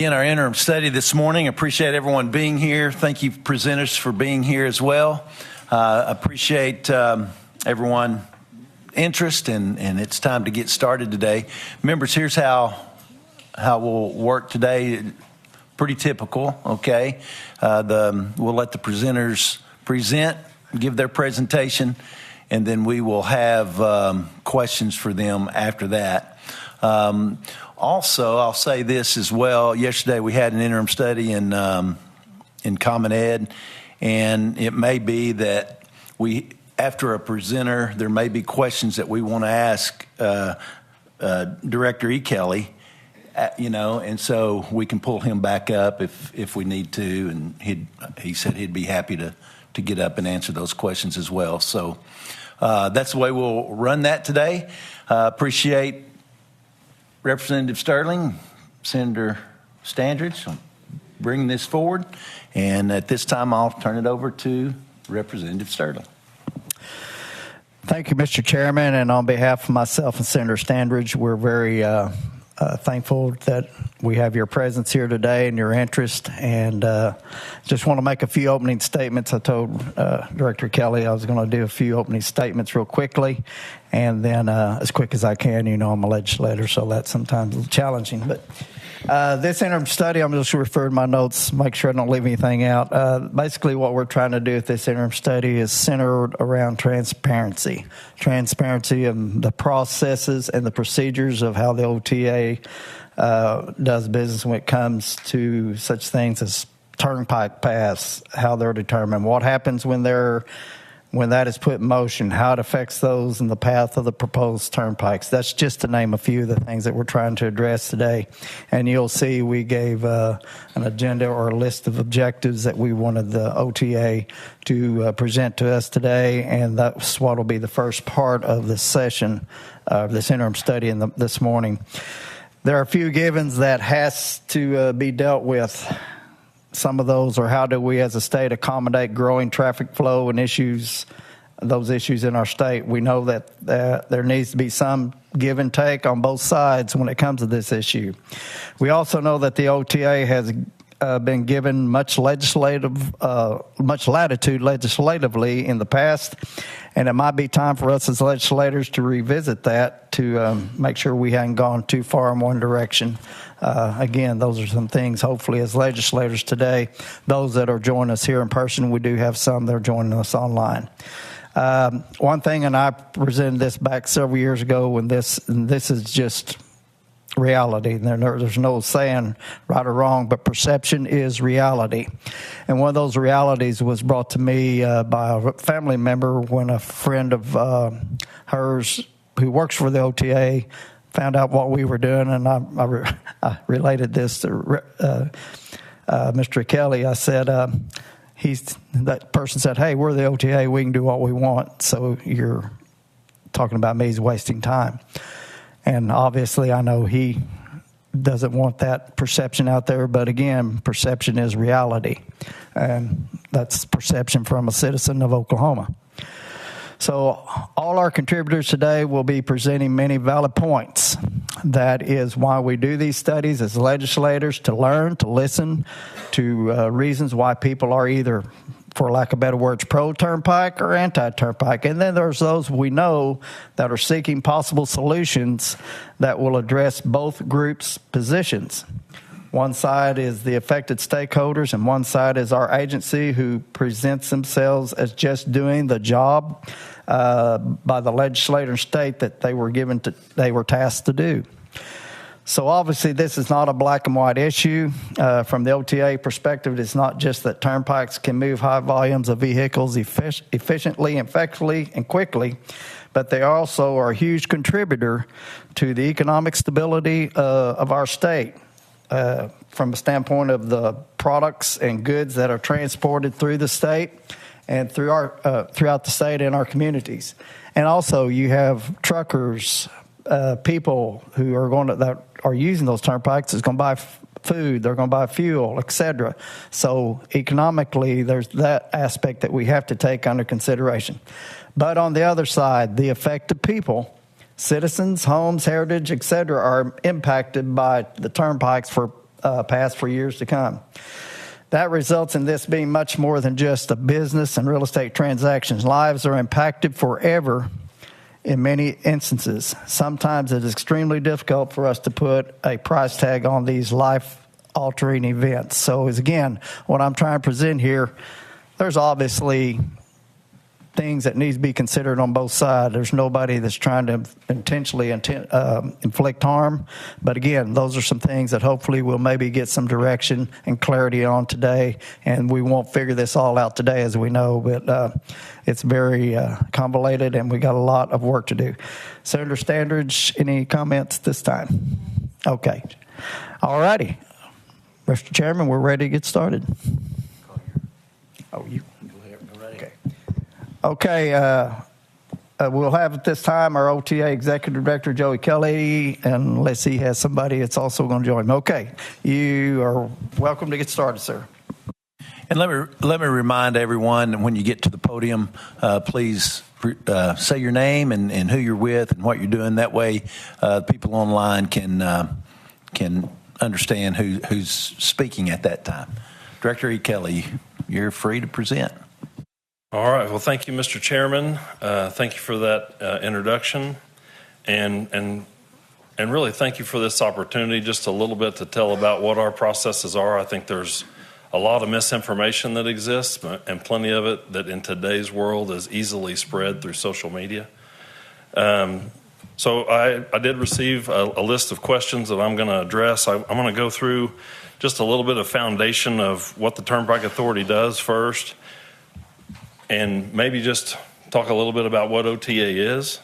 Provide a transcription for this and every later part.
In our interim study this morning, appreciate everyone being here. Thank you, presenters, for being here as well. Appreciate everyone interest, and it's time to get started today. Members, here's how we'll work today. Pretty typical, okay? We'll let the presenters present, give their presentation, and then we will have questions for them after that. Also, I'll say this as well. Yesterday we had an interim study in Common Ed, and it may be that after a presenter, there may be questions that we want to ask Director E. Kelly, and so we can pull him back up if we need to, and he said he'd be happy to get up and answer those questions as well. So that's the way we'll run that today. Appreciate Representative Sterling, Senator Standridge, bringing this forward. And at this time, I'll turn it over to Representative Sterling. Thank you, Mr. Chairman. And on behalf of myself and Senator Standridge, we're very thankful that we have your presence here today and your interest. And just want to make a few opening statements. I told Director Kelly I was going to do a few opening statements real quickly, and then as quick as I can. I'm a legislator, so that's sometimes a little challenging. But this interim study, I'm just referring to my notes, make sure I don't leave anything out. Basically, what we're trying to do with this interim study is centered around transparency and the processes and the procedures of how the OTA does business when it comes to such things as turnpike paths, how they're determined, what happens when that is put in motion, how it affects those in the path of the proposed turnpikes. That's just to name a few of the things that we're trying to address today. And you'll see we gave an agenda or a list of objectives that we wanted the OTA to present to us today, and that's what will be the first part of this session, this interim study this morning. There are a few givens that has to be dealt with. Some of those are how do we as a state accommodate growing traffic flow and those issues in our state. We know that there needs to be some give and take on both sides when it comes to this issue. We also know that the OTA has been given much latitude legislatively in the past, and it might be time for us as legislators to revisit that to make sure we haven't gone too far in one direction. Again, those are some things, hopefully, as legislators today, those that are joining us here in person, we do have some that are joining us online. One thing, and I presented this back several years ago, and this is just reality. There's no saying right or wrong, but perception is reality. And one of those realities was brought to me by a family member when a friend of hers who works for the OTA found out what we were doing, and I related this to Mr. Kelly. I said, that person said, "Hey, we're the OTA. We can do what we want. So you're talking about me is wasting time." And obviously, I know he doesn't want that perception out there. But again, perception is reality, and that's perception from a citizen of Oklahoma. So all our contributors today will be presenting many valid points. That is why we do these studies as legislators, to learn, to listen to reasons why people are either, for lack of better words, pro-turnpike or anti-turnpike. And then there's those we know that are seeking possible solutions that will address both groups' positions. One side is the affected stakeholders, and one side is our agency, who presents themselves as just doing the job by the legislator and state that they were tasked to do. So obviously, this is not a black and white issue. From the OTA perspective, it's not just that turnpikes can move high volumes of vehicles efficiently, effectively, and quickly, but they also are a huge contributor to the economic stability of our state. From a standpoint of the products and goods that are transported through the state and throughout the state and our communities. And also you have truckers, people who are that are using those turnpikes is going to buy food, they're going to buy fuel, etc. So economically, there's that aspect that we have to take under consideration. But on the other side, the affected people, citizens, homes, heritage, etc., are impacted by the turnpikes for pass for years to come. That results in this being much more than just a business and real estate transactions. Lives are impacted forever in many instances. Sometimes it is extremely difficult for us to put a price tag on these life-altering events. So, again, what I'm trying to present here, there's obviously things that needs to be considered on both sides. There's nobody that's trying to intentionally inflict harm. But again, those are some things that hopefully we'll maybe get some direction and clarity on today. And we won't figure this all out today, as we know, but it's very convoluted and we got a lot of work to do. Senator Standridge, any comments this time? Okay. All righty. Mr. Chairman, we're ready to get started. Oh, you. Okay, we'll have at this time our OTA Executive Director, Joey Kelly, and unless he has somebody that's also going to join him. Okay, you are welcome to get started, sir. And let me remind everyone, when you get to the podium, please say your name and who you're with and what you're doing. That way, people online can understand who's speaking at that time. Director E. Kelly, you're free to present. All right. Well, thank you, Mr. Chairman. Thank you for that introduction, and really thank you for this opportunity. Just a little bit to tell about what our processes are. I think there's a lot of misinformation that exists, and plenty of it that in today's world is easily spread through social media. So I did receive a list of questions that I'm going to address. I'm going to go through just a little bit of foundation of what the Turnpike Authority does first, and maybe just talk a little bit about what OTA is.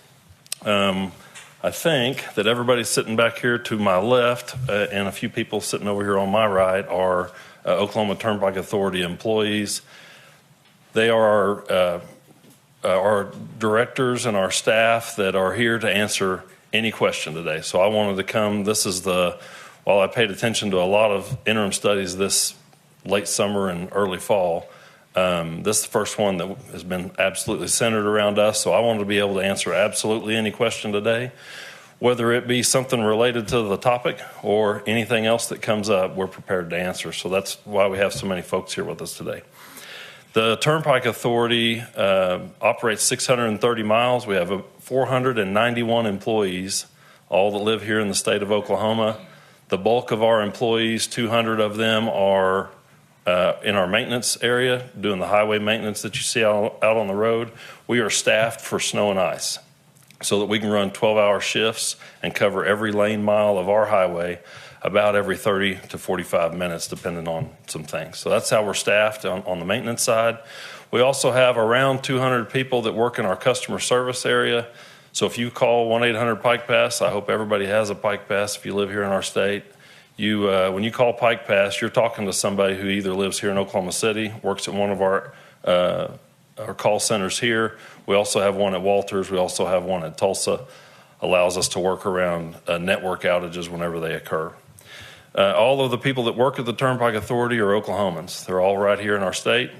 I think that everybody sitting back here to my left and a few people sitting over here on my right are Oklahoma Turnpike Authority employees. They are our directors and our staff that are here to answer any question today. So I wanted to come. While I paid attention to a lot of interim studies this late summer and early fall, this is the first one that has been absolutely centered around us. So I wanted to be able to answer absolutely any question today, whether it be something related to the topic or anything else that comes up, we're prepared to answer. So that's why we have so many folks here with us today. The Turnpike Authority operates 630 miles. We have 491 employees, all that live here in the state of Oklahoma. The bulk of our employees, 200 of them, are in our maintenance area, doing the highway maintenance that you see out on the road. We are staffed for snow and ice so that we can run 12-hour shifts and cover every lane mile of our highway about every 30 to 45 minutes, depending on some things. So that's how we're staffed on the maintenance side. We also have around 200 people that work in our customer service area. So if you call 1-800-PIKE PASS, I hope everybody has a Pike Pass if you live here in our state. When you call Pike Pass, you're talking to somebody who either lives here in Oklahoma City, works at one of our call centers here. We also have one at Walters. We also have one at Tulsa. Allows us to work around network outages whenever they occur. All of the people that work at the Turnpike Authority are Oklahomans. They're all right here in our state.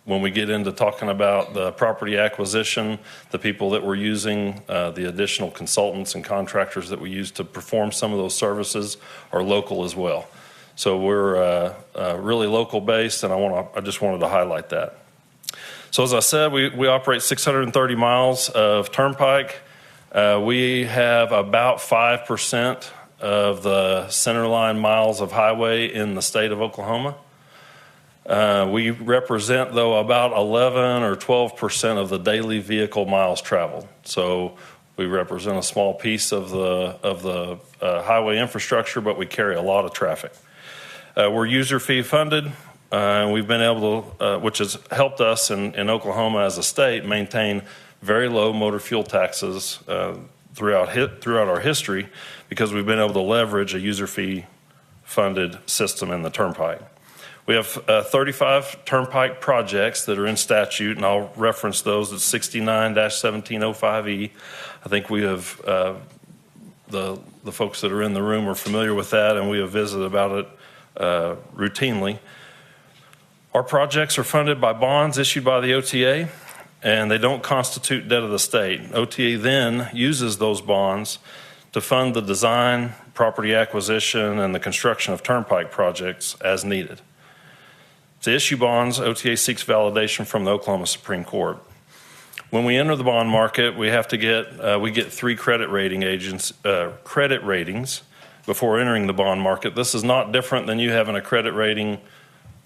When we get into talking about the property acquisition, the people that we're using, the additional consultants and contractors that we use to perform some of those services are local as well. So we're really local based, and I just wanted to highlight that. So as I said, we operate 630 miles of Turnpike. We have about 5% of the centerline miles of highway in the state of Oklahoma. We represent, though, about 11 or 12% of the daily vehicle miles traveled. So we represent a small piece of the highway infrastructure, but we carry a lot of traffic. We're user fee funded, and we've been able to, which has helped us in Oklahoma as a state maintain very low motor fuel taxes throughout our history, because we've been able to leverage a user fee funded system in the Turnpike. We have 35 Turnpike projects that are in statute, and I'll reference those at 69-1705E. I think we have, the folks that are in the room are familiar with that, and we have visited about it routinely. Our projects are funded by bonds issued by the OTA, and they don't constitute debt of the state. OTA then uses those bonds to fund the design, property acquisition, and the construction of turnpike projects as needed. To issue bonds, OTA seeks validation from the Oklahoma Supreme Court. When we enter the bond market, we get 3 credit ratings before entering the bond market. This is not different than you having a credit rating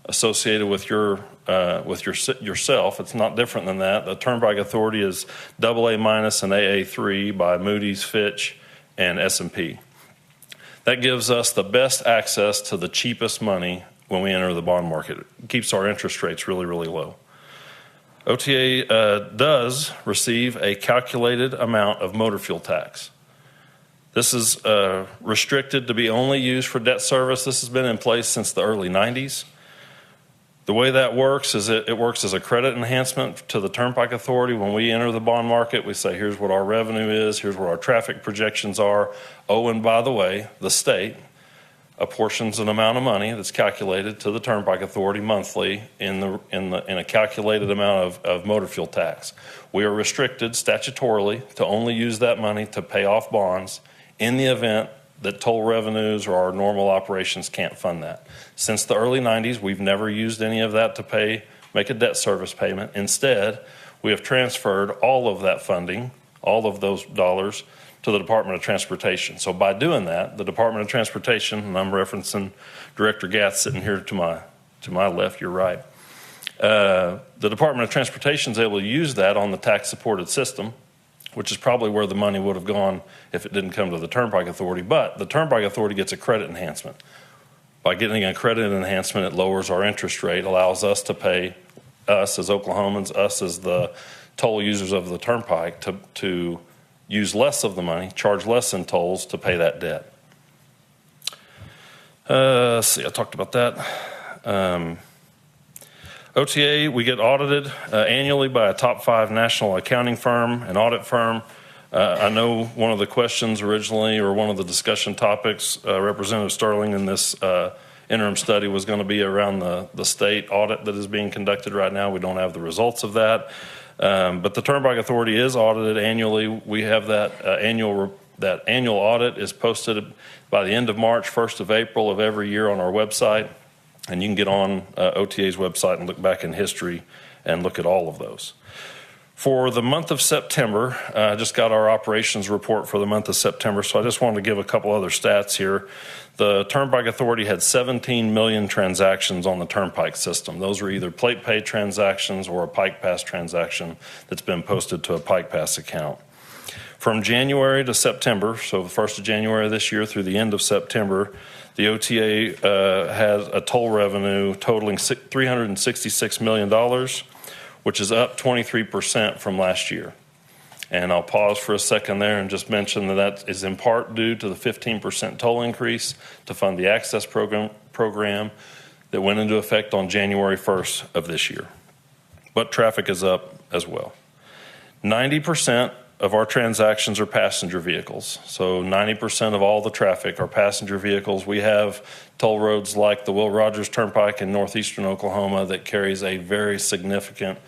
associated with yourself. It's not different than that. The Turnpike Authority is AA- and AA3 by Moody's, Fitch, and S&P. That gives us the best access to the cheapest money when we enter the bond market. It keeps our interest rates really, really low. OTA does receive a calculated amount of motor fuel tax. This is restricted to be only used for debt service. This has been in place since the early 90s. The way that works is it works as a credit enhancement to the Turnpike Authority. When we enter the bond market, we say, here's what our revenue is, here's what our traffic projections are. Oh, and by the way, the state apportions an amount of money that's calculated to the Turnpike Authority monthly in a calculated amount of motor fuel tax. We are restricted statutorily to only use that money to pay off bonds in the event that toll revenues or our normal operations can't fund that. Since the early 90s, we've never used any of that to make a debt service payment. Instead, we have transferred all of that funding, all of those dollars, to the Department of Transportation. So by doing that, the Department of Transportation, and I'm referencing Director Gath sitting here to my left, your right, the Department of Transportation is able to use that on the tax-supported system, which is probably where the money would have gone if it didn't come to the Turnpike Authority. But the Turnpike Authority gets a credit enhancement. By getting a credit enhancement, it lowers our interest rate, allows us to pay, us as Oklahomans, us as the toll users of the Turnpike, to use less of the money, charge less in tolls to pay that debt. Let's see, I talked about that. OTA, we get audited annually by a top 5 national accounting firm, an audit firm. I know one of the questions originally, or one of the discussion topics, Representative Sterling in this interim study was going to be around the state audit that is being conducted right now. We don't have the results of that. But the Turnpike Authority is audited annually. We have that annual audit is posted by the end of March, 1st of April of every year on our website. And you can get on OTA's website and look back in history and look at all of those. For the month of September, I just got our operations report for the month of September, so I just wanted to give a couple other stats here. The Turnpike Authority had 17 million transactions on the Turnpike system. Those are either plate pay transactions or a Pike Pass transaction that's been posted to a Pike Pass account. From January to September, so the 1st of January this year through the end of September, the OTA has a toll revenue totaling $366 million, which is up 23% from last year. And I'll pause for a second there and just mention that is in part due to the 15% toll increase to fund the Access program that went into effect on January 1st of this year. But traffic is up as well. 90% of our transactions are passenger vehicles. So 90% of all the traffic are passenger vehicles. We have toll roads like the Will Rogers Turnpike in northeastern Oklahoma that carries a very significant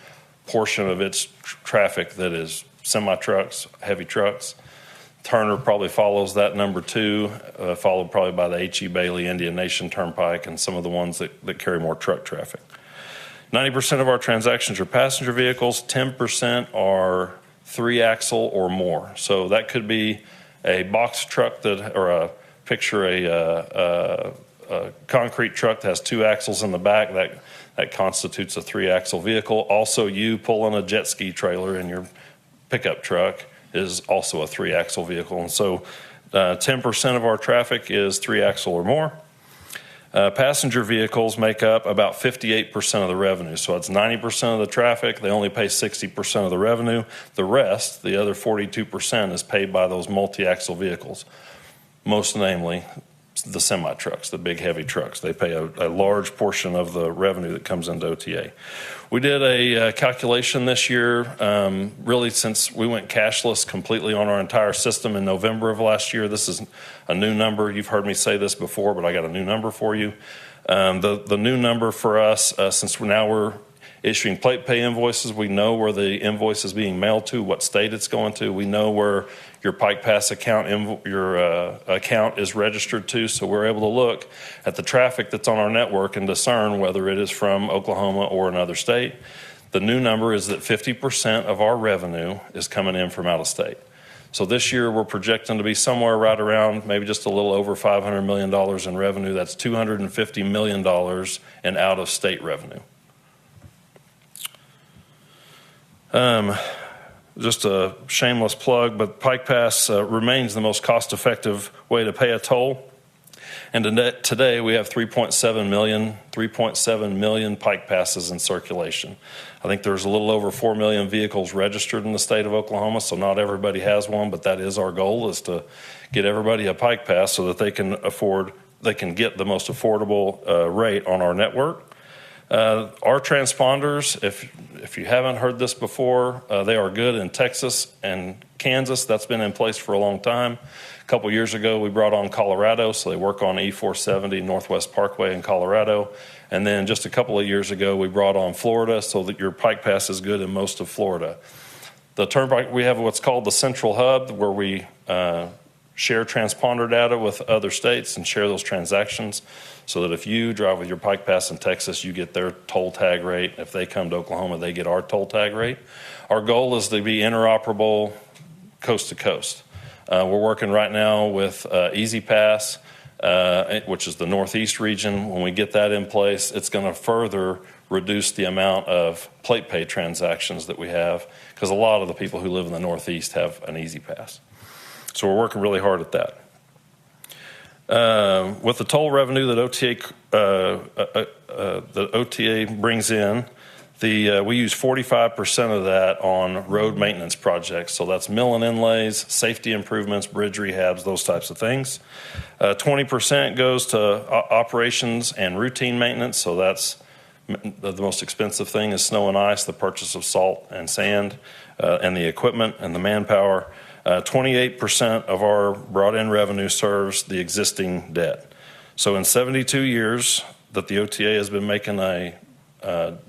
portion of its traffic that is semi-trucks, heavy trucks. Turner probably follows that number 2, followed probably by the H.E. Bailey Indian Nation Turnpike and some of the ones that carry more truck traffic. 90% of our transactions are passenger vehicles. 10% are 3-axle or more. So that could be a box truck a concrete truck that has 2 axles in the back. That constitutes a 3-axle vehicle. Also, you pulling a jet ski trailer in your pickup truck is also a 3-axle vehicle. And so 10% of our traffic is 3-axle or more. Passenger vehicles make up about 58% of the revenue. So it's 90% of the traffic. They only pay 60% of the revenue. The rest, the other 42%, is paid by those multi-axle vehicles, most namely the semi-trucks, the big heavy trucks. They pay a large portion of the revenue that comes into OTA. We did a calculation this year, really since we went cashless completely on our entire system in November of last year. This is a new number. You've heard me say this before, but I got a new number for you. The new number for us, since now we're Issuing plate pay invoices, we know where the invoice is being mailed to, what state it's going to. We know where your Pike Pass account account is registered to, so we're able to look at the traffic that's on our network and discern whether it is from Oklahoma or another state. The new number is that 50% of our revenue is coming in from out of state. So this year we're projecting to be somewhere right around maybe just a little over $500 million in revenue. That's $250 million in out-of-state revenue. Just a shameless plug, but Pike Pass remains the most cost-effective way to pay a toll. And today we have 3.7 million Pike Passes in circulation. I think there's a little over 4 million vehicles registered in the state of Oklahoma, so not everybody has one, but that is our goal, is to get everybody a Pike Pass so that they can get the most affordable rate on our network. Our transponders, if you haven't heard this before, they are good in Texas and Kansas. That's been in place for a long time. A couple years ago, we brought on Colorado, so they work on E470 Northwest Parkway in Colorado. And then just a couple of years ago, we brought on Florida, so that your Pike Pass is good in most of Florida. The Turnpike, we have what's called the Central Hub, where we share transponder data with other states and share those transactions, so that if you drive with your Pike Pass in Texas, you get their toll tag rate. If they come to Oklahoma, they get our toll tag rate. Our goal is to be interoperable coast to coast. We're working right now with Easy Pass, which is the Northeast region. When we get that in place, it's going to further reduce the amount of plate pay transactions that we have, because a lot of the people who live in the Northeast have an Easy Pass. So we're working really hard at that. With the toll revenue that OTA brings in, we use 45% of that on road maintenance projects. So that's mill and inlays, safety improvements, bridge rehabs, those types of things. 20% goes to operations and routine maintenance. So that's the most expensive thing is snow and ice, the purchase of salt and sand, and the equipment and the manpower. 28% of our brought-in revenue serves the existing debt. So in 72 years that the OTA has been making a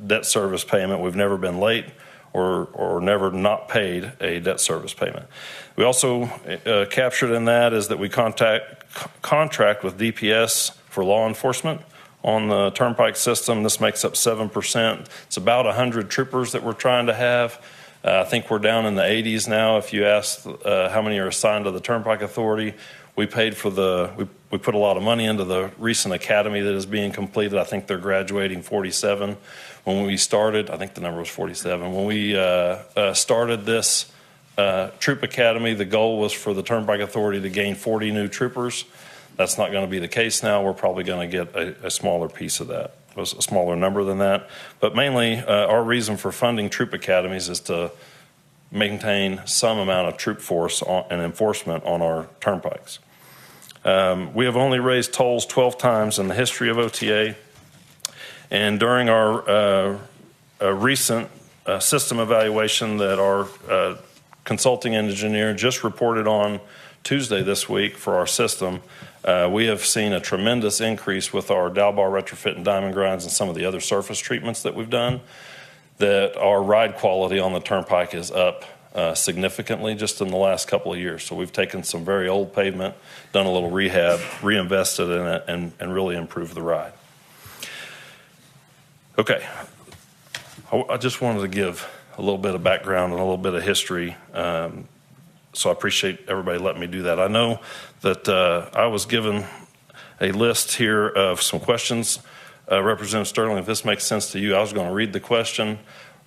debt service payment, we've never been late or never not paid a debt service payment. We also captured in that is that we contract with DPS for law enforcement on the Turnpike system. This makes up 7%. It's about 100 troopers that we're trying to have. I think we're down in the 80s now. If you ask how many are assigned to the Turnpike Authority, we paid for we put a lot of money into the recent academy that is being completed. I think they're graduating 47. When we started, I think the number was 47. When we started this troop academy, the goal was for the Turnpike Authority to gain 40 new troopers. That's not going to be the case now. We're probably going to get a smaller piece of that. A smaller number than that. But mainly, our reason for funding troop academies is to maintain some amount of troop force and enforcement on our turnpikes. We have only raised tolls 12 times in the history of OTA. And during our recent system evaluation that our consulting engineer just reported on Tuesday this week for our system, we have seen a tremendous increase with our dowel bar retrofit and diamond grinds and some of the other surface treatments that we've done, that our ride quality on the turnpike is up significantly just in the last couple of years. So we've taken some very old pavement, done a little rehab, reinvested in it, and really improved the ride. Okay, I just wanted to give a little bit of background and a little bit of history. So I appreciate everybody letting me do that. I know that I was given a list here of some questions. Representative Sterling, if this makes sense to you, I was going to read the question.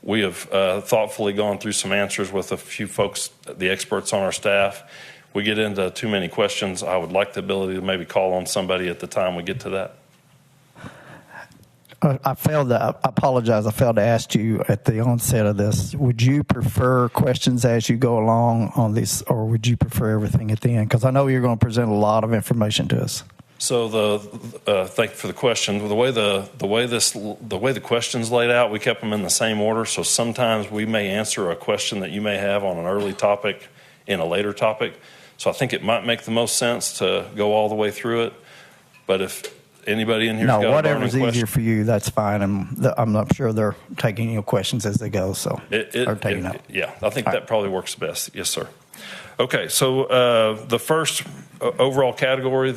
We have thoughtfully gone through some answers with a few folks, the experts on our staff. We get into too many questions. I would like the ability to maybe call on somebody at the time we get to that. I apologize. I failed to ask you at the onset of this. Would you prefer questions as you go along on this, or would you prefer everything at the end? Because I know you're going to present a lot of information to us. So thank you for the question. The way the questions laid out, we kept them in the same order. So sometimes we may answer a question that you may have on an early topic in a later topic. So I think it might make the most sense to go all the way through it. But if anybody in here? No, whatever's easier for you, that's fine. I'm not sure they're taking your questions as they go, so or taking up. Yeah, I think that probably works best. Yes, sir. Okay, so the first overall category,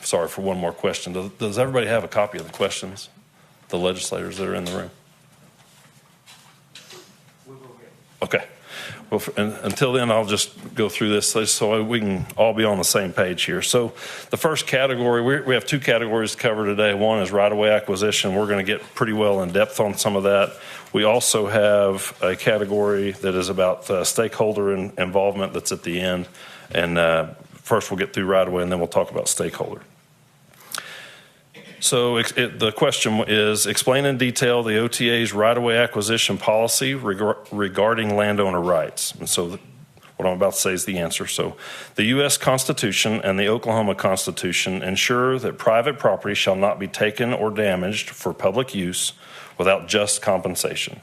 sorry for one more question. Does everybody have a copy of the questions? The legislators that are in the room? Okay. Well, until then, I'll just go through this so we can all be on the same page here. So the first category, we have two categories to cover today. One is right-of-way acquisition. We're going to get pretty well in depth on some of that. We also have a category that is about stakeholder involvement that's at the end. And first we'll get through right-of-way, and then we'll talk about stakeholder. So the question is, explain in detail the OTA's right-of-way acquisition policy regarding landowner rights. And so what I'm about to say is the answer. So the U.S. Constitution and the Oklahoma Constitution ensure that private property shall not be taken or damaged for public use without just compensation.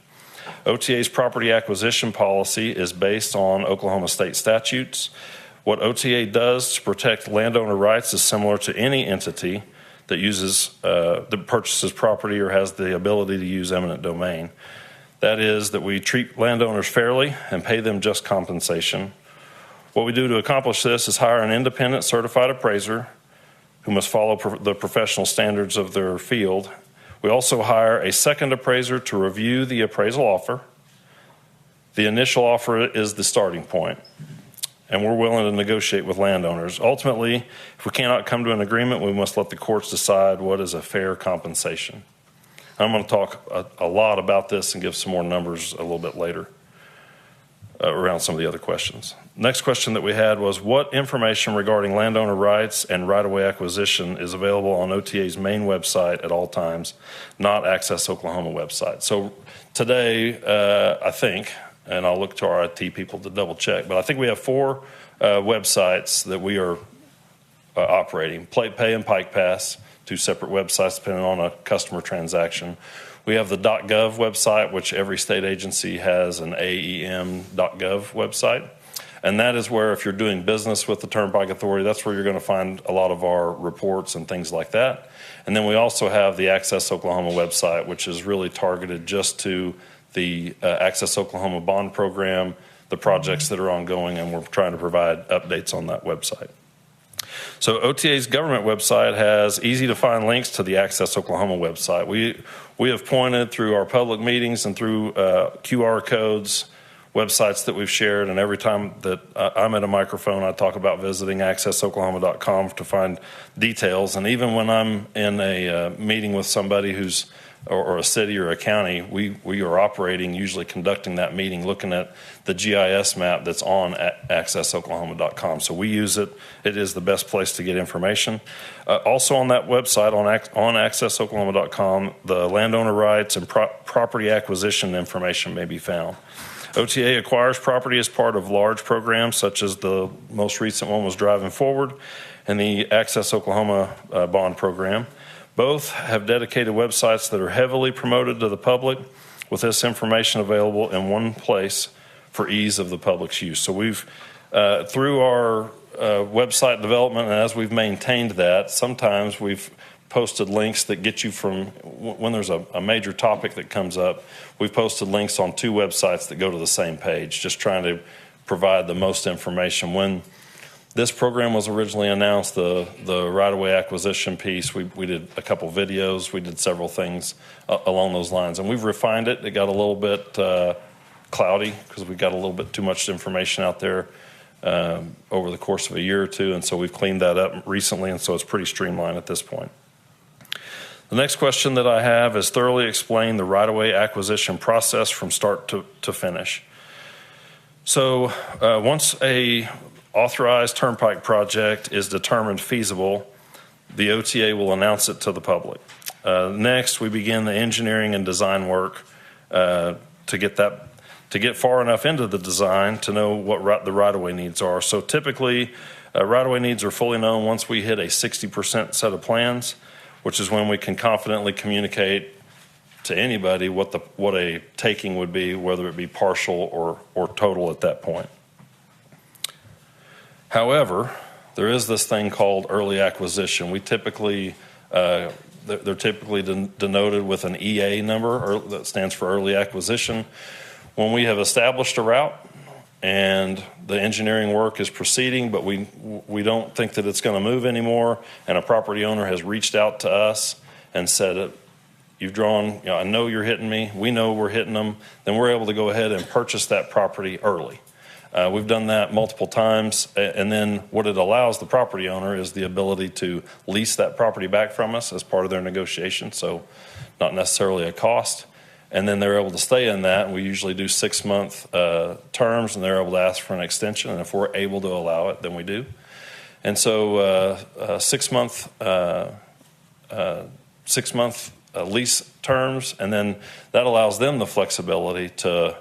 OTA's property acquisition policy is based on Oklahoma state statutes. What OTA does to protect landowner rights is similar to any entity that that purchases property or has the ability to use eminent domain. That is, that we treat landowners fairly and pay them just compensation. What we do to accomplish this is hire an independent certified appraiser who must follow the professional standards of their field. We also hire a second appraiser to review the appraisal offer. The initial offer is the starting point, and we're willing to negotiate with landowners. Ultimately, if we cannot come to an agreement, we must let the courts decide what is a fair compensation. I'm going to talk a lot about this and give some more numbers a little bit later around some of the other questions. Next question that we had was, what information regarding landowner rights and right-of-way acquisition is available on OTA's main website at all times, not Access Oklahoma website? So today, I think, and I'll look to our IT people to double check, but I think we have four websites that we are operating: Plate Pay and Pike Pass, two separate websites depending on a customer transaction. We have the .gov website, which every state agency has an AEM.gov website. And that is where, if you're doing business with the Turnpike Authority, that's where you're going to find a lot of our reports and things like that. And then we also have the Access Oklahoma website, which is really targeted just to the Access Oklahoma bond program, the projects that are ongoing, and we're trying to provide updates on that website. So OTA's government website has easy-to-find links to the Access Oklahoma website. We have pointed through our public meetings and through QR codes, websites that we've shared, and every time that I'm at a microphone, I talk about visiting accessoklahoma.com to find details. And even when I'm in a meeting with somebody who's or a city or a county, we are operating, usually conducting that meeting, looking at the GIS map that's on accessoklahoma.com. So we use it. It is the best place to get information. Also on that website, on accessoklahoma.com, the landowner rights and property acquisition information may be found. OTA acquires property as part of large programs, such as the most recent one was Driving Forward and the Access Oklahoma bond program. Both have dedicated websites that are heavily promoted to the public, with this information available in one place for ease of the public's use. So we've, through our website development, and as we've maintained that, sometimes we've posted links that get you from, when there's a major topic that comes up, we've posted links on two websites that go to the same page, just trying to provide the most information. When this program was originally announced, the right-of-way acquisition piece, we did a couple videos, we did several things along those lines, and we've refined it. It got a little bit cloudy because we got a little bit too much information out there over the course of a year or two, and so we've cleaned that up recently, and so it's pretty streamlined at this point. The next question that I have is thoroughly explain the right-of-way acquisition process from start to finish. So once a authorized turnpike project is determined feasible, the OTA will announce it to the public. Next, we begin the engineering and design work to get far enough into the design to know what the right-of-way needs are. So typically, right-of-way needs are fully known once we hit a 60% set of plans, which is when we can confidently communicate to anybody what a taking would be, whether it be partial or total at that point. However, there is this thing called early acquisition. We typically, they're typically denoted with an EA number, or that stands for early acquisition. When we have established a route and the engineering work is proceeding, but we don't think that it's going to move anymore, and a property owner has reached out to us and said, you've drawn, I know you're hitting me, we know we're hitting them, then we're able to go ahead and purchase that property early. We've done that multiple times, and then what it allows the property owner is the ability to lease that property back from us as part of their negotiation, so not necessarily a cost. And then they're able to stay in that, and we usually do 6-month terms, and they're able to ask for an extension, and if we're able to allow it, then we do. And so 6-month lease terms, and then that allows them the flexibility to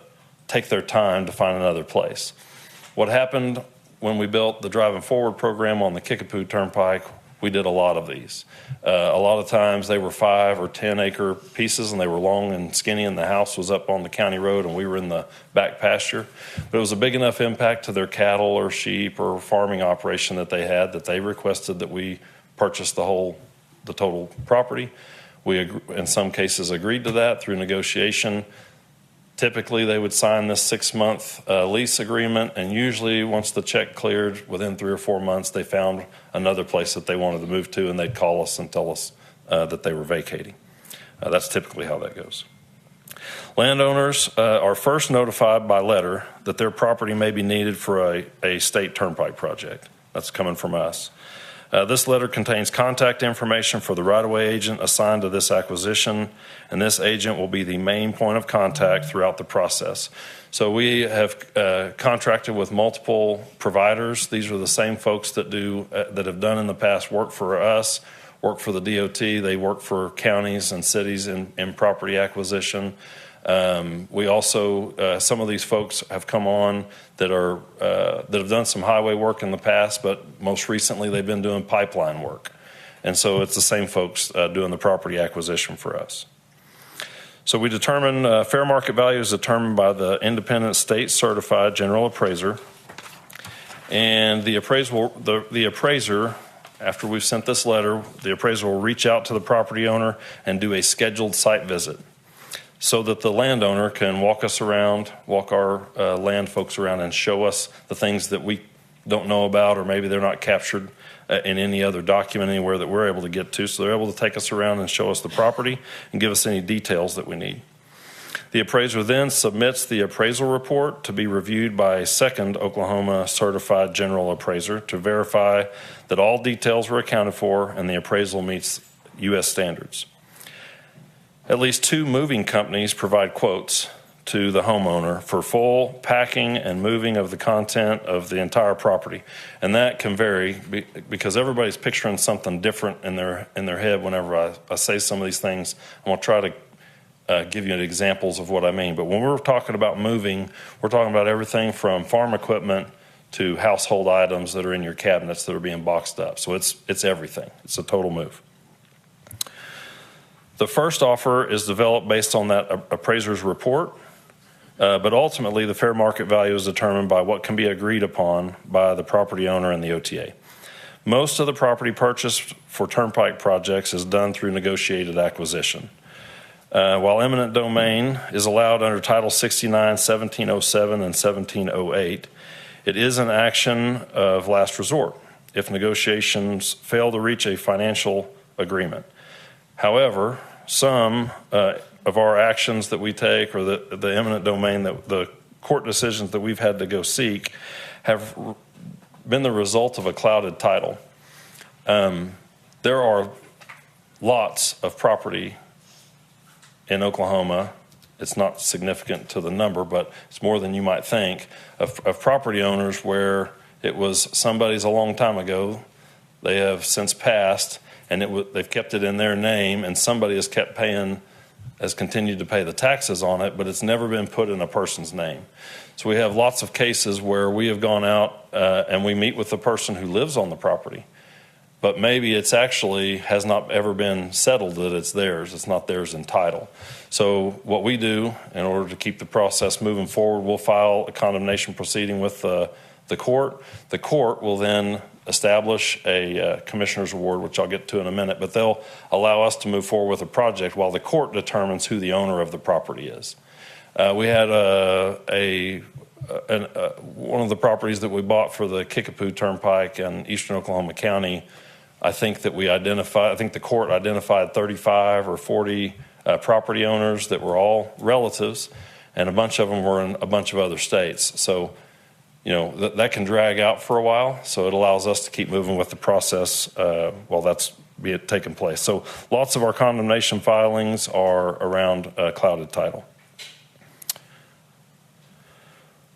take their time to find another place. What happened when we built the Driving Forward program on the Kickapoo Turnpike, we did a lot of these. A lot of times they were 5 or 10 acre pieces, and they were long and skinny, and the house was up on the county road and we were in the back pasture. But it was a big enough impact to their cattle or sheep or farming operation that they had that they requested that we purchase the total property. We, in some cases, agreed to that through negotiation. Typically, they would sign this 6-month lease agreement, and usually once the check cleared, within 3 or 4 months, they found another place that they wanted to move to, and they'd call us and tell us that they were vacating. That's typically how that goes. Landowners are first notified by letter that their property may be needed for a state turnpike project. That's coming from us. This letter contains contact information for the right-of-way agent assigned to this acquisition, and this agent will be the main point of contact throughout the process. So we have contracted with multiple providers. These are the same folks that have done in the past work for us, work for the DOT. They work for counties and cities in property acquisition. We also, some of these folks have come on that have done some highway work in the past, but most recently they've been doing pipeline work. And so it's the same folks doing the property acquisition for us. So we determine fair market value is determined by the independent state certified general appraiser. And the appraiser, after we've sent this letter, the appraiser will reach out to the property owner and do a scheduled site visit, so that the landowner can walk our land folks around and show us the things that we don't know about, or maybe they're not captured in any other document anywhere that we're able to get to. So they're able to take us around and show us the property and give us any details that we need. The appraiser then submits the appraisal report to be reviewed by a second Oklahoma certified general appraiser to verify that all details were accounted for and the appraisal meets U.S. standards. At least 2 moving companies provide quotes to the homeowner for full packing and moving of the content of the entire property. And that can vary because everybody's picturing something different in their head whenever I say some of these things. I'm going to try to give you examples of what I mean. But when we're talking about moving, we're talking about everything from farm equipment to household items that are in your cabinets that are being boxed up. So it's everything. It's a total move. The first offer is developed based on that appraiser's report, but ultimately the fair market value is determined by what can be agreed upon by the property owner and the OTA. Most of the property purchased for turnpike projects is done through negotiated acquisition. While eminent domain is allowed under Title 69, 1707, and 1708, it is an action of last resort if negotiations fail to reach a financial agreement. However, some of our actions that we take, or the eminent domain, the court decisions that we've had to go seek, have been the result of a clouded title. There are lots of property in Oklahoma. It's not significant to the number, but it's more than you might think, of property owners where it was somebody's a long time ago. They have since passed, and they've kept it in their name, and somebody has continued to pay the taxes on it, but it's never been put in a person's name. So we have lots of cases where we have gone out and we meet with the person who lives on the property, but maybe it's actually has not ever been settled that it's theirs. It's not theirs in title. So what we do in order to keep the process moving forward, we'll file a condemnation proceeding with the court. The court will then establish a commissioner's award, which I'll get to in a minute, but they'll allow us to move forward with a project while the court determines who the owner of the property is. We had one of the properties that we bought for the Kickapoo Turnpike in eastern Oklahoma County. I think the court identified 35 or 40 property owners that were all relatives, and a bunch of them were in a bunch of other states. So, that can drag out for a while. So it allows us to keep moving with the process while that's taking place. So lots of our condemnation filings are around clouded title.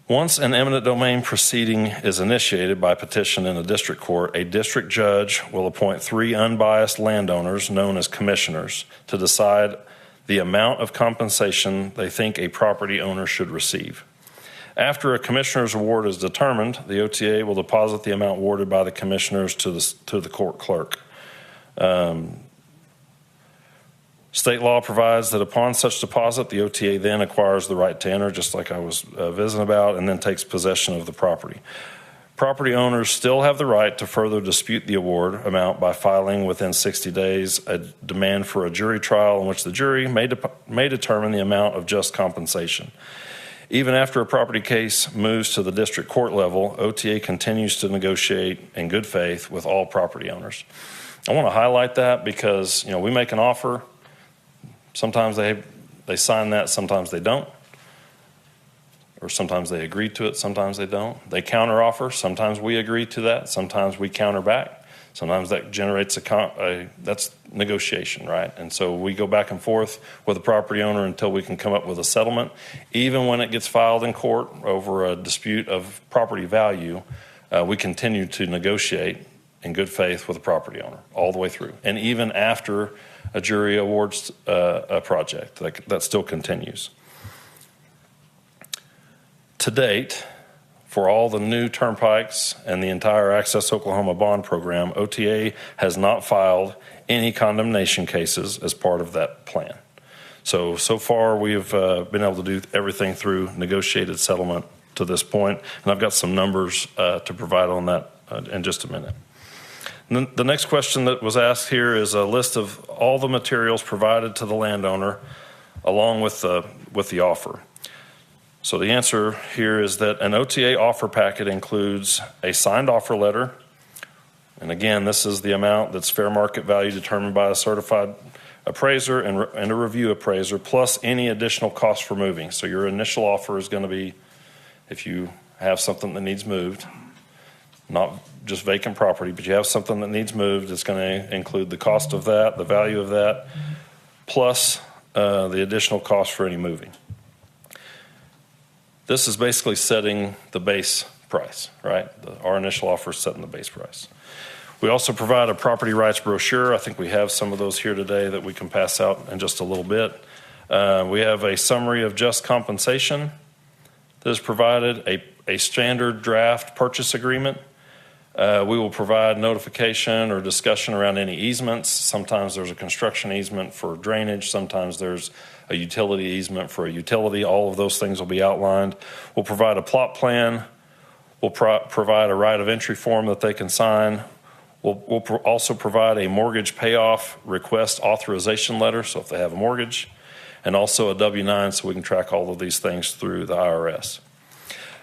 Once an eminent domain proceeding is initiated by petition in a district court, a district judge will appoint 3 unbiased landowners known as commissioners to decide the amount of compensation they think a property owner should receive. After a commissioner's award is determined, the OTA will deposit the amount awarded by the commissioners to the court clerk. State law provides that upon such deposit, the OTA then acquires the right to enter, just like I was visiting about, and then takes possession of the property. Property owners still have the right to further dispute the award amount by filing within 60 days a demand for a jury trial in which the jury may determine the amount of just compensation. Even after a property case moves to the district court level, OTA continues to negotiate in good faith with all property owners. I want to highlight that because, we make an offer. Sometimes they sign that, sometimes they don't. Or sometimes they agree to it, sometimes they don't. They counteroffer. Sometimes we agree to that, sometimes we counter back. Sometimes that generates that's negotiation, right? And so we go back and forth with the property owner until we can come up with a settlement. Even when it gets filed in court over a dispute of property value, we continue to negotiate in good faith with the property owner all the way through. And even after a jury awards a project, that still continues. To date, for all the new turnpikes and the entire Access Oklahoma bond program, OTA has not filed any condemnation cases as part of that plan. So far we've been able to do everything through negotiated settlement to this point, and I've got some numbers to provide on that in just a minute. And then the next question that was asked here is a list of all the materials provided to the landowner along with the offer. So the answer here is that an OTA offer packet includes a signed offer letter. And again, this is the amount that's fair market value determined by a certified appraiser and a review appraiser, plus any additional cost for moving. So your initial offer is going to be, if you have something that needs moved, not just vacant property, but you have something that needs moved, it's going to include the cost of that, the value of that, plus the additional cost for any moving. This is basically setting the base price, right? Our initial offer is setting the base price. We also provide a property rights brochure. I think we have some of those here today that we can pass out in just a little bit. We have a summary of just compensation that is provided, a standard draft purchase agreement. We will provide notification or discussion around any easements. Sometimes there's a construction easement for drainage. Sometimes there's a utility easement for a utility. All of those things will be outlined. We'll provide a plot plan. We'll provide a right of entry form that they can sign. We'll also provide a mortgage payoff request authorization letter, so if they have a mortgage, and also a W-9 so we can track all of these things through the IRS.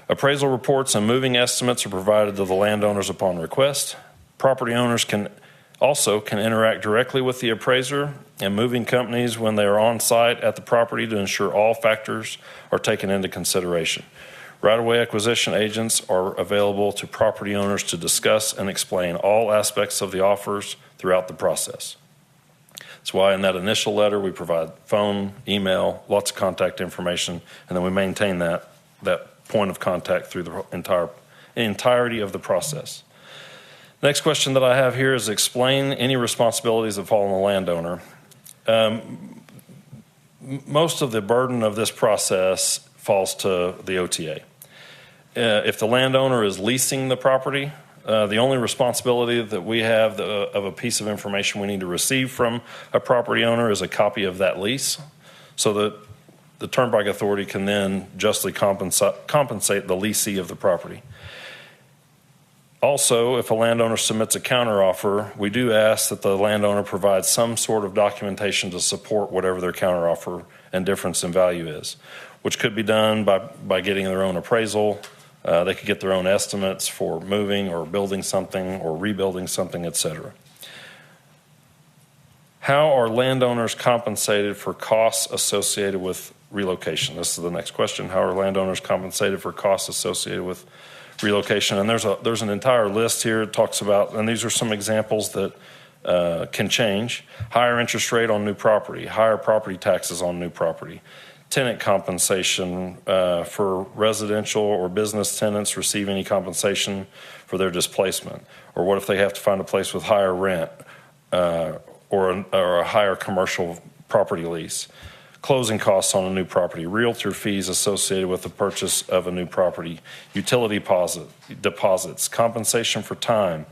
Appraisal reports and moving estimates are provided to the landowners upon request. Property owners can interact directly with the appraiser and moving companies when they are on site at the property to ensure all factors are taken into consideration. Right-of-way acquisition agents are available to property owners to discuss and explain all aspects of the offers throughout the process. That's why in that initial letter we provide phone, email, lots of contact information, and then we maintain that point of contact through the entirety of the process. Next question that I have here is explain any responsibilities that fall on the landowner. Most of the burden of this process falls to the OTA. If the landowner is leasing the property, the only responsibility that we have of a piece of information we need to receive from a property owner is a copy of that lease, so that the Turnpike Authority can then justly compensate the leasee of the property. Also, if a landowner submits a counteroffer, we do ask that the landowner provide some sort of documentation to support whatever their counteroffer and difference in value is, which could be done by getting their own appraisal. They could get their own estimates for moving or building something or rebuilding something, etc. How are landowners compensated for costs associated with relocation? This is the next question. How are landowners compensated for costs associated with relocation? And there's an entire list here. It talks about, and these are some examples that can change. Higher interest rate on new property, higher property taxes on new property, tenant compensation for residential or business tenants receive any compensation for their displacement, or what if they have to find a place with higher rent or a higher commercial property lease, closing costs on a new property, realtor fees associated with the purchase of a new property, utility deposits, compensation for time,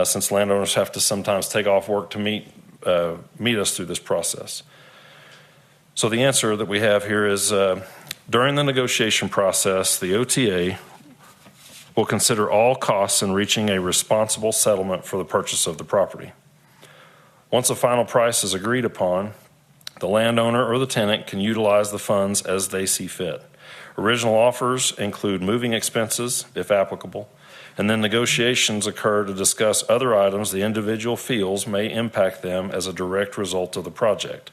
since landowners have to sometimes take off work to meet us through this process. So the answer that we have here is during the negotiation process, the OTA will consider all costs in reaching a responsible settlement for the purchase of the property. Once a final price is agreed upon, the landowner or the tenant can utilize the funds as they see fit. Original offers include moving expenses, if applicable, and then negotiations occur to discuss other items the individual feels may impact them as a direct result of the project.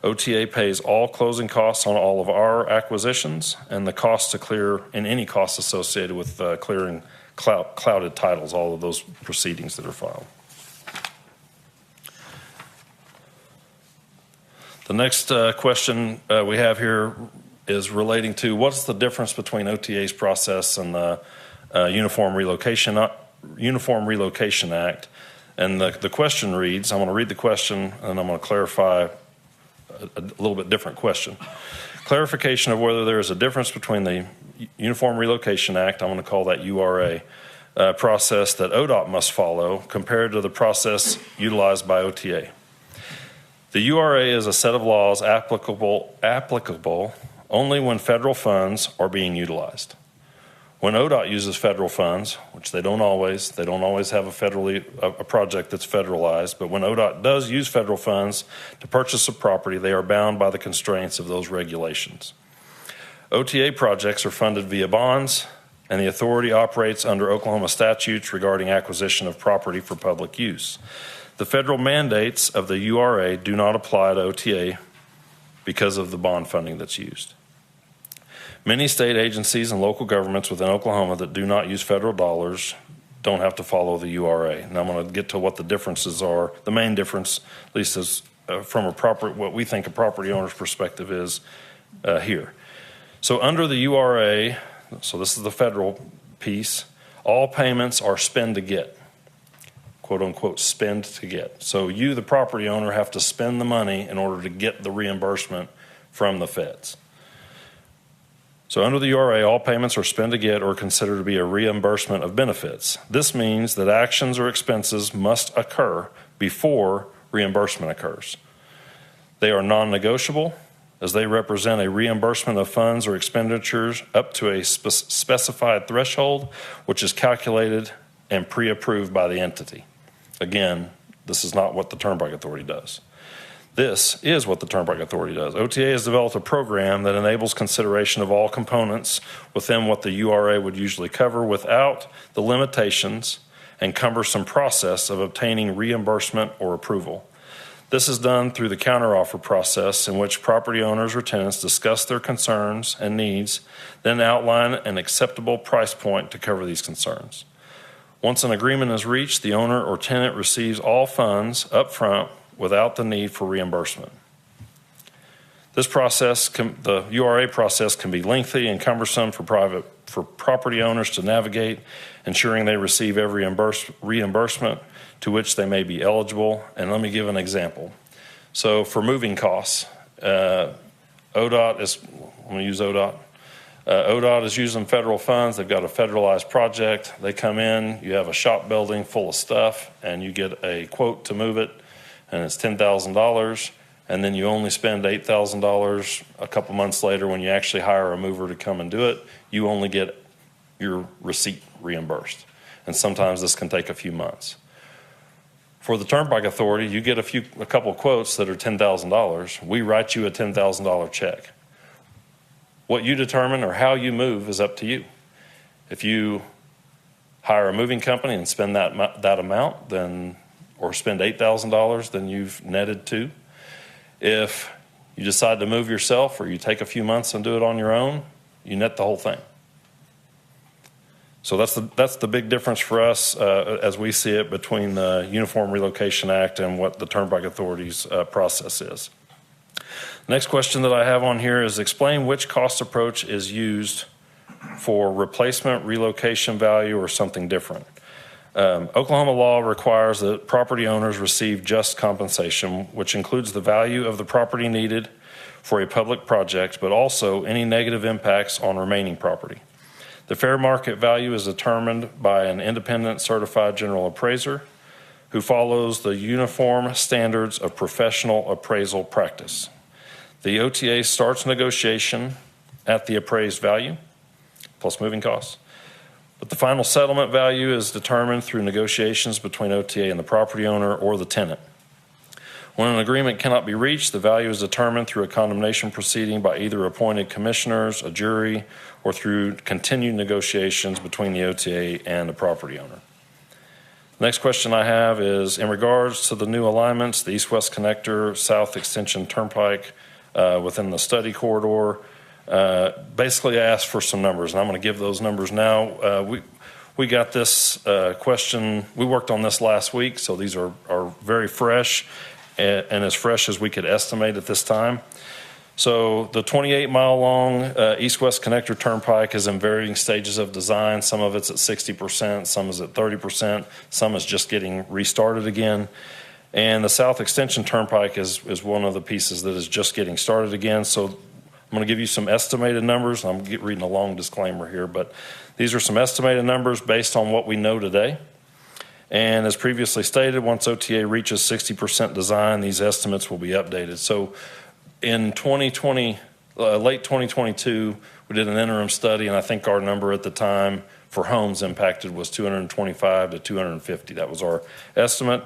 OTA pays all closing costs on all of our acquisitions and the cost to clear and any costs associated with clearing clouded titles, all of those proceedings that are filed. The next question we have here is relating to what's the difference between OTA's process and the Uniform Relocation Act. And the question reads, I'm going to read the question and I'm going to clarify a little bit different question. Clarification of whether there is a difference between the Uniform Relocation Act, I'm going to call that URA, process that ODOT must follow compared to the process utilized by OTA. The URA is a set of laws applicable only when federal funds are being utilized. When ODOT uses federal funds, which they don't always have a project that's federalized, but when ODOT does use federal funds to purchase a property, they are bound by the constraints of those regulations. OTA projects are funded via bonds, and the authority operates under Oklahoma statutes regarding acquisition of property for public use. The federal mandates of the URA do not apply to OTA because of the bond funding that's used. Many state agencies and local governments within Oklahoma that do not use federal dollars don't have to follow the URA. And I'm going to get to what the differences are. The main difference, at least as from what we think a property owner's perspective is here. So under the URA, so this is the federal piece, all payments are spend to get. Quote unquote, spend to get. So you, the property owner, have to spend the money in order to get the reimbursement from the feds. So under the URA, all payments are spend to get or considered to be a reimbursement of benefits. This means that actions or expenses must occur before reimbursement occurs. They are non-negotiable as they represent a reimbursement of funds or expenditures up to a specified threshold, which is calculated and pre-approved by the entity. Again, this is not what the Turnpike Authority does. This is what the Turnpike Authority does. OTA has developed a program that enables consideration of all components within what the URA would usually cover without the limitations and cumbersome process of obtaining reimbursement or approval. This is done through the counteroffer process in which property owners or tenants discuss their concerns and needs, then outline an acceptable price point to cover these concerns. Once an agreement is reached, the owner or tenant receives all funds up front without the need for reimbursement. This process, the URA process, can be lengthy and cumbersome for property owners to navigate, ensuring they receive every reimbursement to which they may be eligible. And let me give an example. So for moving costs, ODOT is, I'm going to use ODOT. ODOT is using federal funds. They've got a federalized project. They come in, you have a shop building full of stuff, and you get a quote to move it, and it's $10,000, and then you only spend $8,000 a couple months later when you actually hire a mover to come and do it. You only get your receipt reimbursed. and sometimes this can take a few months. For the Turnpike Authority, you get a couple quotes that are $10,000. We write you a $10,000 check. What you determine or how you move is up to you. If you hire a moving company and spend that amount, then or spend $8,000, then you've netted $2,000. If you decide to move yourself or you take a few months and do it on your own, you net the whole thing. So that's the big difference for us as we see it between the Uniform Relocation Act and what the Turnpike Authority's process is. Next question that I have on here is explain which cost approach is used for replacement, relocation value, or something different. Oklahoma law requires that property owners receive just compensation, which includes the value of the property needed for a public project, but also any negative impacts on remaining property. The fair market value is determined by an independent certified general appraiser who follows the uniform standards of professional appraisal practice. The OTA starts negotiation at the appraised value plus moving costs. But the final settlement value is determined through negotiations between OTA and the property owner or the tenant. When an agreement cannot be reached, the value is determined through a condemnation proceeding by either appointed commissioners, a jury, or through continued negotiations between the OTA and the property owner. The next question I have is in regards to the new alignments, the East-West Connector, South Extension Turnpike within the study corridor. Basically, I asked for some numbers, and I'm going to give those numbers now. We got this question. We worked on this last week, so these are very fresh and as fresh as we could estimate at this time. So the 28-mile-long East-West Connector Turnpike is in varying stages of design. Some of it's at 60%, some is at 30%, some is just getting restarted again. And the South Extension Turnpike is one of the pieces that is just getting started again. So I'm going to give you some estimated numbers. I'm reading a long disclaimer here, but these are some estimated numbers based on what we know today. And as previously stated, once OTA reaches 60% design, these estimates will be updated. So in 2020, late 2022, we did an interim study, and I think our number at the time for homes impacted was 225 to 250. That was our estimate.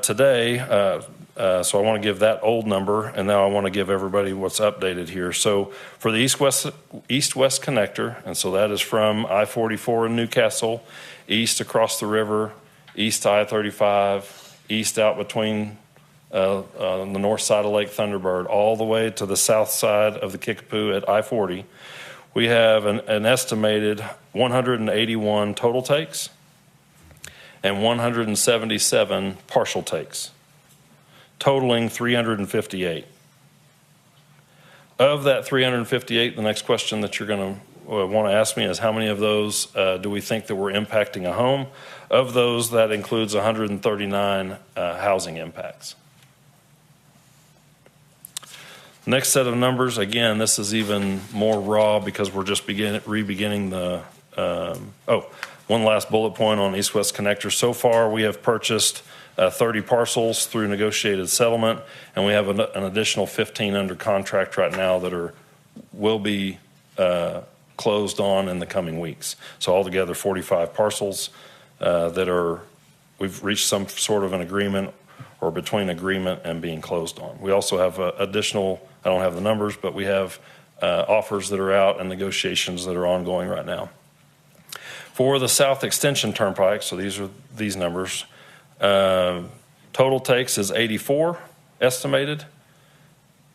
Today, so I want to give that old number, and now I want to give everybody what's updated here. So for the East-West Connector, and so that is from I-44 in Newcastle, east across the river, east to I-35, east out between the north side of Lake Thunderbird, all the way to the south side of the Kickapoo at I-40. We have an estimated 181 total takes and 177 partial takes, totaling 358. Of that 358, the next question that you're going to want to ask me is how many of those do we think that we're impacting a home? Of those, that includes 139 housing impacts. Next set of numbers, again, this is even more raw because we're just re-beginning the, one last bullet point on East-West Connector. So far, we have purchased 30 parcels through negotiated settlement, and we have an additional 15 under contract right now that will be closed on in the coming weeks. So altogether, 45 parcels we've reached some sort of an agreement or between agreement and being closed on. We also have additional, I don't have the numbers, but we have offers that are out and negotiations that are ongoing right now. For the South Extension Turnpike, so these are these numbers, total takes is 84 estimated.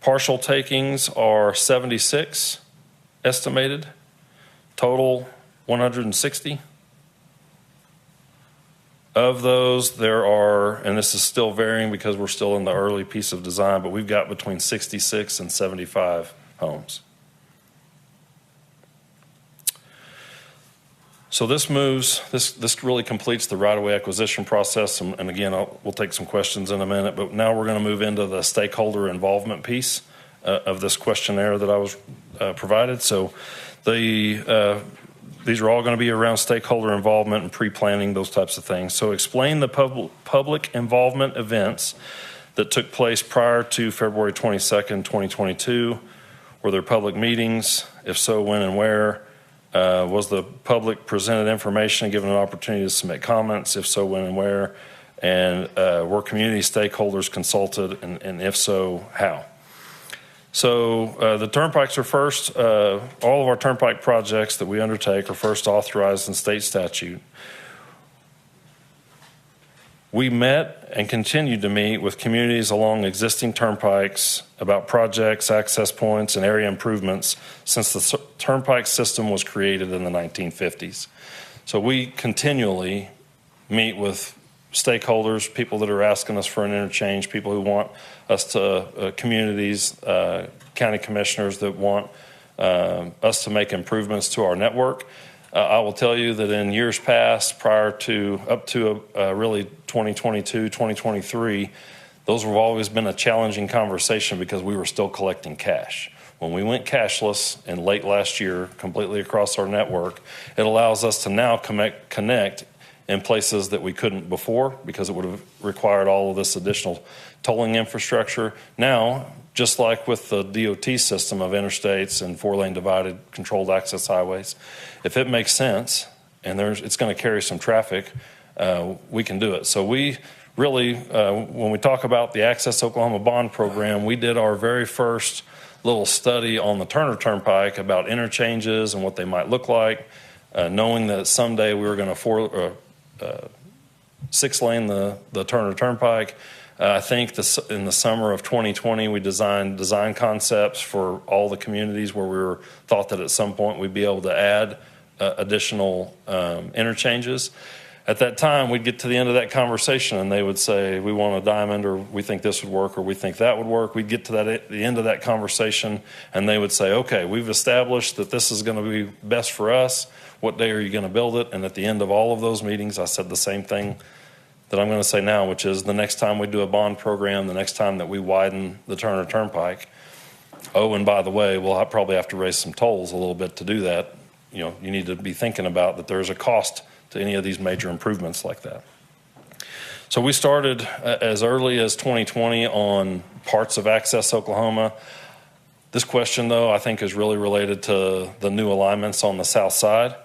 Partial takings are 76 estimated. Total 160. Of those, there are, and this is still varying because we're still in the early piece of design, but we've got between 66 and 75 homes. So this really completes the right-of-way acquisition process. And again, we'll take some questions in a minute, but now we're going to move into the stakeholder involvement piece of this questionnaire that I was provided. So these are all going to be around stakeholder involvement and pre-planning, those types of things. So explain the public involvement events that took place prior to February 22nd, 2022. Were there public meetings? If so, when and where? Was the public presented information and given an opportunity to submit comments? If so, when and where? And were community stakeholders consulted? And if so, how? So the turnpikes are first, all of our turnpike projects that we undertake are first authorized in state statute. We met and continue to meet with communities along existing turnpikes about projects, access points, and area improvements since the turnpike system was created in the 1950s. So we continually meet with stakeholders, people that are asking us for an interchange, people who want us to, communities, county commissioners that want us to make improvements to our network. I will tell you that in years past, prior to up to really 2022, 2023, those have always been a challenging conversation because we were still collecting cash. When we went cashless in late last year, completely across our network, it allows us to now connect in places that we couldn't before because it would have required all of this additional tolling infrastructure. Now, just like with the DOT system of interstates and four-lane divided controlled access highways, if it makes sense and it's going to carry some traffic, we can do it. So we really, when we talk about the Access Oklahoma Bond Program, we did our very first little study on the Turner Turnpike about interchanges and what they might look like, knowing that someday we were going to six-lane the Turner Turnpike. I think in the summer of 2020, we designed design concepts for all the communities where we thought that at some point we'd be able to add additional interchanges. At that time, we'd get to the end of that conversation and they would say, we want a diamond, or we think this would work, or we think that would work. We'd get to the end of that conversation and they would say, okay, we've established that this is going to be best for us. What day are you going to build it? And at the end of all of those meetings, I said the same thing that I'm going to say now, which is the next time we do a bond program, the next time that we widen the Turner Turnpike, oh, and by the way, we'll probably have to raise some tolls a little bit to do that. You need to be thinking about that there's a cost to any of these major improvements like that. So we started as early as 2020 on parts of Access Oklahoma. This question, though, I think is really related to the new alignments on the south side.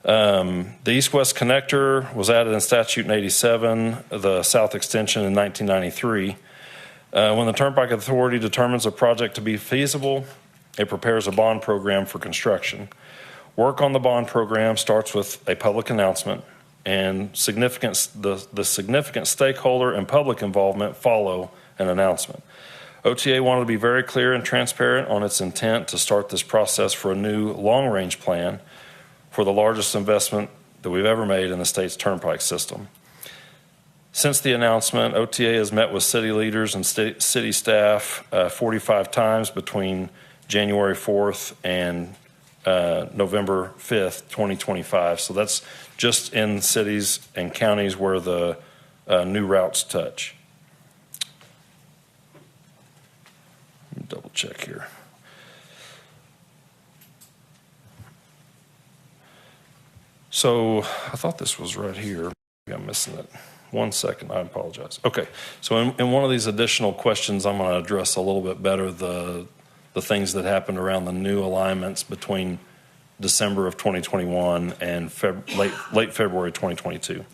The east-west connector was added in statute in 87, the south extension in 1993. When the Turnpike Authority determines a project to be feasible, it prepares a bond program for construction. Work on the bond program starts with a public announcement, and the significant stakeholder and public involvement follow an announcement. OTA wanted to be very clear and transparent on its intent to start this process for a new long-range plan for the largest investment that we've ever made in the state's turnpike system. Since the announcement, OTA has met with city leaders and city staff 45 times between January 4th and November 5th, 2025. So that's just in cities and counties where the new routes touch. Let me double check here. So I thought this was right here. Maybe I'm missing it. 1 second, I apologize. Okay, so in one of these additional questions, I'm going to address a little bit better the things that happened around the new alignments between December of 2021 and late February 2022.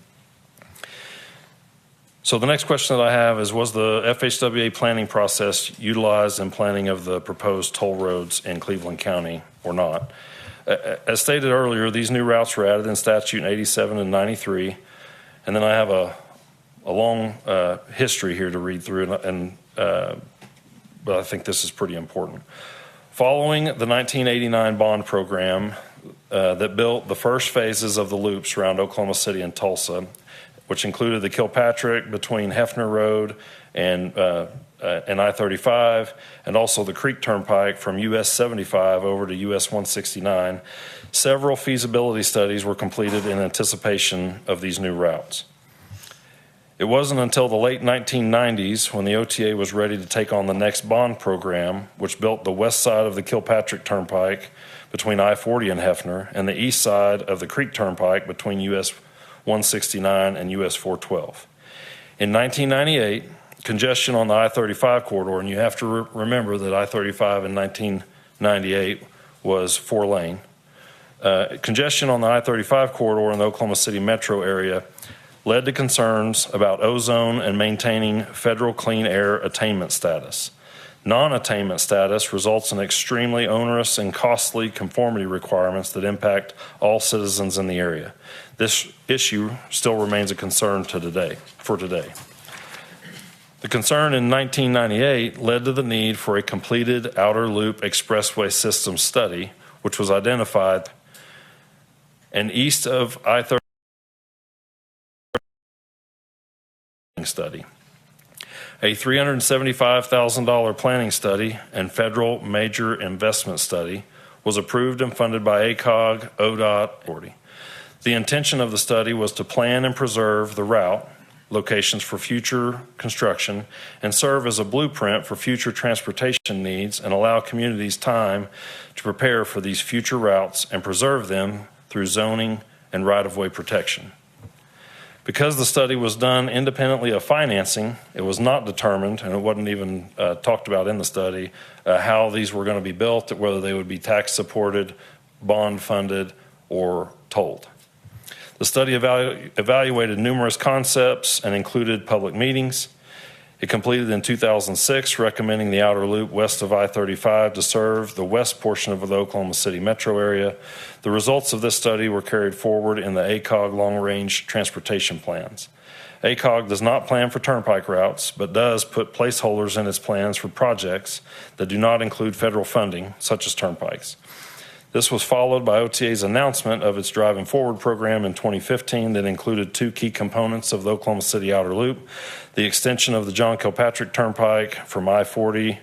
So the next question that I have is, was the FHWA planning process utilized in planning of the proposed toll roads in Cleveland County or not? As stated earlier, these new routes were added in statute in 87 and 93. And then I have a long history here to read through, but I think this is pretty important. Following the 1989 bond program that built the first phases of the loops around Oklahoma City and Tulsa, which included the Kilpatrick between Hefner Road and I-35, and also the Creek Turnpike from US 75 over to US 169, several feasibility studies were completed in anticipation of these new routes. It wasn't until the late 1990s when the OTA was ready to take on the next bond program, which built the west side of the Kilpatrick Turnpike between I-40 and Hefner, and the east side of the Creek Turnpike between US 169 and US 412. In 1998, congestion on the I-35 corridor, and you have to remember that I-35 in 1998 was 4-lane, Congestion on the I-35 corridor in the Oklahoma City metro area led to concerns about ozone and maintaining federal clean air attainment status. Non-attainment status results in extremely onerous and costly conformity requirements that impact all citizens in the area. This issue still remains a concern for today. The concern in 1998 led to the need for a completed outer loop expressway system study, which was identified and east of I-35 study. A $375,000 planning study and federal major investment study was approved and funded by ACOG, ODOT, Authority. The intention of the study was to plan and preserve the route, locations for future construction, and serve as a blueprint for future transportation needs and allow communities time to prepare for these future routes and preserve them through zoning and right-of-way protection. Because the study was done independently of financing, it was not determined, and it wasn't even talked about in the study, how these were going to be built, whether they would be tax supported, bond funded, or tolled. The study evaluated numerous concepts and included public meetings. It completed in 2006, recommending the outer loop west of I-35 to serve the west portion of the Oklahoma City metro area. The results of this study were carried forward in the ACOG long-range transportation plans. ACOG does not plan for turnpike routes, but does put placeholders in its plans for projects that do not include federal funding, such as turnpikes. This was followed by OTA's announcement of its Driving Forward program in 2015 that included two key components of the Oklahoma City Outer Loop: the extension of the John Kilpatrick Turnpike from I-40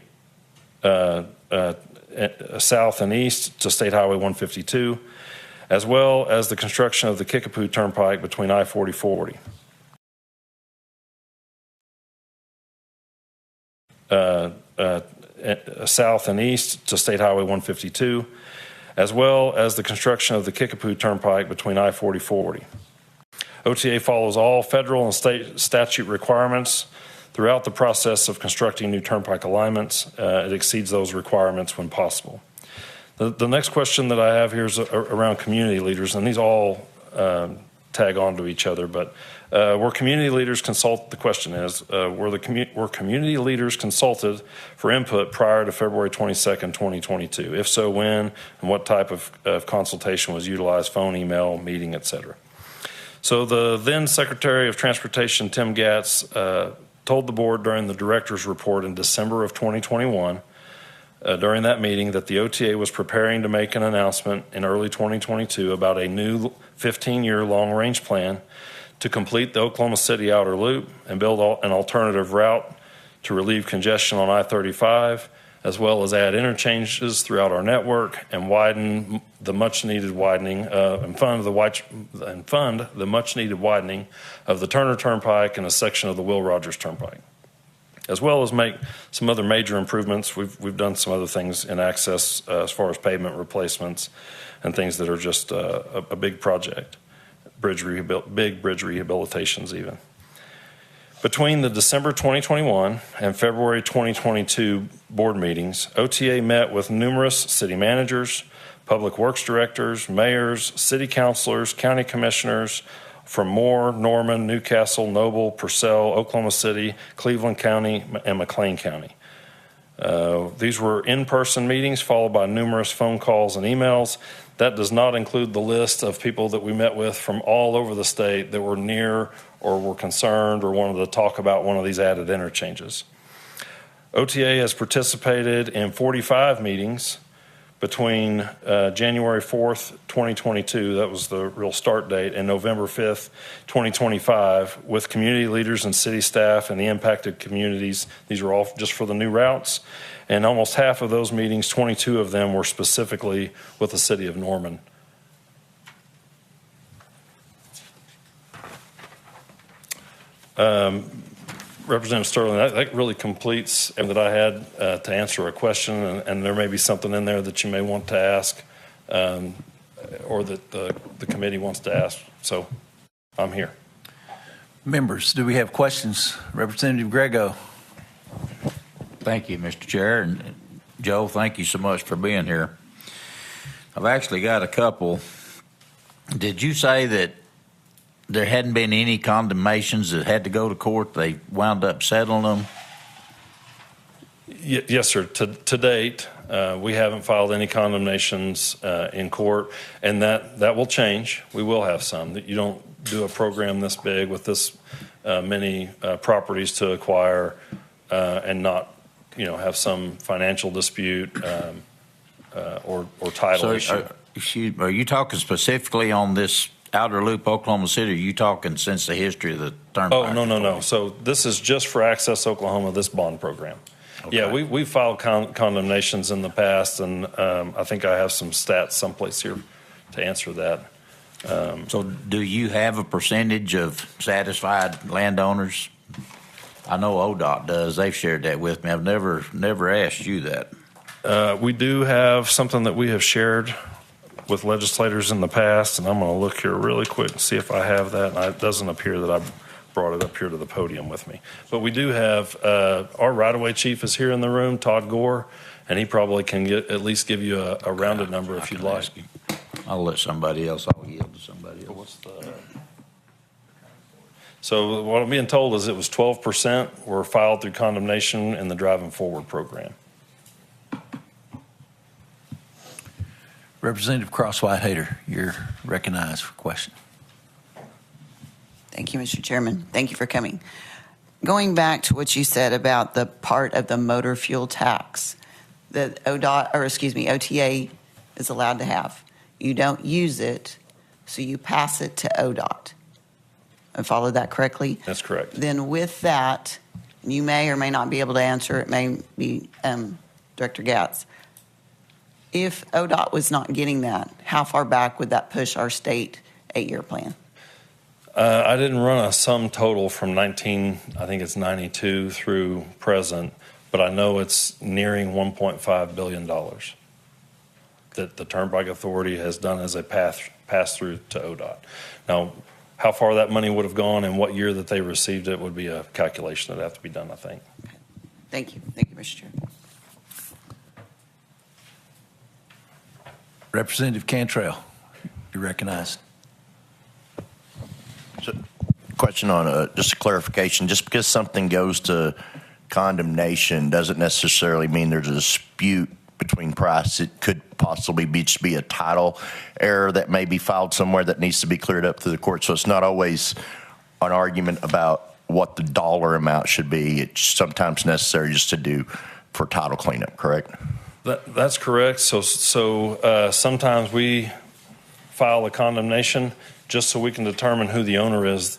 south and east to State Highway 152, as well as the construction of the Kickapoo Turnpike between I-40 south and east to State Highway 152, as well as the construction of the Kickapoo Turnpike between I-40. OTA follows all federal and state statute requirements throughout the process of constructing new turnpike alignments. It exceeds those requirements when possible. The next question that I have here is around community leaders, and these all tag on to each other, but were community leaders consulted? The question is, were community leaders consulted for input prior to February 22nd, 2022? If so, when and what type of consultation was utilized, phone, email, meeting, etc.? So the then Secretary of Transportation, Tim Gatz, told the board during the director's report in December of 2021, during that meeting, that the OTA was preparing to make an announcement in early 2022 about a new 15-year long-range plan to complete the Oklahoma City Outer Loop and build an alternative route to relieve congestion on I-35, as well as add interchanges throughout our network and widen the much-needed widening and fund the much-needed widening of the Turner Turnpike and a section of the Will Rogers Turnpike, as well as make some other major improvements. We've done some other things in access as far as pavement replacements and things that are just a big project, big bridge rehabilitations even. Between the December 2021 and February 2022 board meetings, OTA met with numerous city managers, public works directors, mayors, city councilors, county commissioners from Moore, Norman, Newcastle, Noble, Purcell, Oklahoma City, Cleveland County, and McLean County. These were in-person meetings followed by numerous phone calls and emails. That does not include the list of people that we met with from all over the state that were near or were concerned or wanted to talk about one of these added interchanges. OTA has participated in 45 meetings between January 4th, 2022, that was the real start date, and November 5th, 2025, with community leaders and city staff and the impacted communities. These are all just for the new routes. And almost half of those meetings, 22 of them, were specifically with the city of Norman. Representative Sterling, that really completes everything that I had to answer a question, and there may be something in there that you may want to ask or that the committee wants to ask. So I'm here. Members, do we have questions? Representative Grego. Thank you, Mr. Chair. And Joe, thank you so much for being here. I've actually got a couple. Did you say that there hadn't been any condemnations that had to go to court? They wound up settling them? Yes, sir. To date, we haven't filed any condemnations in court, and that will change. We will have some. You don't do a program this big with this many properties to acquire and not, have some financial dispute or title issue. Are you talking specifically on this outer loop, Oklahoma City? Or are you talking since the history of the turnpike? Oh, no. So this is just for Access Oklahoma, this bond program. Okay. Yeah, we filed condemnations in the past, and I think I have some stats someplace here to answer that. So do you have a percentage of satisfied landowners? I know ODOT does. They've shared that with me. I've never asked you that. We do have something that we have shared with legislators in the past, and I'm going to look here really quick and see if I have that. And it doesn't appear that I've brought it up here to the podium with me. But we do have our right-of-way chief is here in the room, Todd Gore, and he probably can at least give you a rounded number if you'd like. I'll let somebody else. I'll yield to somebody else. So what I'm being told is it was 12% were filed through condemnation in the Driving Forward program. Representative Cross-Whitehater, you're recognized for question. Thank you, Mr. Chairman. Thank you for coming. Going back to what you said about the part of the motor fuel tax that OTA is allowed to have. You don't use it, so you pass it to ODOT. I followed that correctly? That's correct. Then with that, you may or may not be able to answer. It may be Director Gatz. If ODOT was not getting that, how far back would that push our state 8-year plan? I didn't run a sum total from 92 through present, but I know it's nearing $1.5 billion that the Turnpike Authority has done as a pass through to ODOT. Now, how far that money would have gone and what year that they received it would be a calculation that would have to be done, I think. Okay. Thank you. Thank you, Mr. Chair. Representative Cantrell, you're recognized. So, question on just a clarification. Just because something goes to condemnation doesn't necessarily mean there's a dispute between price. It could possibly just be a title error that may be filed somewhere that needs to be cleared up through the court. So it's not always an argument about what the dollar amount should be. It's sometimes necessary just to do for title cleanup, correct? That's correct. So sometimes we file a condemnation just so we can determine who the owner is,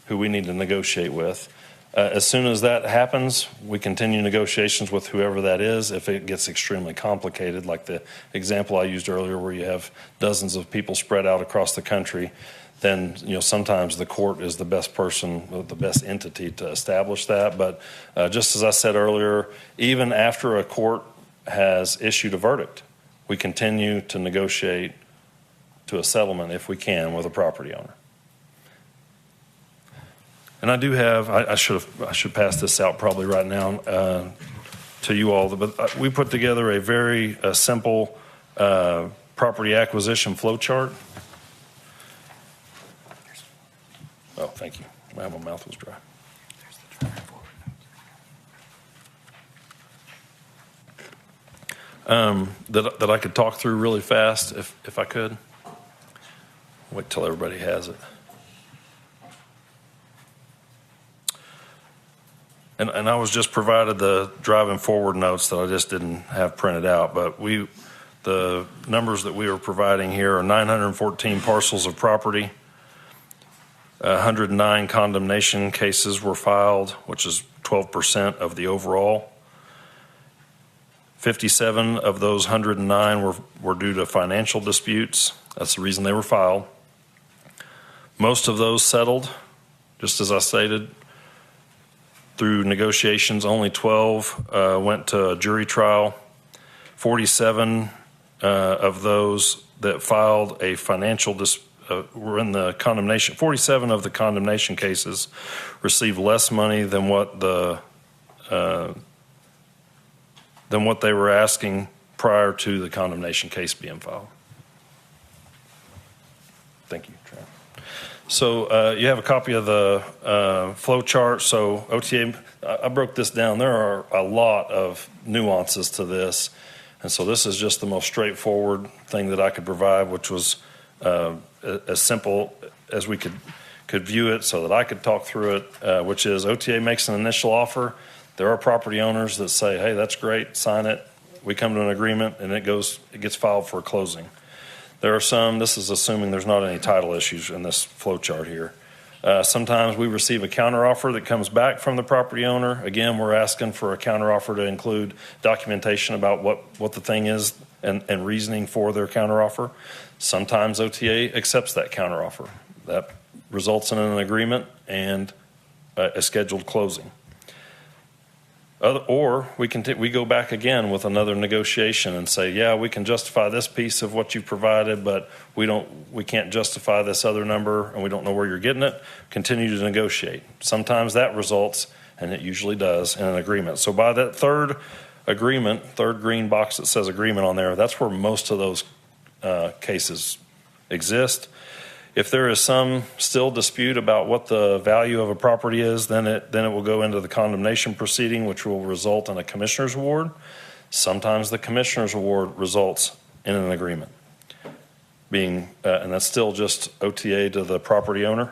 who we need to negotiate with. As soon as that happens, we continue negotiations with whoever that is. If it gets extremely complicated, like the example I used earlier where you have dozens of people spread out across the country, then sometimes the court is the best person, the best entity to establish that. But just as I said earlier, even after a court has issued a verdict, we continue to negotiate to a settlement if we can with a property owner. And I do have, I should pass this out probably right now to you all, but we put together a very simple property acquisition flow chart. Oh, thank you. My mouth was dry. That I could talk through really fast if I could. Wait till everybody has it. And I was just provided the driving forward notes that I just didn't have printed out, but the numbers that we are providing here are 914 parcels of property, 109 condemnation cases were filed, which is 12% of the overall. 57 of those 109 were due to financial disputes. That's the reason they were filed. Most of those settled, just as I stated, through negotiations. Only 12 went to a jury trial. 47 of those that filed a financial were in the condemnation. 47 of the condemnation cases received less money than what they were asking prior to the condemnation case being filed. Thank you, Trent. So you have a copy of the flow chart. So OTA, I broke this down. There are a lot of nuances to this. And so this is just the most straightforward thing that I could provide, which was as simple as we could view it so that I could talk through it, which is OTA makes an initial offer. There are property owners that say, hey, that's great, sign it. We come to an agreement, and it gets filed for closing. There are some, this is assuming there's not any title issues in this flow chart here. Sometimes we receive a counteroffer that comes back from the property owner. Again, we're asking for a counteroffer to include documentation about what the thing is and reasoning for their counteroffer. Sometimes OTA accepts that counteroffer. That results in an agreement and a scheduled closing. Or we go back again with another negotiation and say, yeah, we can justify this piece of what you provided, but we can't justify this other number, and we don't know where you're getting it. Continue to negotiate. Sometimes that results, and it usually does, in an agreement. So by that third green box that says agreement on there, that's where most of those cases exist. If there is some still dispute about what the value of a property is, then it will go into the condemnation proceeding, which will result in a commissioner's award. Sometimes the commissioner's award results in an agreement, and that's still just OTA to the property owner.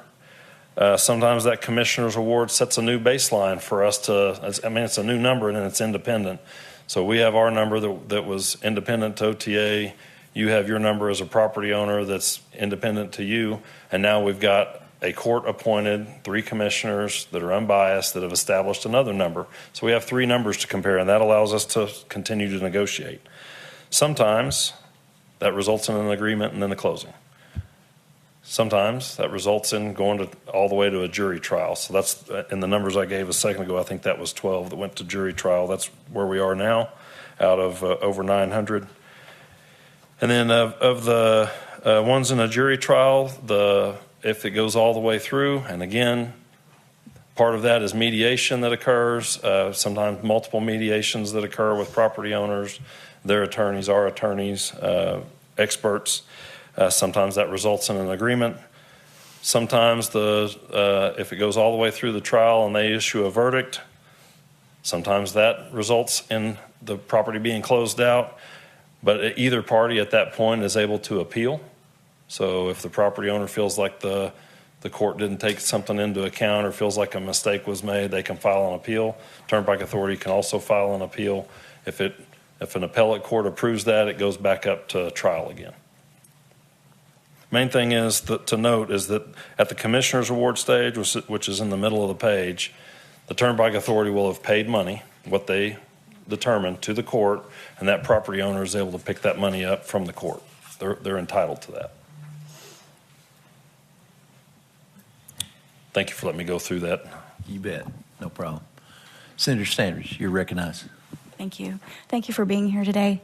Sometimes that commissioner's award sets a new baseline for us it's a new number and it's independent. So we have our number that was independent to OTA. You have your number as a property owner that's independent to you, and now we've got a court-appointed 3 commissioners that are unbiased that have established another number. So we have 3 numbers to compare, and that allows us to continue to negotiate. Sometimes that results in an agreement and then a closing. Sometimes that results in going all the way to a jury trial. So that's in the numbers I gave a second ago. I think that was 12 that went to jury trial. That's where we are now, out of over 900. And then of the ones in a jury trial, if it goes all the way through, and again, part of that is mediation that occurs, sometimes multiple mediations that occur with property owners, their attorneys, our attorneys, experts. Sometimes that results in an agreement. Sometimes if it goes all the way through the trial and they issue a verdict, sometimes that results in the property being closed out. But either party at that point is able to appeal. So if the property owner feels like the court didn't take something into account or feels like a mistake was made, they can file an appeal. Turnpike Authority can also file an appeal. If an appellate court approves that, it goes back up to trial again. Main thing is to note is that at the Commissioner's Award stage, which is in the middle of the page, the Turnpike Authority will have paid money, what they determined, to the court, and that property owner is able to pick that money up from the court. They're entitled to that. Thank you for letting me go through that. You bet. No problem. Senator Standridge, you're recognized. Thank you. Thank you for being here today.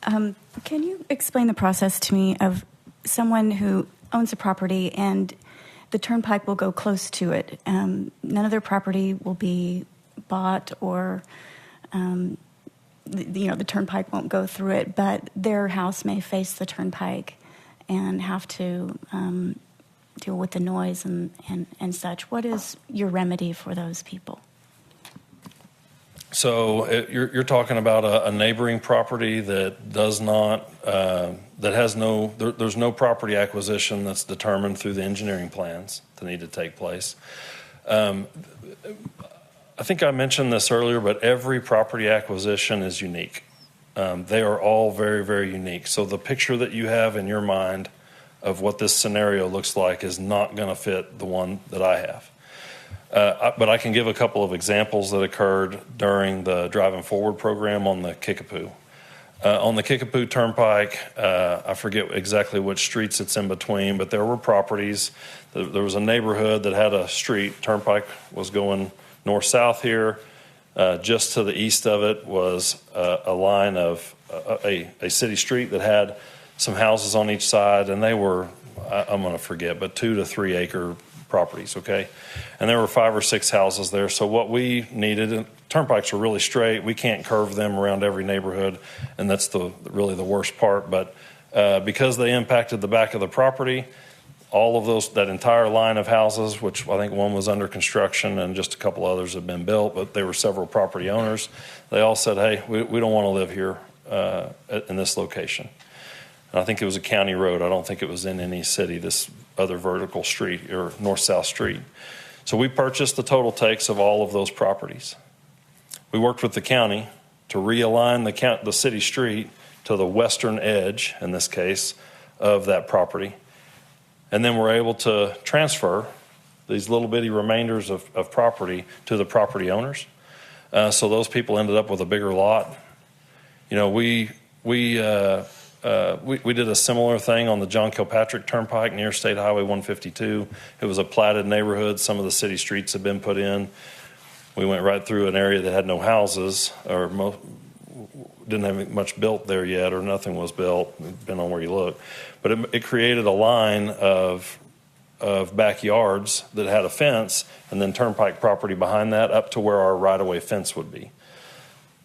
Can you explain the process to me of someone who owns a property and the turnpike will go close to it? None of their property will be bought or the turnpike won't go through it, but their house may face the turnpike and have to deal with the noise and such. What is your remedy for those people? So you're talking about a neighboring property that does not, there's no property acquisition that's determined through the engineering plans that need to take place. I think I mentioned this earlier, but every property acquisition is unique. They are all very, very unique. So the picture that you have in your mind of what this scenario looks like is not going to fit the one that I have. But I can give a couple of examples that occurred during the Driving Forward program on the Kickapoo. On the Kickapoo Turnpike, I forget exactly which streets it's in between, but there were properties. There was a neighborhood that had a street. Turnpike was going north-south here. Just to the east of it was a line of a city street that had some houses on each side, and they were, I'm going to forget, but 2 to 3 acre properties, okay? And there were 5 or 6 houses there. So what we needed, and turnpikes are really straight. We can't curve them around every neighborhood, and that's really the worst part. But because they impacted the back of the property, all of those, that entire line of houses, which I think one was under construction and just a couple others have been built, but there were several property owners. They all said, hey, we don't want to live here in this location. And I think it was a county road. I don't think it was in any city, this other vertical street or north-south street. So we purchased the total takes of all of those properties. We worked with the county to realign the city street to the western edge, in this case, of that property. And then we're able to transfer these little bitty remainders of property to the property owners. So those people ended up with a bigger lot. You know, we did a similar thing on the John Kilpatrick Turnpike near State Highway 152. It was a platted neighborhood. Some of the city streets had been put in. We went right through an area that had no houses or didn't have much built there yet, or nothing was built, depending on where you look. But it created a line of backyards that had a fence, and then turnpike property behind that up to where our right-of-way fence would be.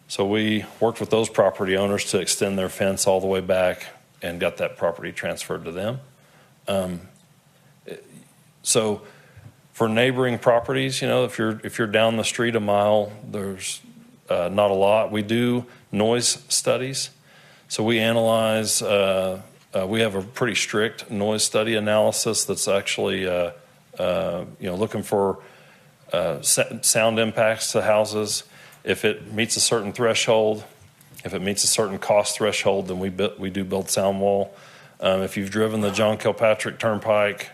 So we worked with those property owners to extend their fence all the way back and got that property transferred to them. So for neighboring properties, you know, if you're down the street a mile, there's not a lot. We do noise studies. So we analyze, we have a pretty strict noise study analysis that's actually, looking for sound impacts to houses. If it meets a certain threshold, if it meets a certain cost threshold, then we do build sound wall. If you've driven the John Kilpatrick Turnpike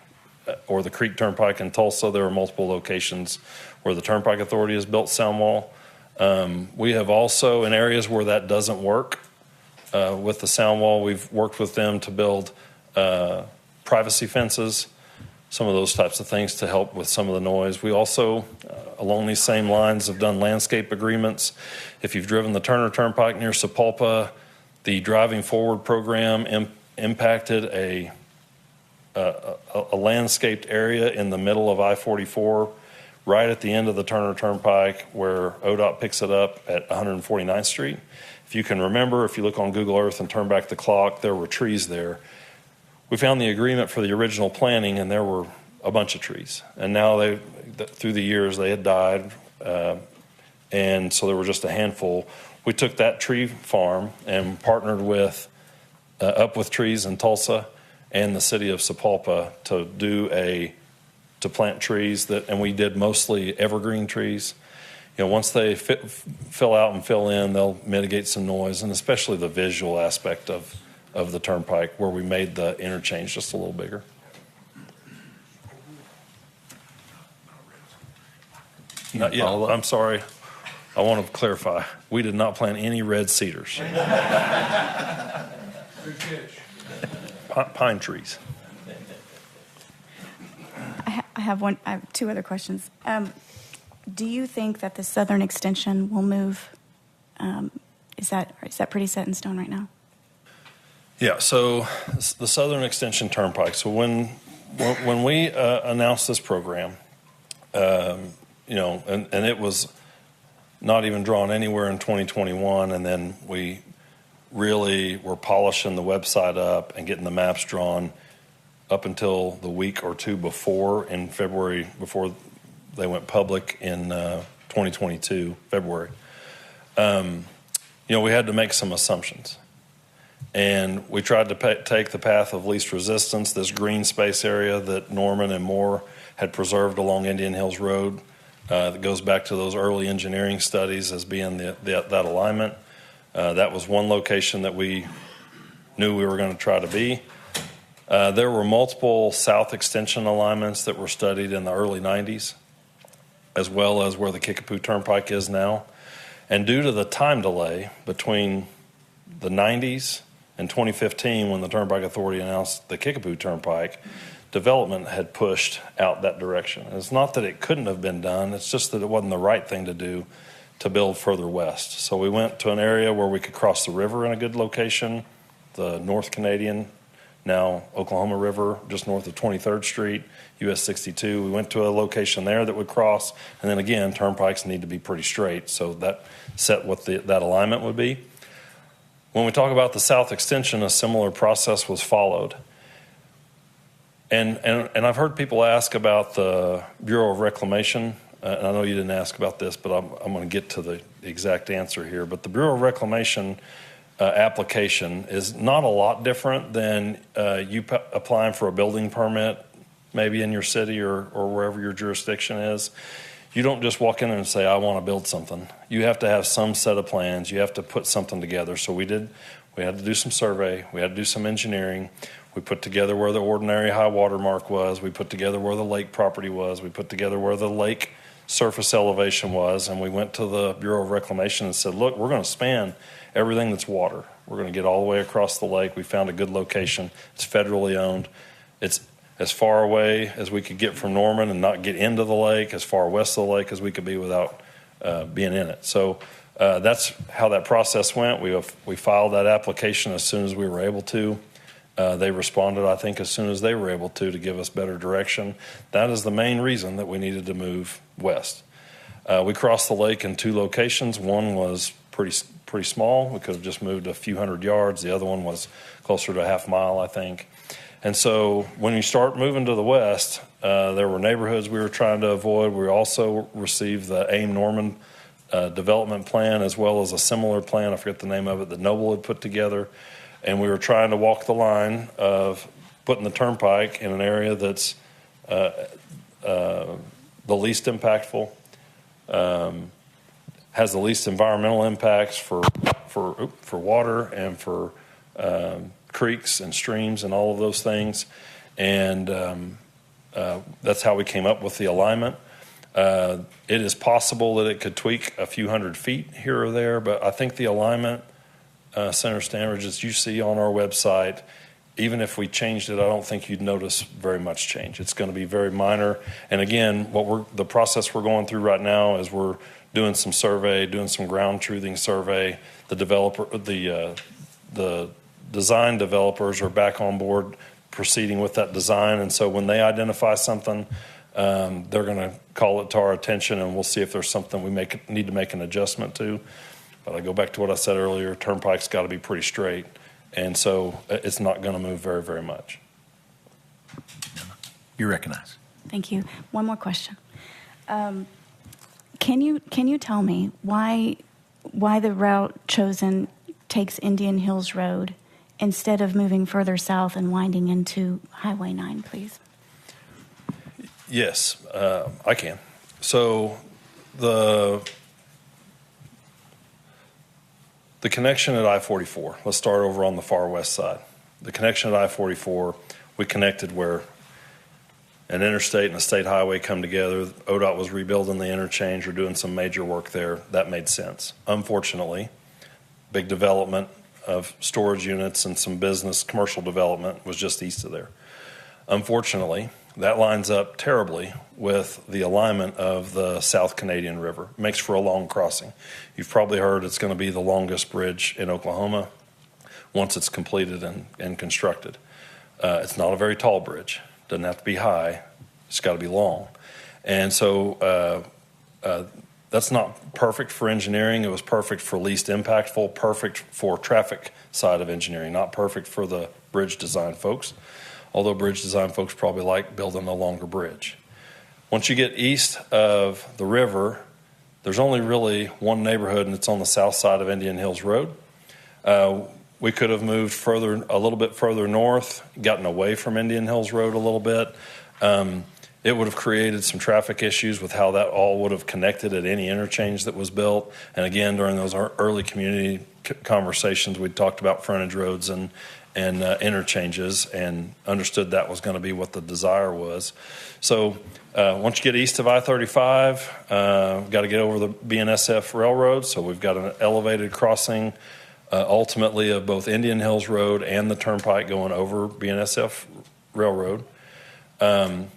or the Creek Turnpike in Tulsa, there are multiple locations where the Turnpike Authority has built sound wall. We have also, in areas where that doesn't work with the sound wall, we've worked with them to build privacy fences, some of those types of things to help with some of the noise. We also, along these same lines, have done landscape agreements. If you've driven the Turner Turnpike near Sapulpa, the Driving Forward program impacted a landscaped area in the middle of I-44, right at the end of the Turner Turnpike where ODOT picks it up at 149th Street. If you can remember, if you look on Google Earth and turn back the clock, there were trees there. We found the agreement for the original planning, and there were a bunch of trees. And now through the years, they had died, and so there were just a handful. We took that tree farm and partnered with Up With Trees in Tulsa and the city of Sapulpa to plant trees and we did mostly evergreen trees. You know, once they fill out and fill in, they'll mitigate some noise, and especially the visual aspect of the turnpike, where we made the interchange just a little bigger. I'm sorry. I want to clarify. We did not plant any red cedars. Pine trees. I have two other questions. Do you think that the southern extension will move? Is that pretty set in stone right now? Yeah, so the Southern Extension Turnpike. So when we announced this program, and it was not even drawn anywhere in 2021, and then we really were polishing the website up and getting the maps drawn up until the week or two before in February, before they went public in 2022, February. We had to make some assumptions. And we tried to take the path of least resistance, this green space area that Norman and Moore had preserved along Indian Hills Road. That goes back to those early engineering studies as being that alignment. That was one location that we knew we were going to try to be. There were multiple south extension alignments that were studied in the early 90s, as well as where the Kickapoo Turnpike is now. And due to the time delay between the 90s and 2015, when the Turnpike Authority announced the Kickapoo Turnpike, development had pushed out that direction. And it's not that it couldn't have been done, it's just that it wasn't the right thing to do to build further west. So we went to an area where we could cross the river in a good location, the North Canadian, now Oklahoma River, just north of 23rd Street, US 62. We went to a location there that would cross, and then again, turnpikes need to be pretty straight, so that set what that alignment would be. When we talk about the south extension, a similar process was followed. And I've heard people ask about the Bureau of Reclamation. And I know you didn't ask about this, but I'm going to get to the exact answer here. But the Bureau of Reclamation application is not a lot different than you applying for a building permit, maybe in your city or wherever your jurisdiction is. You don't just walk in and say, I want to build something. You have to have some set of plans. You have to put something together. So we had to do some survey. We had to do some engineering. We put together where the ordinary high water mark was. We put together where the lake property was. We put together where the lake surface elevation was. And we went to the Bureau of Reclamation and said, look, we're going to span everything that's water. We're going to get all the way across the lake. We found a good location. It's federally owned. It's as far away as we could get from Norman and not get into the lake, as far west of the lake as we could be without being in it. So that's how that process went. We filed that application as soon as we were able to. They responded, I think, as soon as they were able to give us better direction. That is the main reason that we needed to move west. We crossed the lake in 2 locations. One was pretty small. We could have just moved a few hundred yards. The other one was closer to a half mile, I think. And so when you start moving to the west, there were neighborhoods we were trying to avoid. We also received the AIM-Norman development plan, as well as a similar plan, I forget the name of it, that Noble had put together. And we were trying to walk the line of putting the turnpike in an area that's the least impactful, has the least environmental impacts for water and for creeks and streams and all of those things. And that's how we came up with the alignment. It is possible that it could tweak a few hundred feet here or there, but I think the alignment, Senator Standridge, as you see on our website, even if we changed it, I don't think you'd notice very much change. It's going to be very minor. And again, the process we're going through right now is we're doing some survey, doing some ground truthing survey. The design developers are back on board proceeding with that design. And so when they identify something, they're going to call it to our attention, and we'll see if there's something we need to make an adjustment to. But I go back to what I said earlier, turnpike's got to be pretty straight. And so it's not going to move very, very much. You recognize. Thank you. One more question. Can you tell me why the route chosen takes Indian Hills Road instead of moving further south and winding into Highway 9, please? Yes, I can. So the connection at I-44, let's start over on the far west side. The connection at I-44, we connected where an interstate and a state highway come together. ODOT was rebuilding the interchange or doing some major work there. That made sense. Unfortunately, big development of storage units and some business commercial development was just east of there. Unfortunately, that lines up terribly with the alignment of the South Canadian River. It makes for a long crossing. You've probably heard it's going to be the longest bridge in Oklahoma once it's completed and constructed. It's not a very tall bridge. Doesn't have to be high. It's got to be long. And so that's not perfect for engineering. It was perfect for least impactful, perfect for traffic side of engineering, not perfect for the bridge design folks. Although bridge design folks probably like building a longer bridge. Once you get east of the river, there's only really one neighborhood, and it's on the south side of Indian Hills Road. We could have moved a little bit further north, gotten away from Indian Hills Road a little bit. It would have created some traffic issues with how that all would have connected at any interchange that was built. And again, during those early community conversations, we talked about frontage roads and interchanges and understood that was going to be what the desire was. So once you get east of I-35, we've got to get over the BNSF Railroad. So we've got an elevated crossing ultimately of both Indian Hills Road and the turnpike going over BNSF Railroad. And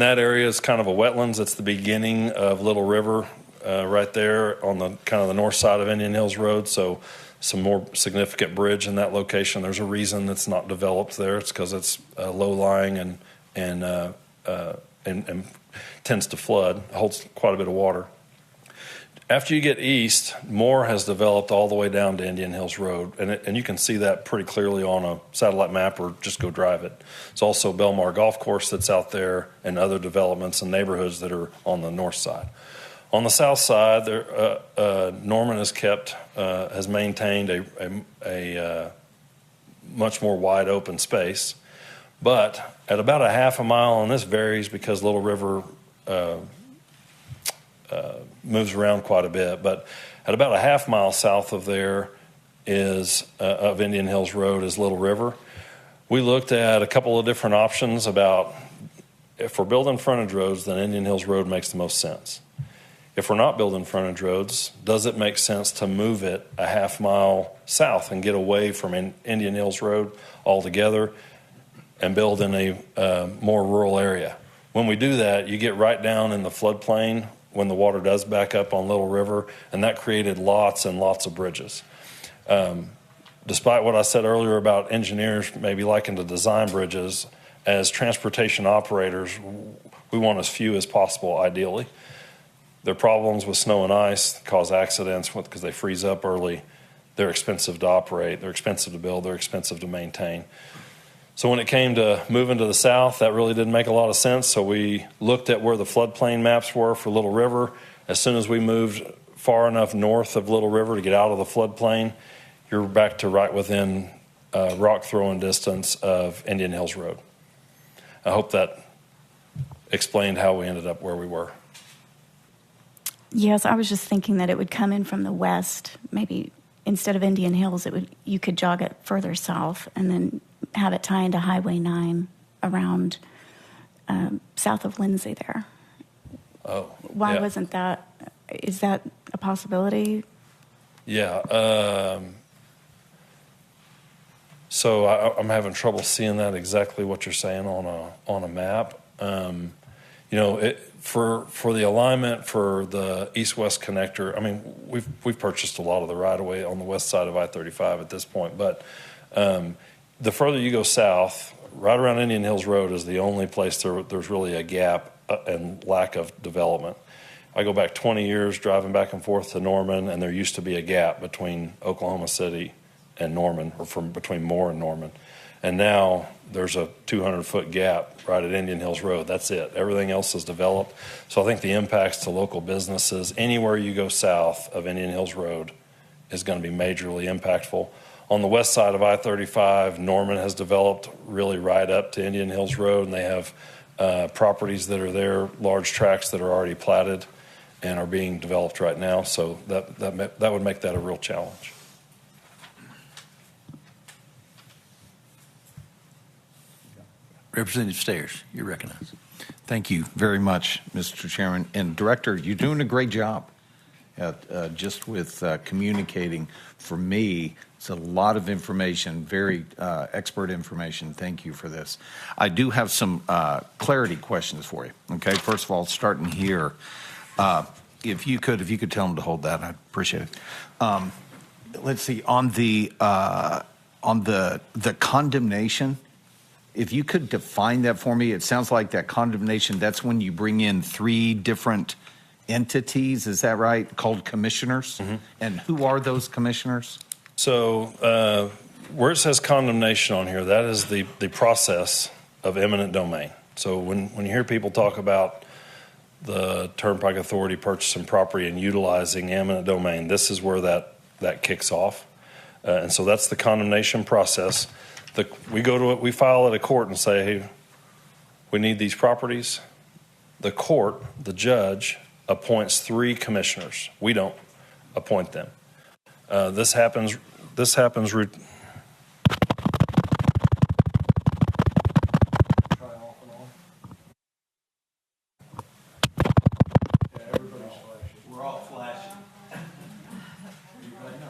that area is kind of a wetlands. It's the beginning of Little River right there on the kind of the north side of Indian Hills Road. So some more significant bridge in that location. There's a reason it's not developed there. It's because it's low-lying and tends to flood, holds quite a bit of water. After you get east, more has developed all the way down to Indian Hills Road, and you can see that pretty clearly on a satellite map or just go drive it. It's also Belmar Golf Course that's out there and other developments and neighborhoods that are on the north side. On the south side, Norman has maintained a much more wide open space, but at about a half a mile, and this varies because Little River moves around quite a bit, but at about a half mile south of there of Indian Hills Road is Little River. We looked at a couple of different options about if we're building frontage roads, then Indian Hills Road makes the most sense. If we're not building frontage roads, does it make sense to move it a half mile south and get away from Indian Hills Road altogether and build in a more rural area? When we do that, you get right down in the floodplain when the water does back up on Little River, and that created lots and lots of bridges. Despite what I said earlier about engineers maybe liking to design bridges, as transportation operators, we want as few as possible, ideally. Their problems with snow and ice cause accidents because they freeze up early. They're expensive to operate, they're expensive to build, they're expensive to maintain. So when it came to moving to the south, that really didn't make a lot of sense. So we looked at where the floodplain maps were for Little River. As soon as we moved far enough north of Little River to get out of the floodplain, you're back to right within rock throwing distance of Indian Hills Road. I hope that explained how we ended up where we were. Yes, I was just thinking that it would come in from the west. Maybe instead of Indian Hills, you could jog it further south and then have it tie into Highway 9 around south of Lindsay there. Oh, Why yeah. wasn't that? Is that a possibility? Yeah. So I'm having trouble seeing that exactly what you're saying on a map. For the alignment for the east-west connector, I mean, we've purchased a lot of the right-of-way on the west side of I-35 at this point, but the further you go south, right around Indian Hills Road is the only place there's really a gap and lack of development. I go back 20 years driving back and forth to Norman, and there used to be a gap between Oklahoma City and Norman, or between Moore and Norman. And now there's a 200-foot gap right at Indian Hills Road. That's it. Everything else is developed. So I think the impacts to local businesses anywhere you go south of Indian Hills Road is going to be majorly impactful. On the west side of I-35, Norman has developed really right up to Indian Hills Road, and they have properties that are there, large tracts that are already platted and are being developed right now. So that would make that a real challenge. Representative Stairs, you're recognized. Thank you very much, Mr. Chairman. And Director, you're doing a great job just with communicating. For me, it's a lot of information, very expert information. Thank you for this. I do have some clarity questions for you. Okay, first of all, starting here, if you could tell them to hold that, I'd appreciate it. Let's see, on the condemnation. If you could define that for me, it sounds like that condemnation, that's when you bring in 3 different entities, is that right, called commissioners? Mm-hmm. And who are those commissioners? So where it says condemnation on here, that is the process of eminent domain. So when you hear people talk about the Turnpike Authority purchasing property and utilizing eminent domain, this is where that kicks off. And so that's the condemnation process. We file at a court and say, hey, we need these properties. The court, the judge, appoints 3 commissioners. We don't appoint them. This happens. We're all flashing.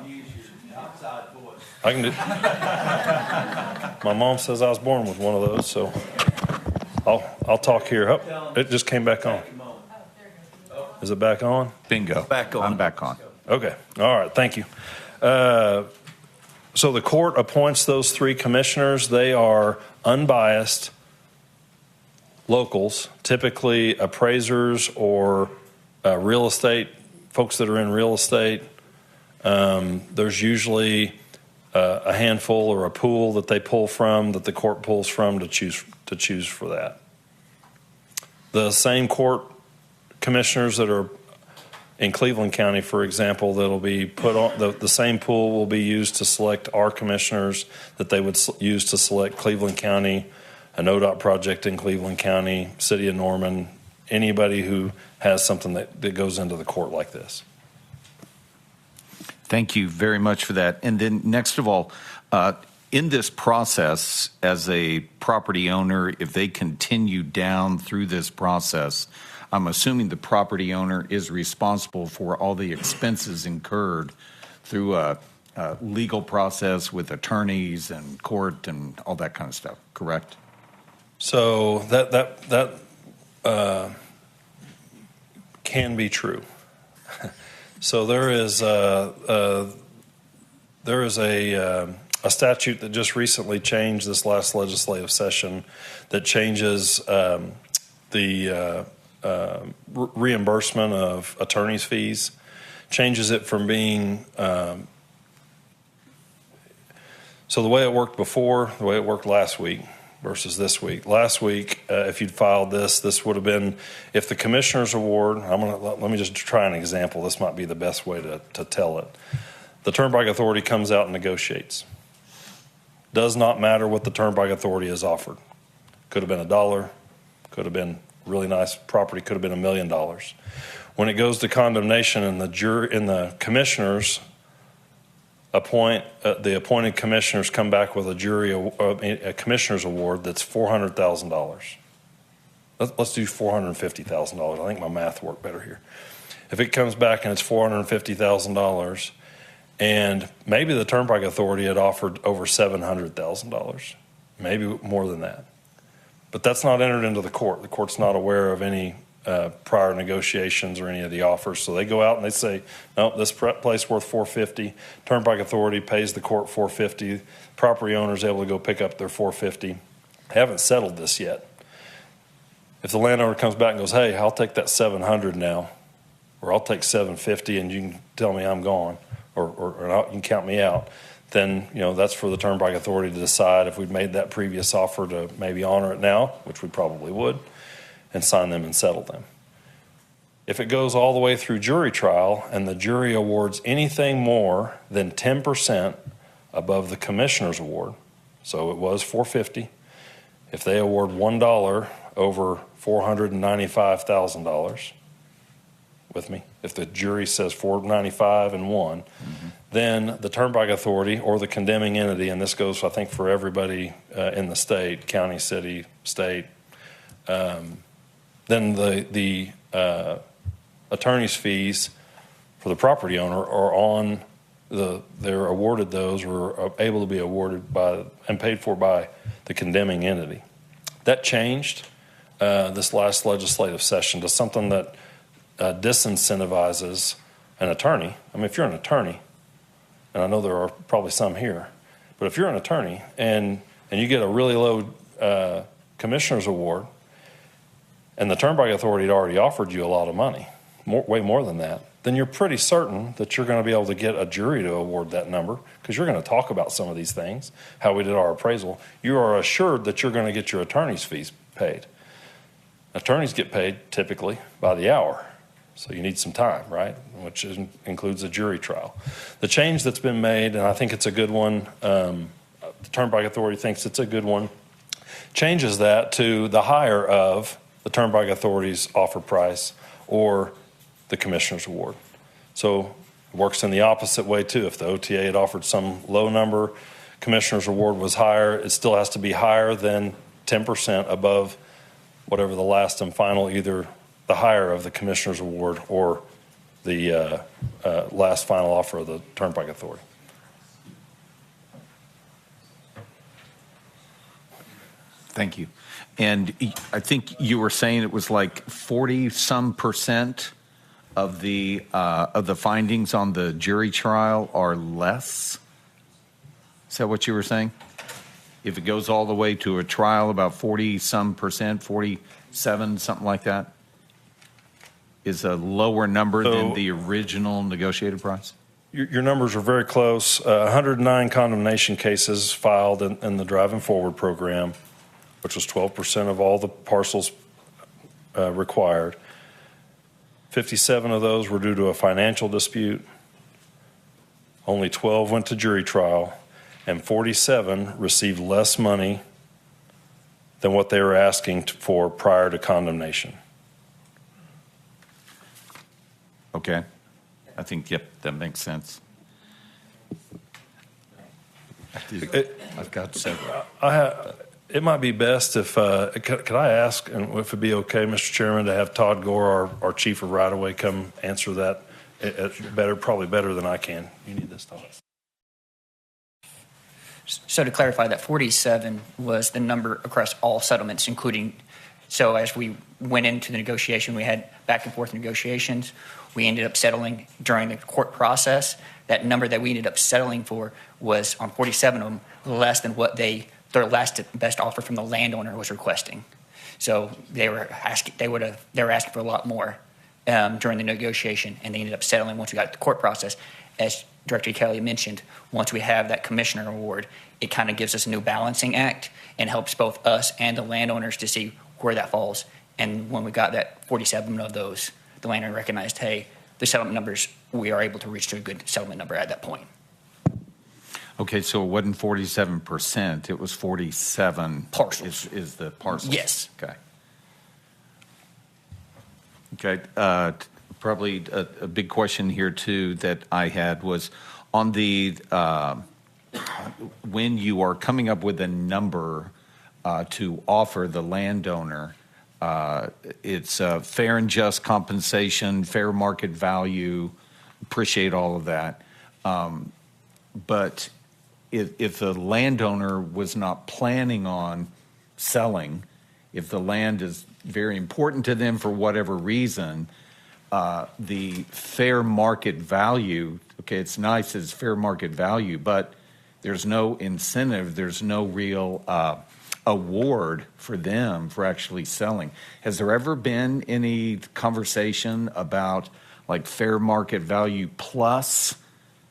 Use your outside voice. I can do. My mom says I was born with one of those, so I'll talk here. Oh, it just came back on. Is it back on? Bingo. Back on. I'm back on. Okay. All right. Thank you. So the court appoints those 3 commissioners. They are unbiased locals, typically appraisers or real estate folks that are in real estate, there's usually a handful or a pool that they pull from, that the court pulls from to choose for that. The same court commissioners that are in Cleveland County, for example, that'll be put on the same pool will be used to select our commissioners that they would use to select Cleveland County, an ODOT project in Cleveland County, City of Norman, anybody who has something that goes into the court like this. Thank you very much for that. And then next of all, in this process, as a property owner, if they continue down through this process, I'm assuming the property owner is responsible for all the expenses incurred through a legal process with attorneys and court and all that kind of stuff, correct? So that can be true. So there is a statute that just recently changed this last legislative session that changes the reimbursement of attorney's fees, changes it from being so the way it worked before, the way it worked last week versus this week. Last week, if you'd filed this would have been, if the commissioner's award, let me just try an example. This might be the best way to tell it. The Turnpike Authority comes out and negotiates. Does not matter what the Turnpike Authority has offered. Could have been $1, could have been really nice property, could have been $1 million. When it goes to condemnation and the commissioners appoint, the appointed commissioners come back with a commissioner's award that's $400,000. Let's do $450,000. I think my math worked better here. If it comes back and it's $450,000, and maybe the Turnpike Authority had offered over $700,000, maybe more than that. But that's not entered into the court. The court's not aware of any prior negotiations or any of the offers. So they go out and they say, no, this place worth $450. Turnpike Authority pays the court $450. Property owner's able to go pick up their $450. Haven't settled this yet. If the landowner comes back and goes, hey, I'll take that $700 now, or I'll take $750 and you can tell me I'm gone, or you can count me out, then that's for the Turnpike Authority to decide if we'd made that previous offer to maybe honor it now, which we probably would, and sign them and settle them. If it goes all the way through jury trial and the jury awards anything more than 10% above the commissioner's award, so it was $450, if they award $1 over $495,000, with me, if the jury says $495 and $1, then the Turnpike Authority or the condemning entity, and this goes, I think, for everybody in the state, county, city, state, then the attorney's fees for the property owner are they're awarded those, or are able to be awarded by and paid for by the condemning entity. That changed this last legislative session to something that disincentivizes an attorney. I mean, if you're an attorney, and I know there are probably some here, but if you're an attorney and you get a really low commissioner's award, and the Turnpike Authority had already offered you a lot of money, way more than that, then you're pretty certain that you're going to be able to get a jury to award that number, because you're going to talk about some of these things, how we did our appraisal. You are assured that you're going to get your attorney's fees paid. Attorneys get paid typically by the hour. So you need some time, right? Which includes a jury trial. The change that's been made, and I think it's a good one, the Turnpike Authority thinks it's a good one, changes that to the higher of the Turnpike Authority's offer price or the Commissioner's Award. So it works in the opposite way too. If the OTA had offered some low number, Commissioner's Award was higher, it still has to be higher than 10% above whatever the last and final, either the higher of the Commissioner's Award or the last final offer of the Turnpike Authority. Thank you. And I think you were saying it was like 40-some% of the findings on the jury trial are less. Is that what you were saying? If it goes all the way to a trial, about 40-some%, 47, something like that? is a lower number than the original negotiated price? Your numbers are very close. 109 condemnation cases filed in the Driving Forward program, which was 12% of all the parcels required. 57 of those were due to a financial dispute. Only 12 went to jury trial, and 47 received less money than what they were asking for prior to condemnation. Okay. I think, yep, that makes sense. I've got several. It might be best if, could I ask, and if it'd be okay, Mr. Chairman, to have Todd Gore, our Chief of Right-of-Way, come answer that probably better than I can. You need this, Todd. So to clarify, that 47 was the number across all settlements, including, so as we went into the negotiation, we had back and forth negotiations. We ended up settling during the court process. That number that we ended up settling for was, on 47 of them, less than what their last best offer from the landowner was requesting. So they were asking for a lot more during the negotiation, and they ended up settling once we got to the court process. As Director Kelly mentioned, once we have that commissioner award, it kind of gives us a new balancing act and helps both us and the landowners to see where that falls. And when we got that 47 of those, the landowner recognized, hey, the settlement numbers, we are able to reach to a good settlement number at that point. Okay, so it wasn't 47%, it was 47 parcels. Is the parcels? Yes. Okay. Okay, probably a big question here too that I had was on the, when you are coming up with a number to offer the landowner, it's fair and just compensation, fair market value, appreciate all of that. But if the landowner was not planning on selling, if the land is very important to them for whatever reason, the fair market value, okay, it's nice as fair market value, but there's no incentive, there's no real award for them for actually selling. Has there ever been any conversation about like fair market value plus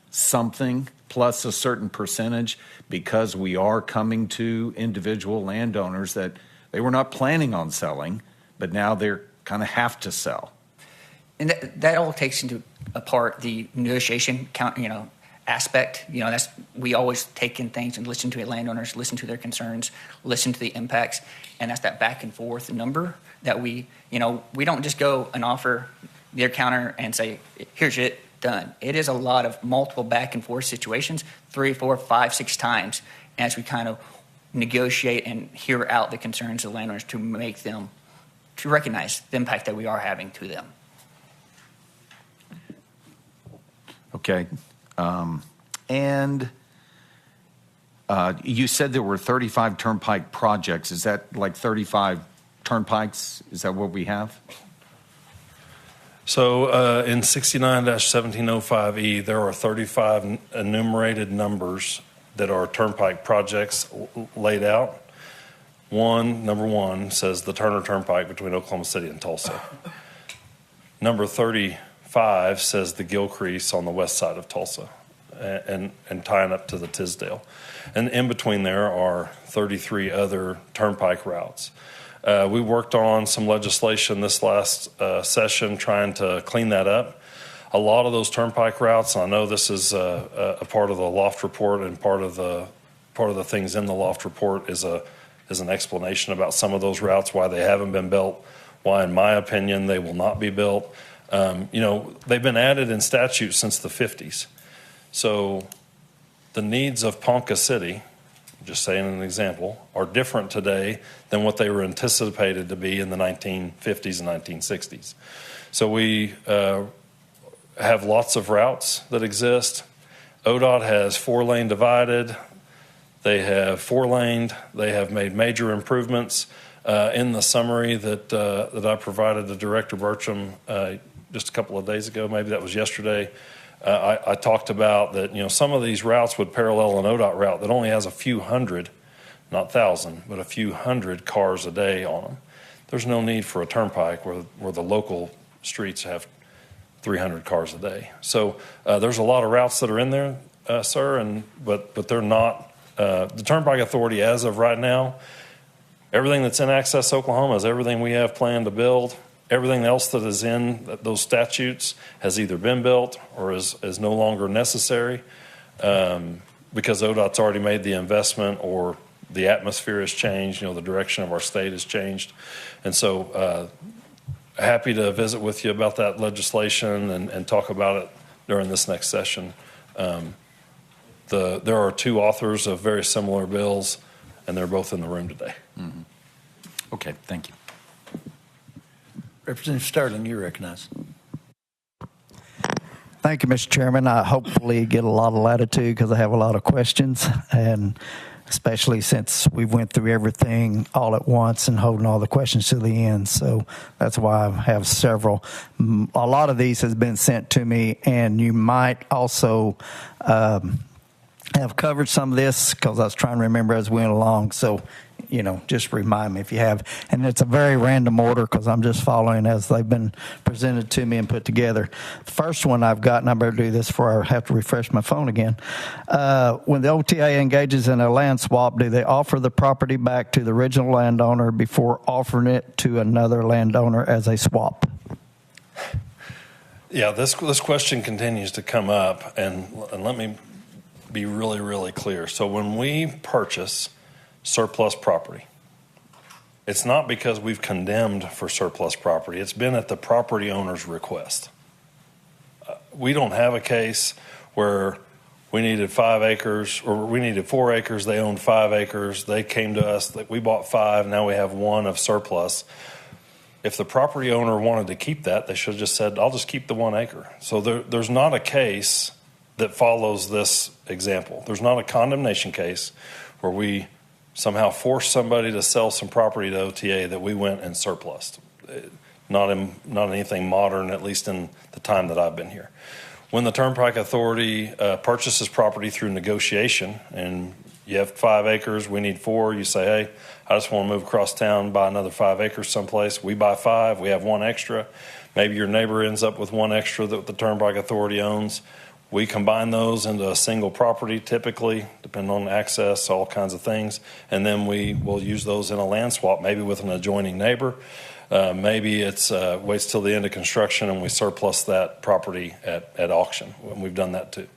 something, plus a certain percentage, because we are coming to individual landowners that they were not planning on selling, but now they're kind of have to sell? And that all takes into apart the negotiation aspect. That's, we always take in things and listen to the landowners, listen to their concerns, listen to the impacts, and that's that back and forth number that we don't just go and offer their counter and say, here's it, done. It is a lot of multiple back and forth situations, 3, 4, 5, 6 times, as we kind of negotiate and hear out the concerns of the landowners to make them, to recognize the impact that we are having to them. Okay. And you said there were 35 turnpike projects. Is that like 35 turnpikes? Is that what we have? So in 69-1705E, there are 35 enumerated numbers that are turnpike projects laid out. Number one says the Turner Turnpike between Oklahoma City and Tulsa. Number 35 says the Gilcrease on the west side of Tulsa and tying up to the Tisdale. And in between there are 33 other turnpike routes. We worked on some legislation this last session trying to clean that up. A lot of those turnpike routes, I know this is a part of the LOFT report, and part of the things in the LOFT report is an explanation about some of those routes, why they haven't been built, why, in my opinion, they will not be built. They've been added in statute since the 50s. So the needs of Ponca City, just saying an example, are different today than what they were anticipated to be in the 1950s and 1960s. So we have lots of routes that exist. ODOT has 4-lane divided. They have 4-laned. They have made major improvements. In the summary that I provided to Director Bertram just a couple of days ago, maybe that was yesterday, I talked about that, some of these routes would parallel an ODOT route that only has a few hundred, not 1,000, but a few hundred cars a day on them. There's no need for a turnpike where the local streets have 300 cars a day. So there's a lot of routes that are in there, sir, but they're not. The Turnpike Authority, as of right now, everything that's in Access Oklahoma is everything we have planned to build. Everything else that is in those statutes has either been built or is no longer necessary because ODOT's already made the investment or the atmosphere has changed. The direction of our state has changed. And so happy to visit with you about that legislation and talk about it during this next session. There are two authors of very similar bills, and they're both in the room today. Mm-hmm. Okay, thank you. Representative Sterling, you're recognized. Thank you, Mr. Chairman. I hopefully get a lot of latitude because I have a lot of questions, and especially since we went through everything all at once and holding all the questions to the end. So that's why I have several. A lot of these has been sent to me, and you might also have covered some of this because I was trying to remember as we went along. So, just remind me if you have. And it's a very random order because I'm just following as they've been presented to me and put together. The first one I've got, and I better do this before I have to refresh my phone again. When the OTA engages in a land swap, do they offer the property back to the original landowner before offering it to another landowner as a swap? Yeah, this question continues to come up, and let me be really, really clear. So when we purchase surplus property, it's not because we've condemned for surplus property. It's been at the property owner's request. We don't have a case where we needed 5 acres or we needed 4 acres. They owned 5 acres. They came to us that we bought 5. Now we have 1 of surplus. If the property owner wanted to keep that, they should have just said, I'll just keep the 1 acre. So there's not a case that follows this example. There's not a condemnation case where we somehow force somebody to sell some property to OTA that we went and surplused. Not anything modern, at least in the time that I've been here. When the Turnpike Authority purchases property through negotiation, and you have 5 acres, we need 4, you say, hey, I just want to move across town, buy another 5 acres someplace. We buy 5, we have 1 extra. Maybe your neighbor ends up with 1 extra that the Turnpike Authority owns. We combine those into a single property, typically, depending on access, all kinds of things, and then we will use those in a land swap, maybe with an adjoining neighbor. Maybe it's waits till the end of construction and we surplus that property at auction. And we've done that too.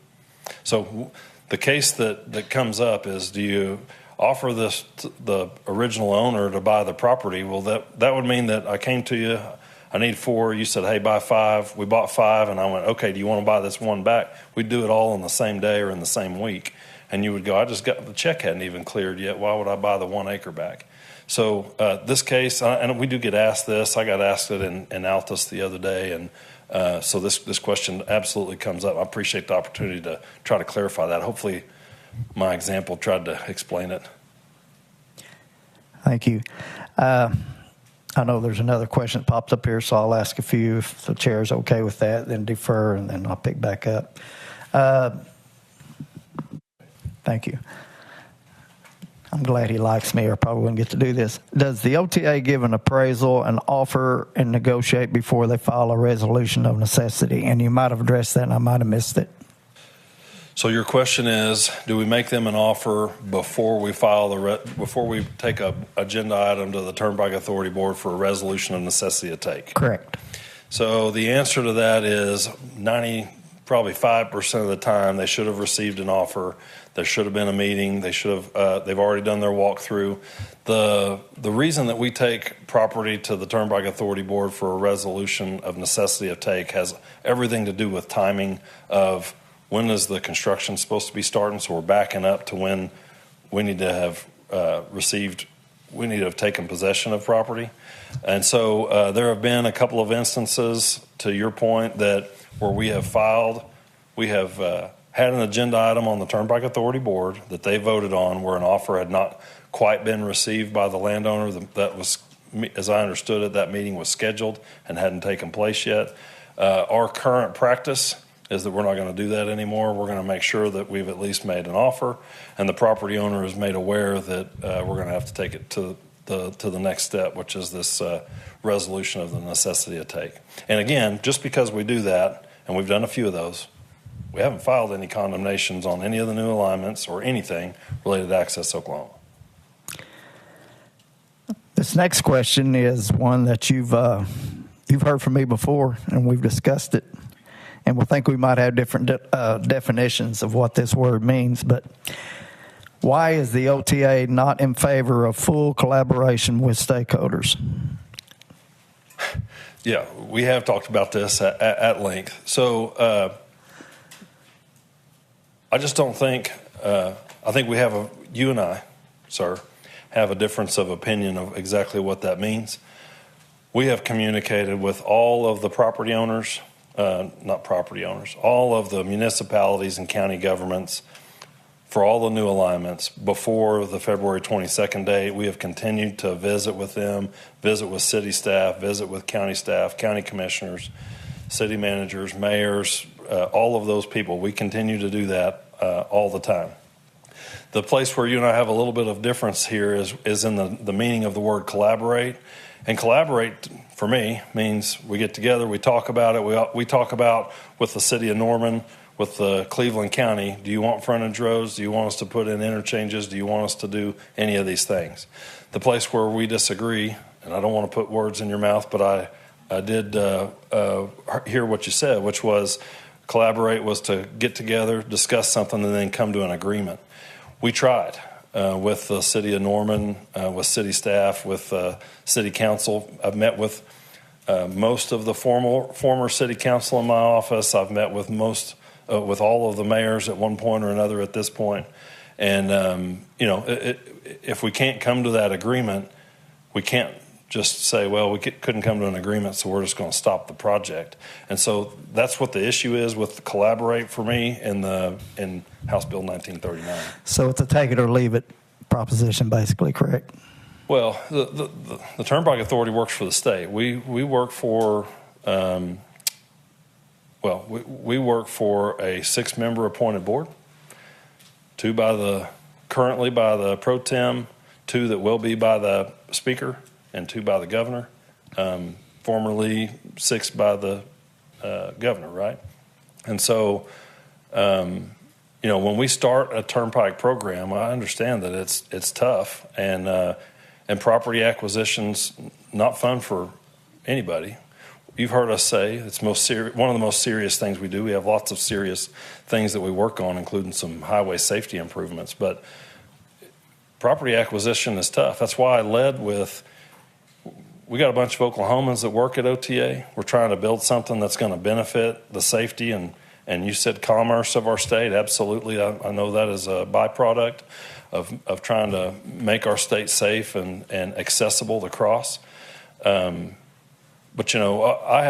So the case that comes up is, do you offer this to the original owner to buy the property? Well, that would mean that I came to you, I need 4. You said, hey, buy 5. We bought 5, and I went, okay, do you want to buy this 1 back? We'd do it all in the same day or in the same week. And you would go, I just got the check hadn't even cleared yet. Why would I buy the 1 acre back? So this case, and we do get asked this. I got asked it in Altus the other day, and so this question absolutely comes up. I appreciate the opportunity to try to clarify that. Hopefully my example tried to explain it. Thank you. I know there's another question that pops up here, so I'll ask a few. If the chair is okay with that, then defer, and then I'll pick back up. Thank you. I'm glad he likes me, or probably wouldn't get to do this. Does the OTA give an appraisal, an offer, and negotiate before they file a resolution of necessity? And you might have addressed that, and I might have missed it. So your question is, do we make them an offer before we file before we take a agenda item to the Turnpike Authority Board for a resolution of necessity to take? Correct. So the answer to that is probably 5% of the time they should have received an offer. There should have been a meeting. They should have. They've already done their walkthrough. The reason that we take property to the Turnpike Authority Board for a resolution of necessity of take has everything to do with timing of when is the construction supposed to be starting. So we're backing up to when we need to have we need to have taken possession of property. And so there have been a couple of instances, to your point, that where we have had an agenda item on the Turnpike Authority Board that they voted on where an offer had not quite been received by the landowner. That was, as I understood it, that meeting was scheduled and hadn't taken place yet. Our current practice is that we're not going to do that anymore. We're going to make sure that we've at least made an offer, and the property owner is made aware that we're going to have to take it to to the next step, which is this resolution of the necessity to take. And again, just because we do that, and we've done a few of those, we haven't filed any condemnations on any of the new alignments or anything related to Access Oklahoma. This next question is one that you've heard from me before, and we've discussed it, and we think we might have different definitions of what this word means. But why is the OTA not in favor of full collaboration with stakeholders? Yeah, we have talked about this at length. So I just don't think, I think we have you and I, sir, have a difference of opinion of exactly what that means. We have communicated with all of the property owners, not property owners, all of the municipalities and county governments for all the new alignments before the February 22nd date. We have continued to visit with them, visit with city staff, visit with county staff, county commissioners, city managers, mayors, all of those people. We continue to do that all the time. The place where you and I have a little bit of difference here is in the meaning of the word collaborate. And collaborate, for me, means we get together, we talk about it. We talk about with the city of Norman, with the Cleveland County, do you want frontage roads? Do you want us to put in interchanges? Do you want us to do any of these things? The place where we disagree, and I don't want to put words in your mouth, but I did hear what you said, which was collaborate was to get together, discuss something, and then come to an agreement. We tried with the city of Norman, with city staff, with city council. I've met with most of the former city council in my office. I've met with with all of the mayors at one point or another at this point. And, if we can't come to that agreement, we can't just say, well, we couldn't come to an agreement, so we're just going to stop the project. And so that's what the issue is with collaborate for me in House Bill 1939. So it's a take it or leave it proposition, basically, correct? Well, the Turnpike Authority works for the state. We work for we work for a 6-member appointed board, 2 currently by the pro tem, 2 that will be by the speaker, and 2 by the governor, formerly 6 by the governor, right? And so, when we start a turnpike program, I understand that it's tough, and property acquisition's not fun for anybody. You've heard us say it's one of the most serious things we do. We have lots of serious things that we work on, including some highway safety improvements, but property acquisition is tough. That's why I led with, we got a bunch of Oklahomans that work at OTA. We're trying to build something that's going to benefit the safety and you said commerce of our state. Absolutely. I know that is a byproduct of trying to make our state safe and accessible to cross. But I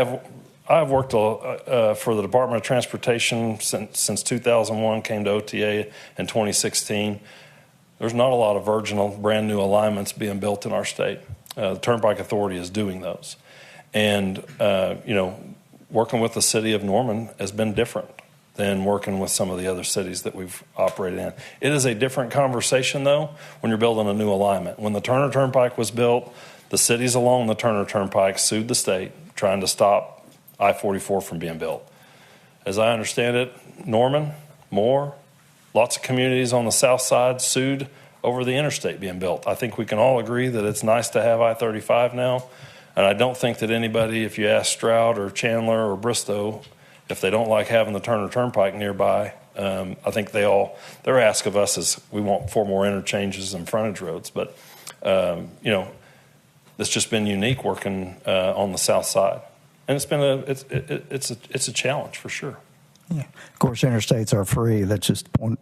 have worked for the Department of Transportation since 2001, came to OTA in 2016. There's not a lot of virginal, brand new alignments being built in our state. The Turnpike Authority is doing those. And, working with the city of Norman has been different than working with some of the other cities that we've operated in. It is a different conversation, though, when you're building a new alignment. When the Turner Turnpike was built, the cities along the Turner Turnpike sued the state trying to stop I-44 from being built. As I understand it, Norman, Moore, lots of communities on the south side sued over the interstate being built. I think we can all agree that it's nice to have I-35 now. And I don't think that anybody, if you ask Stroud or Chandler or Bristow, if they don't like having the Turner Turnpike nearby, I think their ask of us is we want 4 more interchanges and frontage roads. But, it's just been unique working on the south side. And it's been it's a challenge for sure. Yeah. Of course, interstates are free. That's just the point.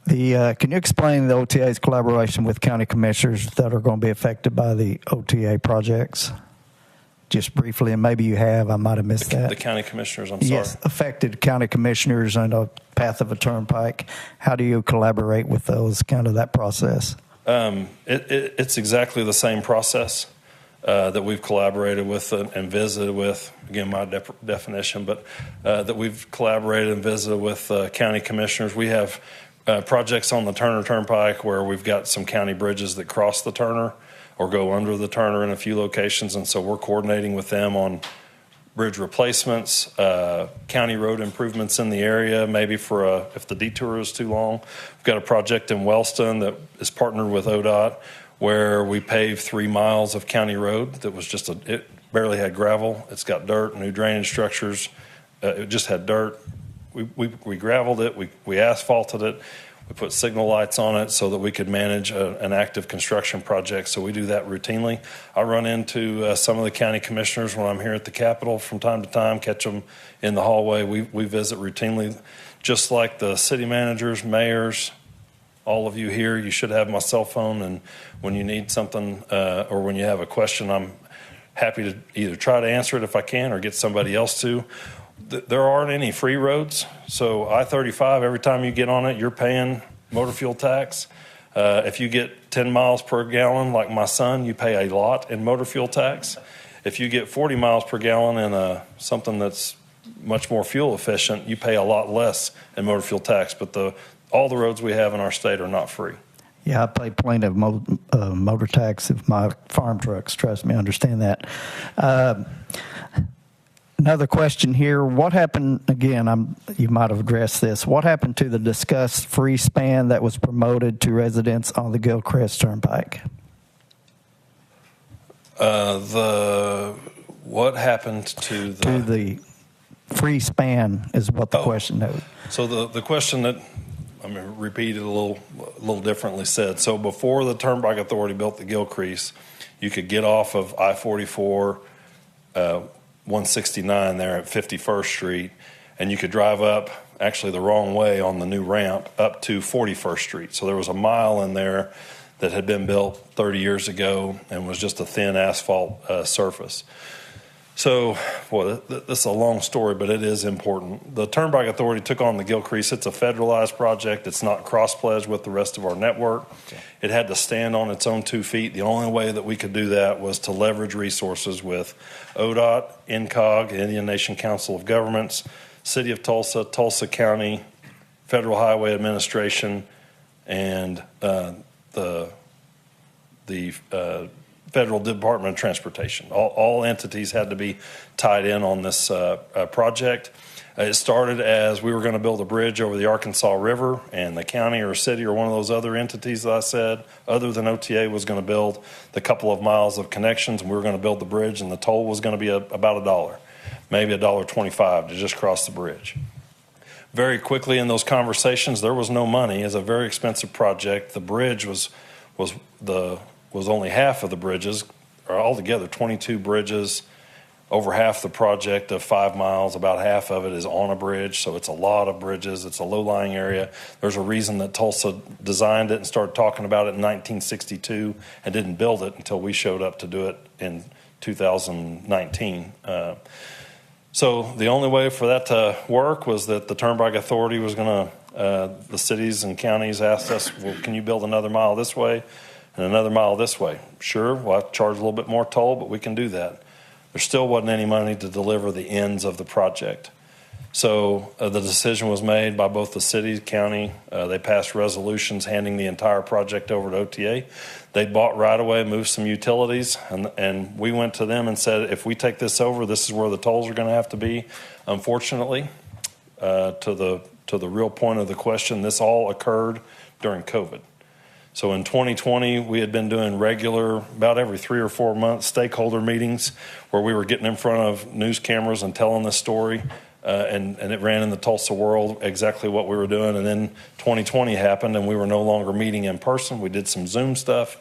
Can you explain the OTA's collaboration with county commissioners that are going to be affected by the OTA projects? Just briefly, and maybe you have. I might have missed that. The county commissioners, I'm sorry. Yes, affected county commissioners on a path of a turnpike. How do you collaborate with those, kind of that process? It's exactly the same process that we've collaborated with and visited with, again, my definition, but that we've collaborated and visited with county commissioners. We have projects on the Turner Turnpike where we've got some county bridges that cross the Turner or go under the Turner in a few locations, and so we're coordinating with them on bridge replacements, county road improvements in the area, maybe if the detour is too long. We've got a project in Wellston that is partnered with ODOT where we paved 3 miles of county road that was it barely had gravel. It's got dirt, new drainage structures. It just had dirt. We graveled it, we asphalted it, we put signal lights on it so that we could manage an active construction project. So we do that routinely. I run into some of the county commissioners when I'm here at the Capitol from time to time, catch them in the hallway. We visit routinely, just like the city managers, mayors, all of you here. You should have my cell phone, and when you need something or when you have a question, I'm happy to either try to answer it if I can or get somebody else to. There aren't any free roads, so I-35, every time you get on it, you're paying motor fuel tax. If you get 10 miles per gallon, like my son, you pay a lot in motor fuel tax. If you get 40 miles per gallon in something that's much more fuel efficient, you pay a lot less in motor fuel tax. But all the roads we have in our state are not free. Yeah, I pay plenty of motor tax of my farm trucks. Trust me, I understand that. Another question here. What happened, again, you might have addressed this. What happened to the discussed free span that was promoted to residents on the Gilchrist Turnpike? What happened to the... To the free span is what the question noted. So the question that, I'm going to repeat it a little differently said. So before the Turnpike Authority built the Gilchrist, you could get off of I-44, 169 there at 51st Street, and you could drive up actually the wrong way on the new ramp up to 41st Street. So there was a mile in there that had been built 30 years ago and was just a thin asphalt surface. So, boy, this is a long story, but it is important. The Turnpike Authority took on the Gilchrist. It's a federalized project. It's not cross-pledged with the rest of our network. Okay. It had to stand on its own 2 feet. The only way that we could do that was to leverage resources with ODOT, INCOG, Indian Nation Council of Governments, City of Tulsa, Tulsa County, Federal Highway Administration, and the Federal Department of Transportation. All entities had to be tied in on this project. It started as we were going to build a bridge over the Arkansas River, and the county or city or one of those other entities that I said, other than OTA, was going to build the couple of miles of connections, and we were going to build the bridge, and the toll was going to be about $1, maybe $1.25 to just cross the bridge. Very quickly in those conversations, there was no money. It's a very expensive project. The bridge was only half of the bridges, or altogether 22 bridges, over half the project of 5 miles, about half of it is on a bridge, so it's a lot of bridges. It's a low-lying area. There's a reason that Tulsa designed it and started talking about it in 1962 and didn't build it until we showed up to do it in 2019. So the only way for that to work was that the Turnpike Authority was going to, the cities and counties asked us, well, can you build another mile this way and another mile this way? Sure, we'll have to charge a little bit more toll, but we can do that. There still wasn't any money to deliver the ends of the project. So the decision was made by both the city, county. They passed resolutions handing the entire project over to OTA. They bought right away, moved some utilities, and we went to them and said, if we take this over, this is where the tolls are going to have to be. Unfortunately, to the real point of the question, this all occurred during COVID. So in 2020, we had been doing regular, about every 3 or 4 months, stakeholder meetings where we were getting in front of news cameras and telling this story. And it ran in the Tulsa world exactly what we were doing. And then 2020 happened, and we were no longer meeting in person. We did some Zoom stuff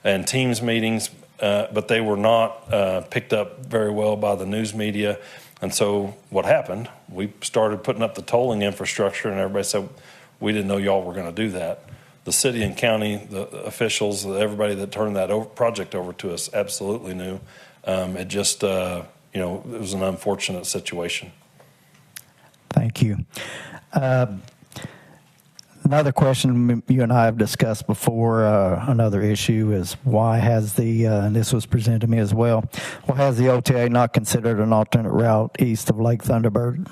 and Teams meetings, but they were not picked up very well by the news media. And so what happened, we started putting up the tolling infrastructure, and everybody said, we didn't know y'all were going to do that. The city and county, the officials, everybody that turned that project over to us absolutely knew. It just, it was an unfortunate situation. Thank you. Another question you and I have discussed before, another issue is why has and this was presented to me as well, why has the OTA not considered an alternate route east of Lake Thunderbird?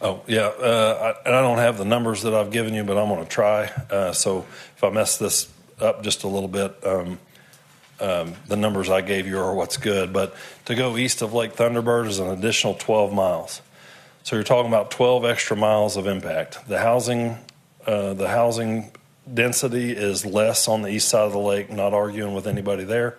Oh, yeah. I don't have the numbers that I've given you, but I'm going to try. So if I mess this up just a little bit, the numbers I gave you are what's good. But to go east of Lake Thunderbird is an additional 12 miles. So you're talking about 12 extra miles of impact. The housing density is less on the east side of the lake, not arguing with anybody there.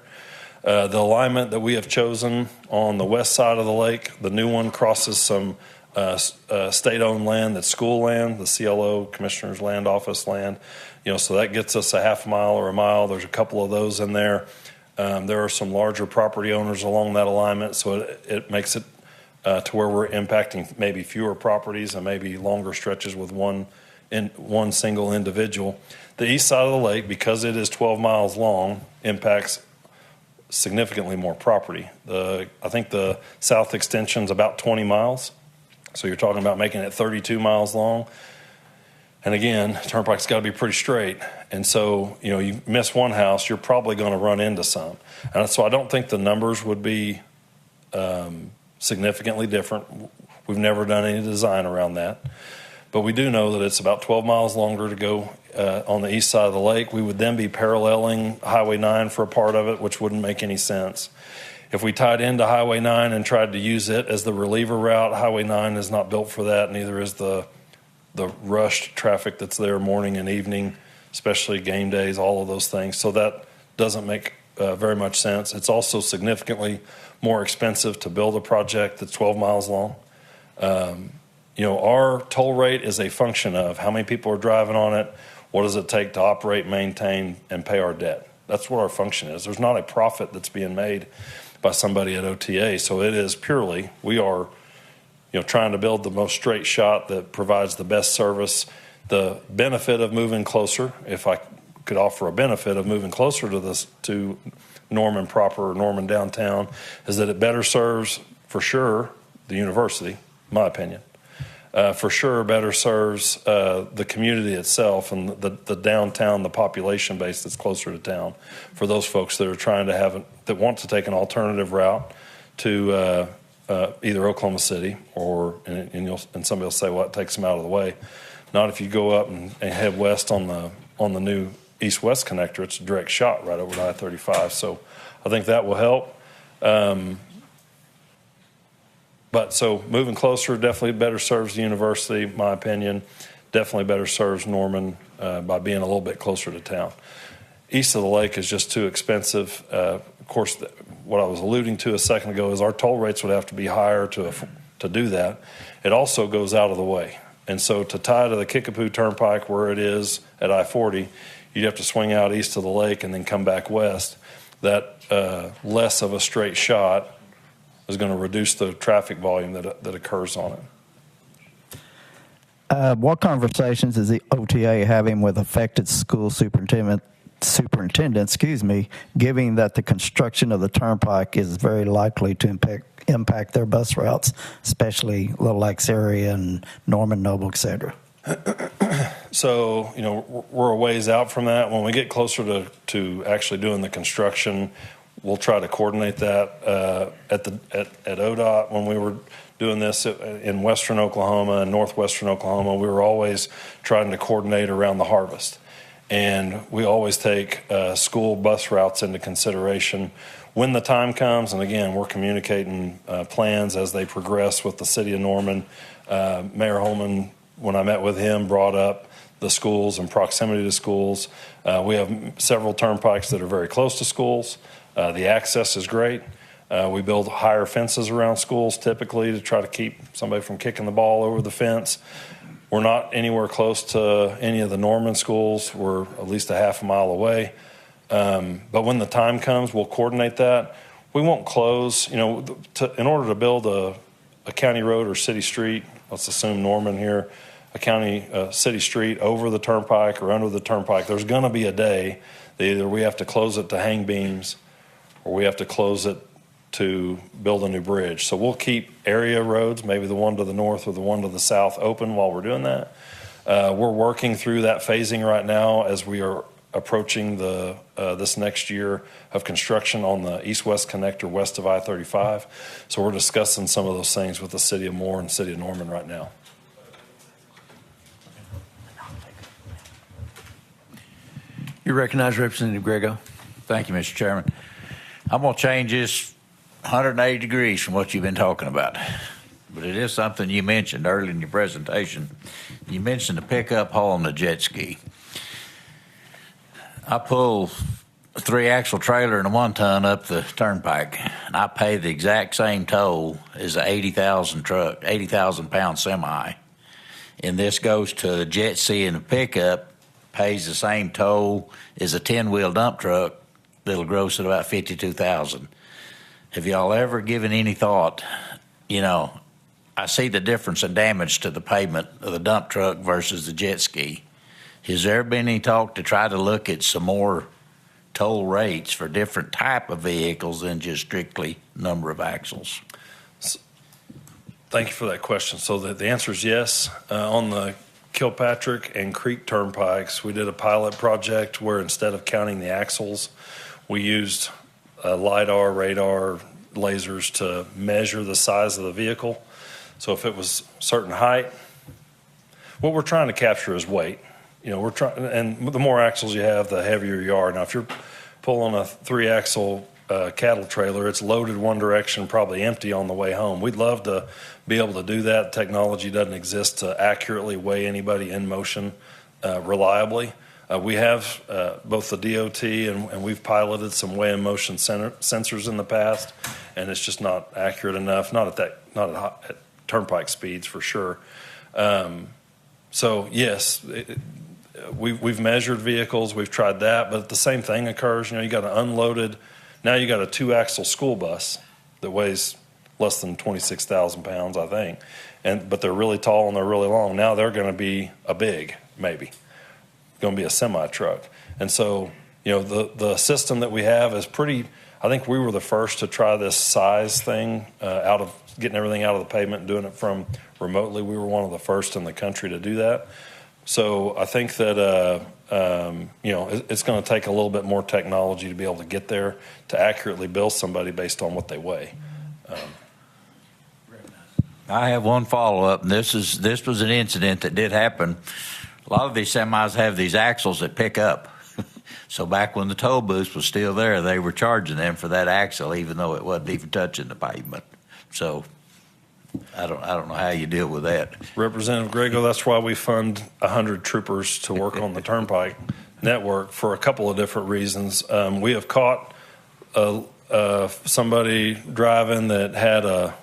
The alignment that we have chosen on the west side of the lake, the new one crosses some state-owned land that's school land, the CLO, Commissioner's Land Office land. So that gets us a half mile or a mile. There's a couple of those in there. There are some larger property owners along that alignment, so it makes it to where we're impacting maybe fewer properties and maybe longer stretches with one single individual. The east side of the lake, because it is 12 miles long, impacts significantly more property. I think the south extension is about 20 miles. So you're talking about making it 32 miles long. And again, Turnpike's got to be pretty straight. And so, you miss one house, you're probably going to run into some. And so I don't think the numbers would be significantly different. We've never done any design around that. But we do know that it's about 12 miles longer to go on the east side of the lake. We would then be paralleling Highway 9 for a part of it, which wouldn't make any sense. If we tied into Highway 9 and tried to use it as the reliever route, Highway 9 is not built for that, neither is the rushed traffic that's there morning and evening, especially game days, all of those things. So that doesn't make very much sense. It's also significantly more expensive to build a project that's 12 miles long. Our toll rate is a function of how many people are driving on it, what does it take to operate, maintain, and pay our debt. That's what our function is. There's not a profit that's being made by somebody at OTA. So it is purely, we are trying to build the most straight shot that provides the best service. The benefit of moving closer, if I could offer a benefit of moving closer to Norman proper or Norman downtown, is that it better serves, for sure, the university, my opinion. For sure better serves the community itself and the downtown, the population base that's closer to town, for those folks that are trying to that want to take an alternative route to either Oklahoma City or, and somebody will say, well, it takes them out of the way. Not if you go up and head west on the new east-west connector. It's a direct shot right over I-35. So I think that will help. But so moving closer definitely better serves the university, my opinion. Definitely better serves Norman by being a little bit closer to town. East of the lake is just too expensive. Of course, what I was alluding to a second ago is our toll rates would have to be higher to do that. It also goes out of the way. And so to tie to the Kickapoo Turnpike where it is at I-40, you'd have to swing out east of the lake and then come back west. That less of a straight shot is going to reduce the traffic volume that occurs on it. What conversations is the OTA having with affected school superintendents, given that the construction of the turnpike is very likely to impact their bus routes, especially Little Lakes area and Norman, Noble, et cetera? So, we're a ways out from that. When we get closer to actually doing the construction, we'll try to coordinate that at ODOT. When we were doing this in western Oklahoma and northwestern Oklahoma, we were always trying to coordinate around the harvest. And we always take school bus routes into consideration when the time comes. And again, we're communicating plans as they progress with the city of Norman. Mayor Holman, when I met with him, brought up the schools and proximity to schools. We have several turnpikes that are very close to schools. The access is great. We build higher fences around schools typically to try to keep somebody from kicking the ball over the fence. We're not anywhere close to any of the Norman schools. We're at least a half a mile away. But when the time comes, we'll coordinate that. We won't close. In order to build a county road or city street, let's assume Norman here, a county city street over the turnpike or under the turnpike, there's going to be a day that either we have to close it to hang beams or we have to close it to build a new bridge. So we'll keep area roads, maybe the one to the north or the one to the south, open while we're doing that. We're working through that phasing right now as we are approaching this next year of construction on the east-west connector west of I-35. So we're discussing some of those things with the city of Moore and city of Norman right now. You recognize Representative Grego. Thank you, Mr. Chairman. I'm going to change this 180 degrees from what you've been talking about. But it is something you mentioned early in your presentation. You mentioned the pickup haul and the jet ski. I pull a 3-axle trailer and a 1-ton up the turnpike, and I pay the exact same toll as a 80,000 pound semi. And this goes to a jet ski and a pickup, pays the same toll as a 10-wheel dump truck that'll gross at about 52,000. Have y'all ever given any thought, I see the difference in damage to the pavement of the dump truck versus the jet ski. Has there been any talk to try to look at some more toll rates for different type of vehicles than just strictly number of axles? Thank you for that question. So the answer is yes. On the Kilpatrick and Creek turnpikes, we did a pilot project where instead of counting the axles, we used LiDAR, radar, lasers to measure the size of the vehicle. So if it was certain height, what we're trying to capture is weight. We're trying, and the more axles you have, the heavier you are. Now, if you're pulling a 3-axle cattle trailer, it's loaded one direction, probably empty on the way home. We'd love to be able to do that. Technology doesn't exist to accurately weigh anybody in motion reliably. We have both the DOT and we've piloted some weigh in motion sensors in the past, and it's just not accurate enough. Not at turnpike speeds for sure. So yes, we've measured vehicles. We've tried that, but the same thing occurs. You got an unloaded. Now you got a 2-axle school bus that weighs less than 26,000 pounds, I think, but they're really tall and they're really long. Now they're going to be a big, maybe going to be a semi truck, and so the system that we have is pretty. I think we were the first to try this size thing out of getting everything out of the pavement and doing it from remotely. We were one of the first in the country to do that. So I think that it's going to take a little bit more technology to be able to get there to accurately bill somebody based on what they weigh. I have one follow-up, and this was an incident that did happen. A lot of these semis have these axles that pick up. So back when the toll booth was still there, they were charging them for that axle, even though it wasn't even touching the pavement. So I don't know how you deal with that. Representative Grego, that's why we fund 100 troopers to work on the turnpike network for a couple of different reasons. We have caught somebody driving that had a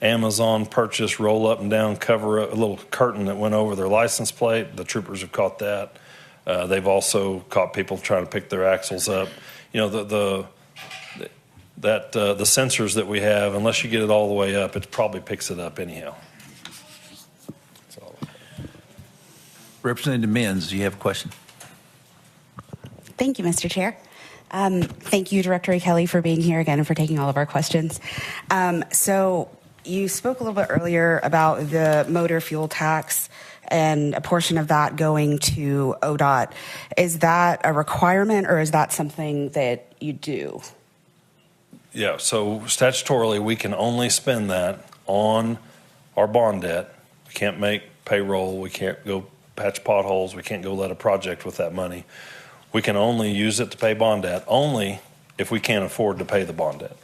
Amazon purchase roll up and down cover, a little curtain that went over their license plate. The troopers have caught that. They've also caught people trying to pick their axles up. The sensors that we have, unless you get it all the way up, it probably picks it up anyhow. Representative Menz, do you have a question? Thank you, Mr. Chair. Thank you, Director Kelly, for being here again and for taking all of our questions. So you spoke a little bit earlier about the motor fuel tax and a portion of that going to ODOT. Is that a requirement or is that something that you do? Yeah, so statutorily, we can only spend that on our bond debt. We can't make payroll. We can't go patch potholes. We can't go let a project with that money. We can only use it to pay bond debt, only if we can't afford to pay the bond debt.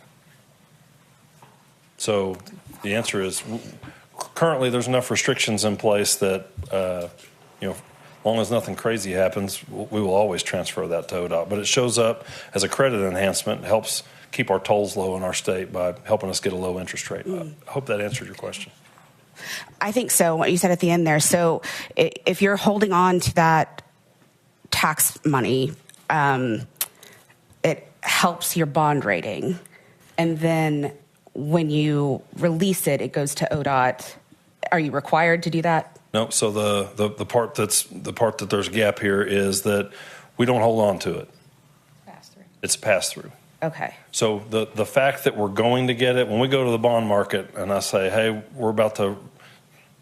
So the answer is, currently there's enough restrictions in place that, as long as nothing crazy happens, we will always transfer that to ODOT. But it shows up as a credit enhancement, helps keep our tolls low in our state by helping us get a low interest rate. I hope that answered your question. I think so, what you said at the end there. So if you're holding on to that tax money, it helps your bond rating. And then when you release it, it goes to ODOT. Are you required to do that? No. So the part that there's a gap here is that we don't hold on to it. Pass-through. It's a pass-through. Okay. So the fact that we're going to get it, when we go to the bond market and I say, hey, we're about to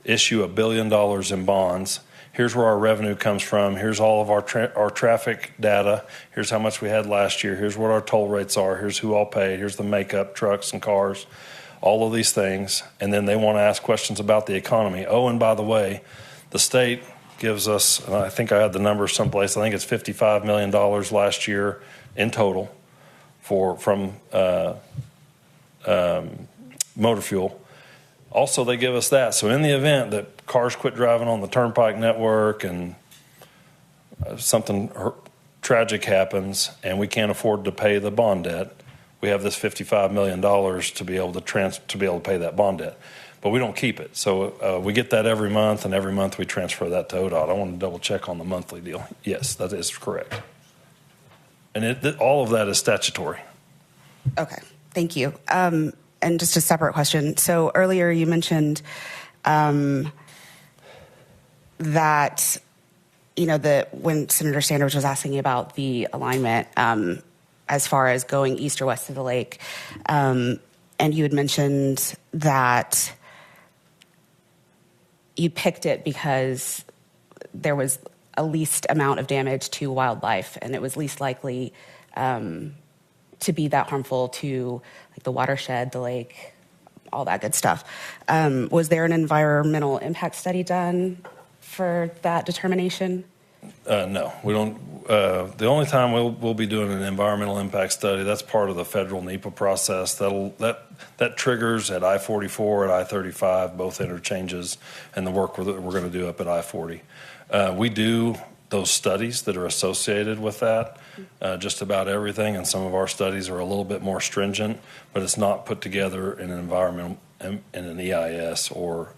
issue $1 billion in bonds, here's where our revenue comes from, here's all of our traffic data, here's how much we had last year, here's what our toll rates are, here's who all paid, here's the makeup, trucks and cars, all of these things, and then they want to ask questions about the economy. Oh, and by the way, the state gives us, and I think I had the number someplace, I think it's $55 million last year in total from motor fuel. Also, they give us that. So in the event that cars quit driving on the Turnpike network and something tragic happens and we can't afford to pay the bond debt, we have this $55 million to be able to pay that bond debt. But we don't keep it. So we get that every month, and every month we transfer that to ODOT. I want to double check on the monthly deal. Yes, that is correct. And all of that is statutory. Okay, thank you. And just a separate question. So earlier you mentioned that, when Senator Standridge was asking about the alignment as far as going east or west of the lake, and you had mentioned that you picked it because there was a least amount of damage to wildlife, and it was least likely to be that harmful to the watershed, the lake, all that good stuff. Was there an environmental impact study done for that determination? No, we don't. The only time we'll be doing an environmental impact study, that's part of the federal NEPA process. That triggers at I-44, at I-35, both interchanges, and the work we're going to do up at I-40. We do those studies that are associated with that, just about everything, and some of our studies are a little bit more stringent, but it's not put together in an environmental in an EIS or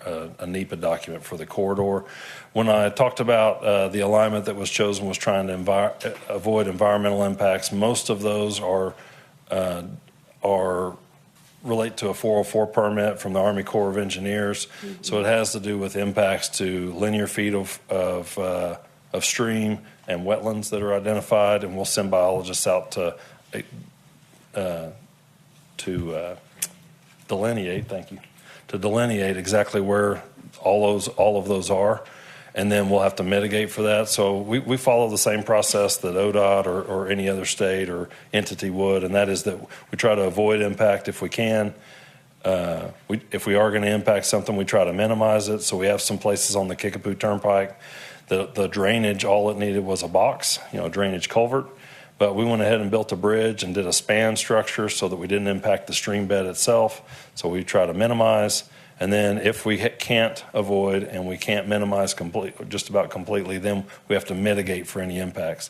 a NEPA document for the corridor. When I talked about the alignment that was chosen was trying to avoid environmental impacts, most of those are relate to a 404 permit from the Army Corps of Engineers. Mm-hmm. So it has to do with impacts to linear feet of stream and wetlands that are identified, and we'll send biologists out to delineate. Thank you. To delineate exactly where all of those are, and then we'll have to mitigate for that. So we follow the same process that ODOT or any other state or entity would, and that is that we try to avoid impact if we can. If we are going to impact something, we try to minimize it. So we have some places on the Kickapoo Turnpike, the drainage, all it needed was a box, a drainage culvert. But we went ahead and built a bridge and did a span structure so that we didn't impact the stream bed itself. So we try to minimize. And then if we can't avoid and we can't minimize just about completely, then we have to mitigate for any impacts.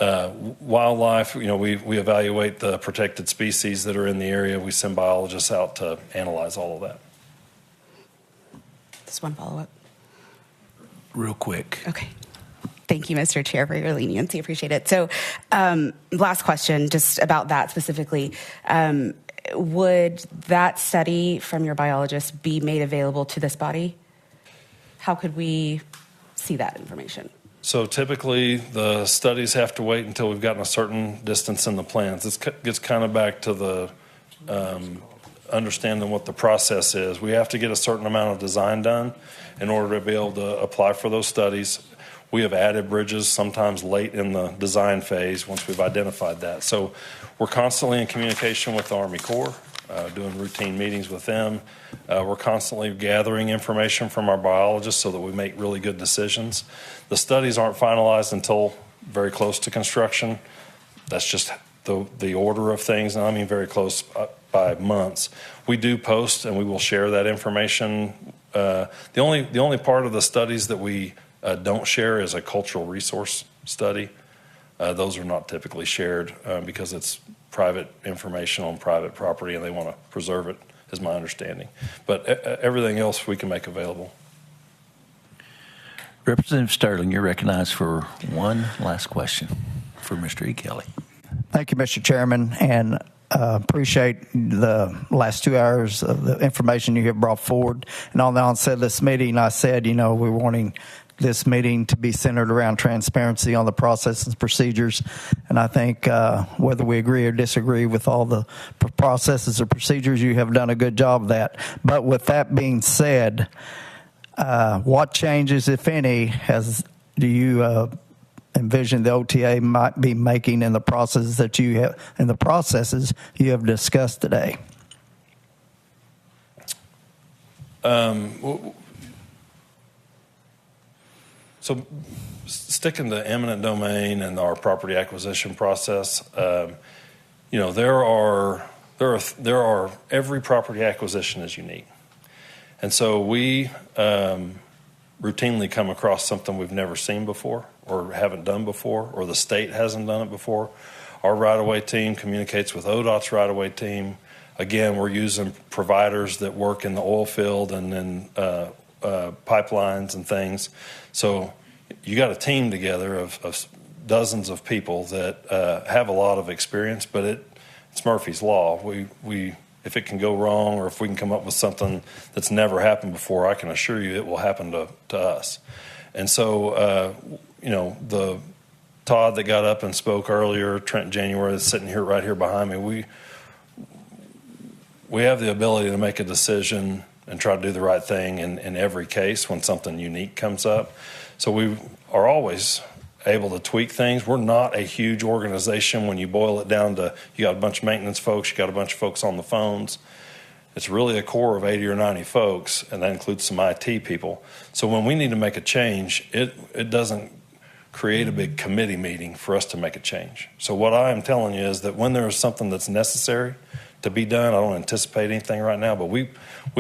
Wildlife, we evaluate the protected species that are in the area. We send biologists out to analyze all of that. Just one follow-up. Real quick. Okay. Thank you, Mr. Chair, for your leniency. Appreciate it. So last question, just about that specifically. Would that study from your biologist be made available to this body? How could we see that information? So typically the studies have to wait until we've gotten a certain distance in the plans. This gets kind of back to the understanding what the process is. We have to get a certain amount of design done in order to be able to apply for those studies. We have added bridges sometimes late in the design phase once we've identified that. So we're constantly in communication with the Army Corps, doing routine meetings with them. We're constantly gathering information from our biologists so that we make really good decisions. The studies aren't finalized until very close to construction. That's just the order of things, and I mean very close by months. We do post, and we will share that information. The only part of the studies that we don't share is a cultural resource study. Those are not typically shared because it's private information on private property and they want to preserve it, is my understanding. But everything else we can make available. Representative Sterling, you're recognized for one last question for Mr. E. Kelly. Thank you, Mr. Chairman, and appreciate the last 2 hours of the information you have brought forward. And on the onset of this meeting, I said, we're wanting this meeting to be centered around transparency on the process and procedures. And I think whether we agree or disagree with all the processes or procedures, you have done a good job of that. But with that being said, what changes, if any, do you envision the OTA might be making in the processes that you have discussed today? So sticking to eminent domain and our property acquisition process, there are every property acquisition is unique. And so we routinely come across something we've never seen before or haven't done before, or the state hasn't done it before. Our right-of-way team communicates with ODOT's right-of-way team. Again, we're using providers that work in the oil field and in pipelines and things. So you got a team together of dozens of people that have a lot of experience, but it's Murphy's Law. If it can go wrong or if we can come up with something that's never happened before, I can assure you it will happen to us. And so, the Todd that got up and spoke earlier, Trent January, that's sitting here right here behind me, we have the ability to make a decision and try to do the right thing in every case when something unique comes up. So we are always able to tweak things. We're not a huge organization when you boil it down to you got a bunch of maintenance folks, you got a bunch of folks on the phones. It's really a core of 80 or 90 folks, and that includes some IT people. So when we need to make a change, it doesn't create a big committee meeting for us to make a change. So what I am telling you is that when there is something that's necessary to be done, I don't anticipate anything right now, but we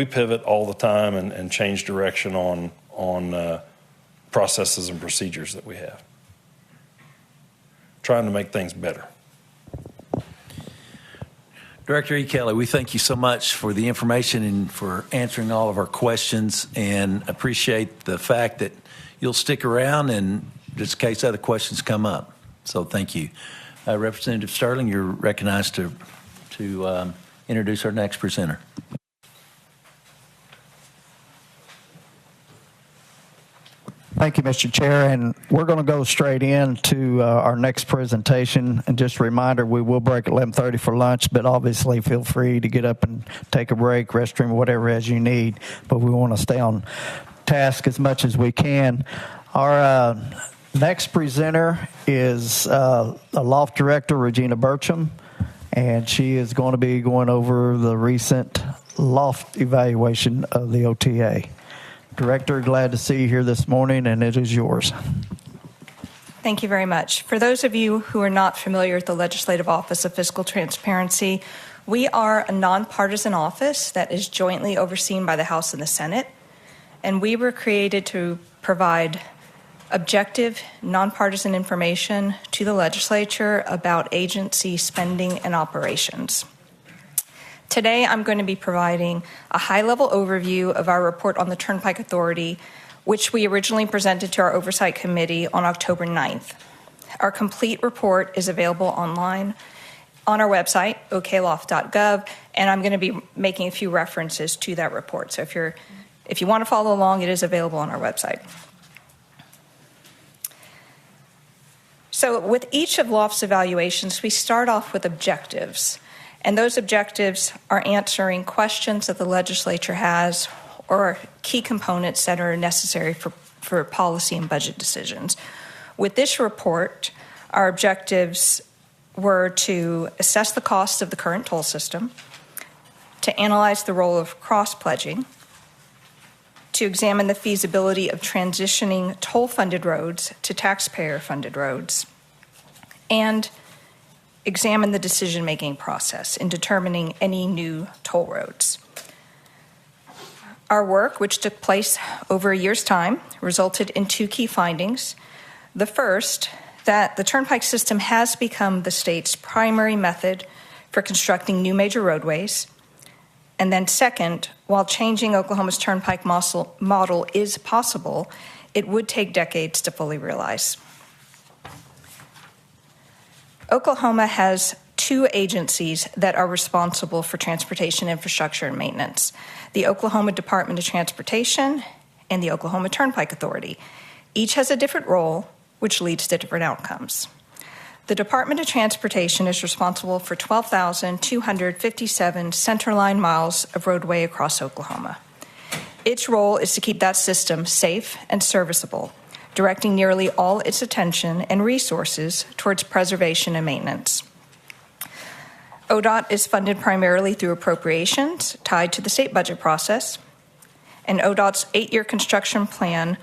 pivot all the time and change direction on processes and procedures that we have, trying to make things better. Director E. Kelly, we thank you so much for the information and for answering all of our questions, and appreciate the fact that you'll stick around and just in case other questions come up. So thank you. Representative Sterling, you're recognized to introduce our next presenter. Thank you, Mr. Chair, and we're going to go straight into our next presentation. And just a reminder, we will break at 11:30 for lunch, but obviously feel free to get up and take a break, restroom, whatever as you need. But we want to stay on task as much as we can. Our next presenter is the LOFT Director, Regina Burcham, and she is going to be going over the recent LOFT evaluation of the OTA. Director, glad to see you here this morning, and it is yours. Thank you very much. For those of you who are not familiar with the Legislative Office of Fiscal Transparency, we are a nonpartisan office that is jointly overseen by the House and the Senate, and we were created to provide objective, nonpartisan information to the legislature about agency spending and operations. Today, I'm going to be providing a high-level overview of our report on the Turnpike Authority, which we originally presented to our Oversight Committee on October 9th. Our complete report is available online on our website, okloft.gov, and I'm going to be making a few references to that report. So if you want to follow along, it is available on our website. So with each of LOFT's evaluations, we start off with objectives. And those objectives are answering questions that the legislature has or key components that are necessary for policy and budget decisions. With this report, our objectives were to assess the cost of the current toll system, to analyze the role of cross-pledging, to examine the feasibility of transitioning toll-funded roads to taxpayer-funded roads, and examine the decision-making process in determining any new toll roads. Our work, which took place over a year's time, resulted in two key findings. The first, that the Turnpike system has become the state's primary method for constructing new major roadways. And then second, while changing Oklahoma's Turnpike model is possible, it would take decades to fully realize. Oklahoma has two agencies that are responsible for transportation infrastructure and maintenance: the Oklahoma Department of Transportation and the Oklahoma Turnpike Authority. Each has a different role, which leads to different outcomes. The Department of Transportation is responsible for 12,257 centerline miles of roadway across Oklahoma. Its role is to keep that system safe and serviceable, directing nearly all its attention and resources towards preservation and maintenance. ODOT is funded primarily through appropriations tied to the state budget process, and ODOT's 8-year construction plan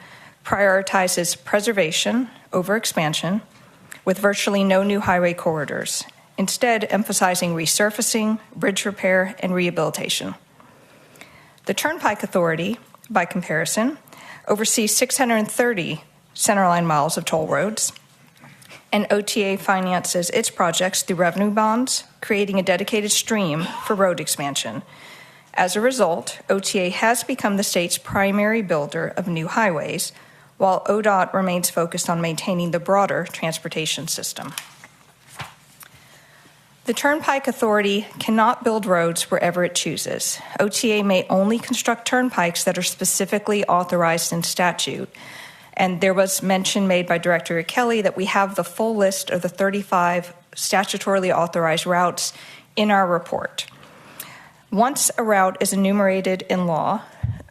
prioritizes preservation over expansion, with virtually no new highway corridors, instead emphasizing resurfacing, bridge repair, and rehabilitation. The Turnpike Authority, by comparison, oversees 630 centerline miles of toll roads, and OTA finances its projects through revenue bonds, creating a dedicated stream for road expansion. As a result, OTA has become the state's primary builder of new highways, while ODOT remains focused on maintaining the broader transportation system. The Turnpike Authority cannot build roads wherever it chooses. OTA may only construct turnpikes that are specifically authorized in statute. And there was mention made by Director Kelly that we have the full list of the 35 statutorily authorized routes in our report. Once a route is enumerated in law,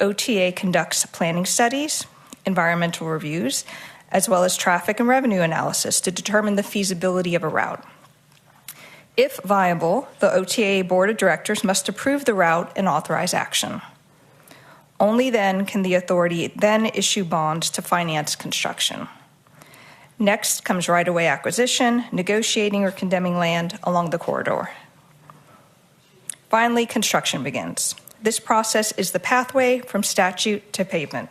OTA conducts planning studies, environmental reviews, as well as traffic and revenue analysis to determine the feasibility of a route. If viable, the OTA Board of Directors must approve the route and authorize action. Only then can the authority then issue bonds to finance construction. Next comes right-of-way acquisition, negotiating or condemning land along the corridor. Finally, construction begins. This process is the pathway from statute to pavement.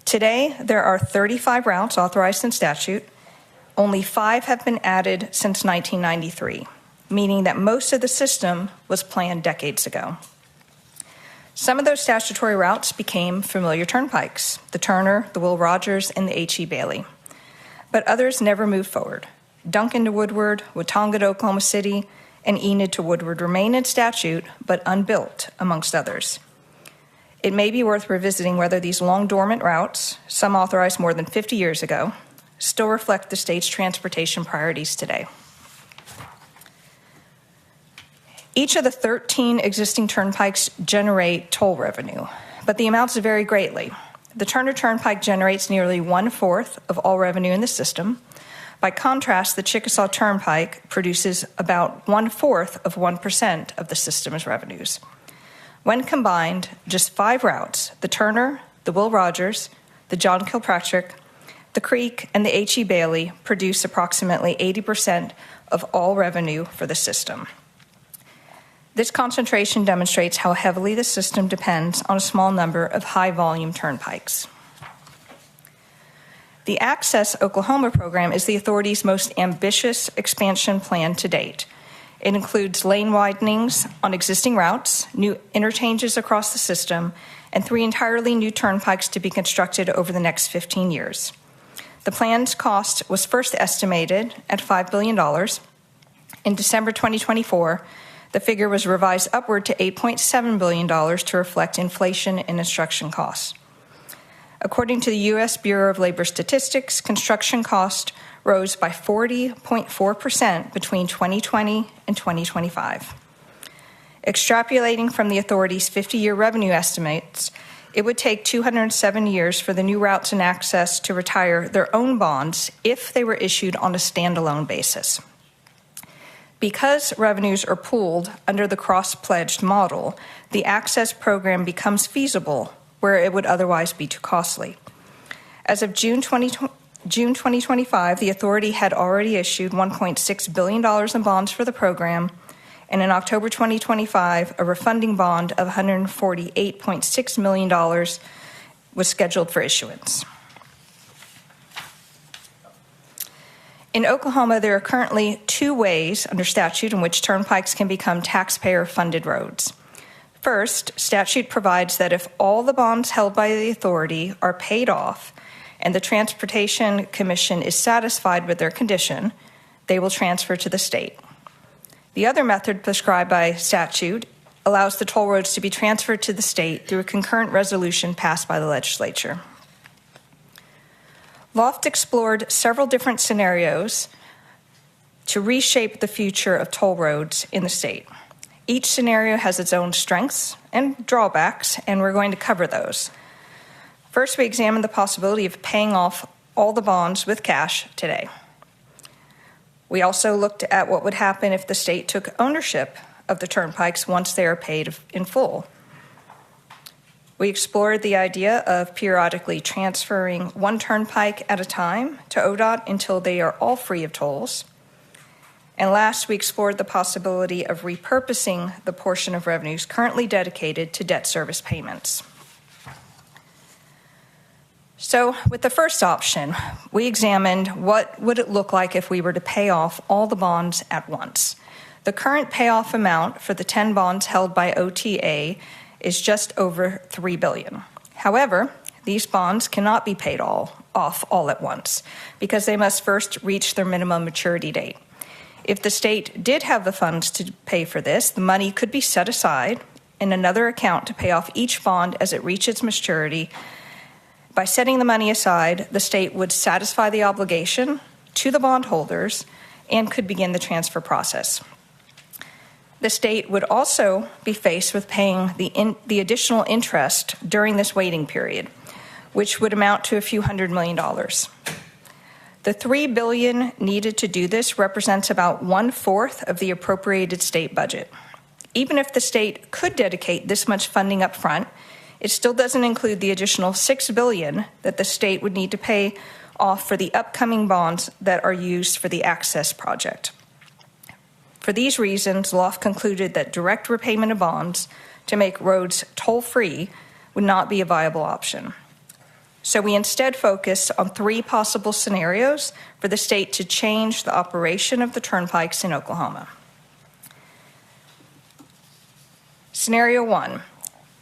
Today, there are 35 routes authorized in statute. Only 5 have been added since 1993, meaning that most of the system was planned decades ago. Some of those statutory routes became familiar turnpikes, the Turner, the Will Rogers, and the H.E. Bailey. But others never moved forward. Duncan to Woodward, Watonga to Oklahoma City, and Enid to Woodward remain in statute, but unbuilt, amongst others. It may be worth revisiting whether these long dormant routes, some authorized more than 50 years ago, still reflect the state's transportation priorities today. Each of the 13 existing turnpikes generate toll revenue, but the amounts vary greatly. The Turner Turnpike generates nearly 1/4 of all revenue in the system. By contrast, the Chickasaw Turnpike produces about 1/4 of 1% of the system's revenues. When combined, just 5 routes, the Turner, the Will Rogers, the John Kilpatrick, the Creek, and the H.E. Bailey, produce approximately 80% of all revenue for the system. This concentration demonstrates how heavily the system depends on a small number of high-volume turnpikes. The Access Oklahoma program is the authority's most ambitious expansion plan to date. It includes lane widenings on existing routes, new interchanges across the system, and 3 entirely new turnpikes to be constructed over the next 15 years. The plan's cost was first estimated at $5 billion. In December 2024, the figure was revised upward to $8.7 billion to reflect inflation and construction costs. According to the U.S. Bureau of Labor Statistics, construction cost rose by 40.4% between 2020 and 2025. Extrapolating from the authority's 50-year revenue estimates, it would take 207 years for the new routes and access to retire their own bonds if they were issued on a standalone basis. Because revenues are pooled under the cross-pledged model, the access program becomes feasible where it would otherwise be too costly. As of June 2025, the authority had already issued $1.6 billion in bonds for the program, and in October 2025, a refunding bond of $148.6 million was scheduled for issuance. In Oklahoma, there are currently 2 ways under statute in which turnpikes can become taxpayer-funded roads. First, statute provides that if all the bonds held by the authority are paid off and the Transportation Commission is satisfied with their condition, they will transfer to the state. The other method prescribed by statute allows the toll roads to be transferred to the state through a concurrent resolution passed by the legislature. LOFT explored several different scenarios to reshape the future of toll roads in the state. Each scenario has its own strengths and drawbacks, and we're going to cover those. First, we examined the possibility of paying off all the bonds with cash today. We also looked at what would happen if the state took ownership of the turnpikes once they are paid in full. We explored the idea of periodically transferring one turnpike at a time to ODOT until they are all free of tolls. And last, we explored the possibility of repurposing the portion of revenues currently dedicated to debt service payments. So with the first option, we examined what would it look like if we were to pay off all the bonds at once. The current payoff amount for the 10 bonds held by OTA is just over $3 billion. However, these bonds cannot be paid off all at once because they must first reach their minimum maturity date. If the state did have the funds to pay for this, the money could be set aside in another account to pay off each bond as it reaches maturity. By setting the money aside, the state would satisfy the obligation to the bondholders and could begin the transfer process. The state would also be faced with paying the additional interest during this waiting period, which would amount to a few $100 million. The $3 billion needed to do this represents about 1/4 of the appropriated state budget. Even if the state could dedicate this much funding up front, it still doesn't include the additional $6 billion that the state would need to pay off for the upcoming bonds that are used for the Access project. For these reasons, LOFT concluded that direct repayment of bonds to make roads toll-free would not be a viable option. So we instead focused on 3 possible scenarios for the state to change the operation of the turnpikes in Oklahoma. Scenario 1,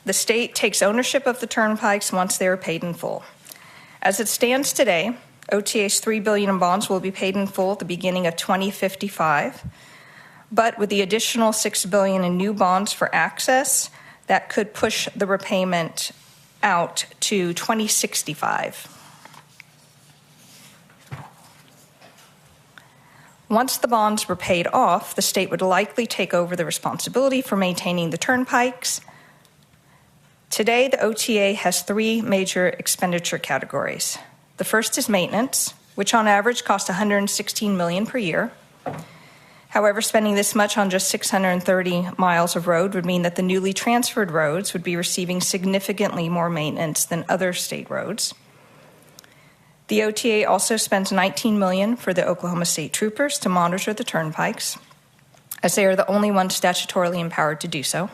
the state takes ownership of the turnpikes once they are paid in full. As it stands today, OTA's $3 billion in bonds will be paid in full at the beginning of 2055. But with the additional $6 billion in new bonds for Access, that could push the repayment out to 2065. Once the bonds were paid off, the state would likely take over the responsibility for maintaining the turnpikes. Today, the OTA has 3 major expenditure categories. The first is maintenance, which on average costs $116 million per year. However, spending this much on just 630 miles of road would mean that the newly transferred roads would be receiving significantly more maintenance than other state roads. The OTA also spends $19 million for the Oklahoma State Troopers to monitor the turnpikes, as they are the only ones statutorily empowered to do so.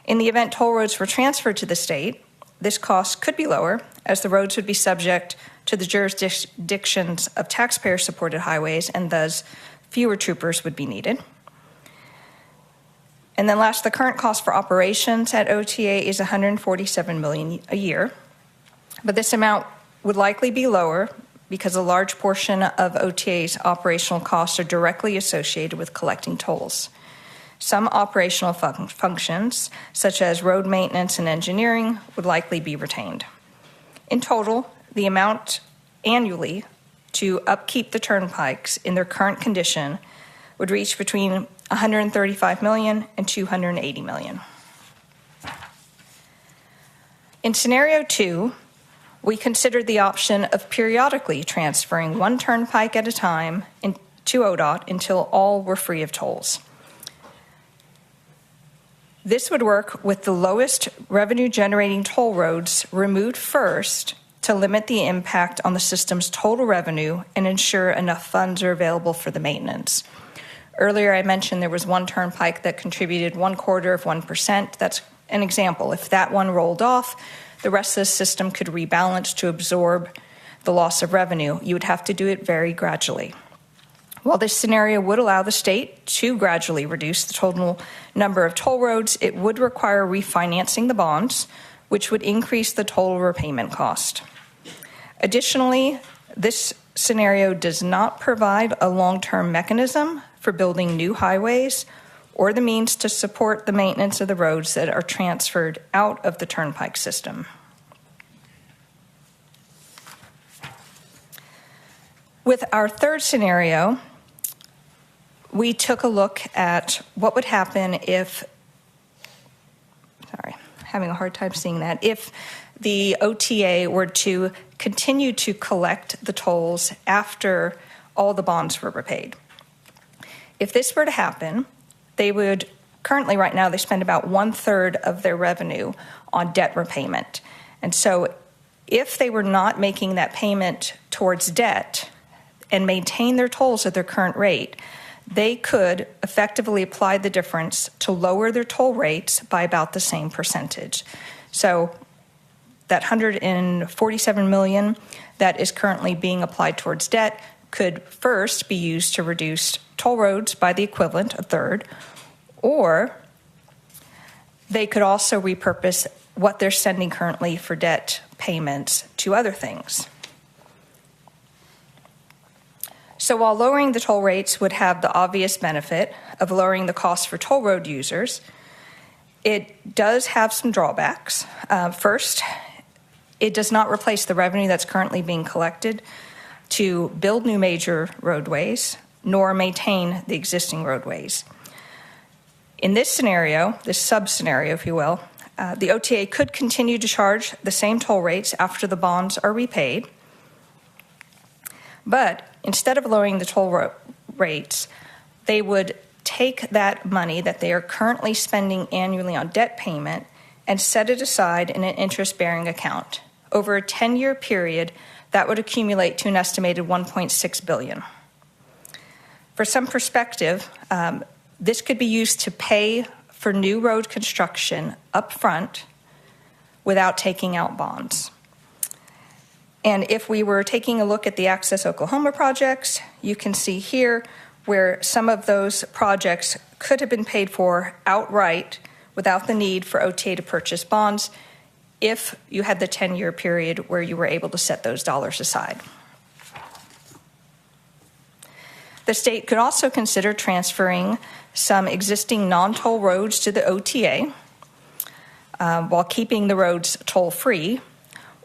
In the event toll roads were transferred to the state, this cost could be lower, as the roads would be subject to the jurisdictions of taxpayer-supported highways, and thus fewer troopers would be needed. And then last, the current cost for operations at OTA is $147 million a year, but this amount would likely be lower because a large portion of OTA's operational costs are directly associated with collecting tolls. Some operational functions, such as road maintenance and engineering, would likely be retained. In total, the amount annually to upkeep the turnpikes in their current condition would reach between $135 million and $280 million. In scenario 2, we considered the option of periodically transferring one turnpike at a time to ODOT until all were free of tolls. This would work with the lowest revenue-generating toll roads removed first to limit the impact on the system's total revenue and ensure enough funds are available for the maintenance. Earlier, I mentioned there was one turnpike that contributed 0.25%. That's an example. If that one rolled off, the rest of the system could rebalance to absorb the loss of revenue. You would have to do it very gradually. While this scenario would allow the state to gradually reduce the total number of toll roads, it would require refinancing the bonds, which would increase the total repayment cost. Additionally, this scenario does not provide a long-term mechanism for building new highways or the means to support the maintenance of the roads that are transferred out of the turnpike system. With our third scenario, we took a look at what would happen if, having a hard time seeing that, if the OTA were to continue to collect the tolls after all the bonds were repaid. If this were to happen, they would currently right now they spend about 1/3 of their revenue on debt repayment. And so if they were not making that payment towards debt and maintain their tolls at their current rate, they could effectively apply the difference to lower their toll rates by about the same percentage. So that $147 million that is currently being applied towards debt could first be used to reduce toll roads by the equivalent, 1/3, or they could also repurpose what they're sending currently for debt payments to other things. So while lowering the toll rates would have the obvious benefit of lowering the cost for toll road users, it does have some drawbacks. First, it does not replace the revenue that's currently being collected to build new major roadways, nor maintain the existing roadways. In this scenario, this sub-scenario, if you will, the OTA could continue to charge the same toll rates after the bonds are repaid. But instead of lowering the toll rates, they would take that money that they are currently spending annually on debt payment and set it aside in an interest-bearing account. Over a 10-year period, that would accumulate to an estimated $1.6 billion. For some perspective, this could be used to pay for new road construction up front without taking out bonds. And if we were taking a look at the Access Oklahoma projects, you can see here where some of those projects could have been paid for outright without the need for OTA to purchase bonds if you had the 10-year period where you were able to set those dollars aside. The state could also consider transferring some existing non-toll roads to the OTA while keeping the roads toll-free,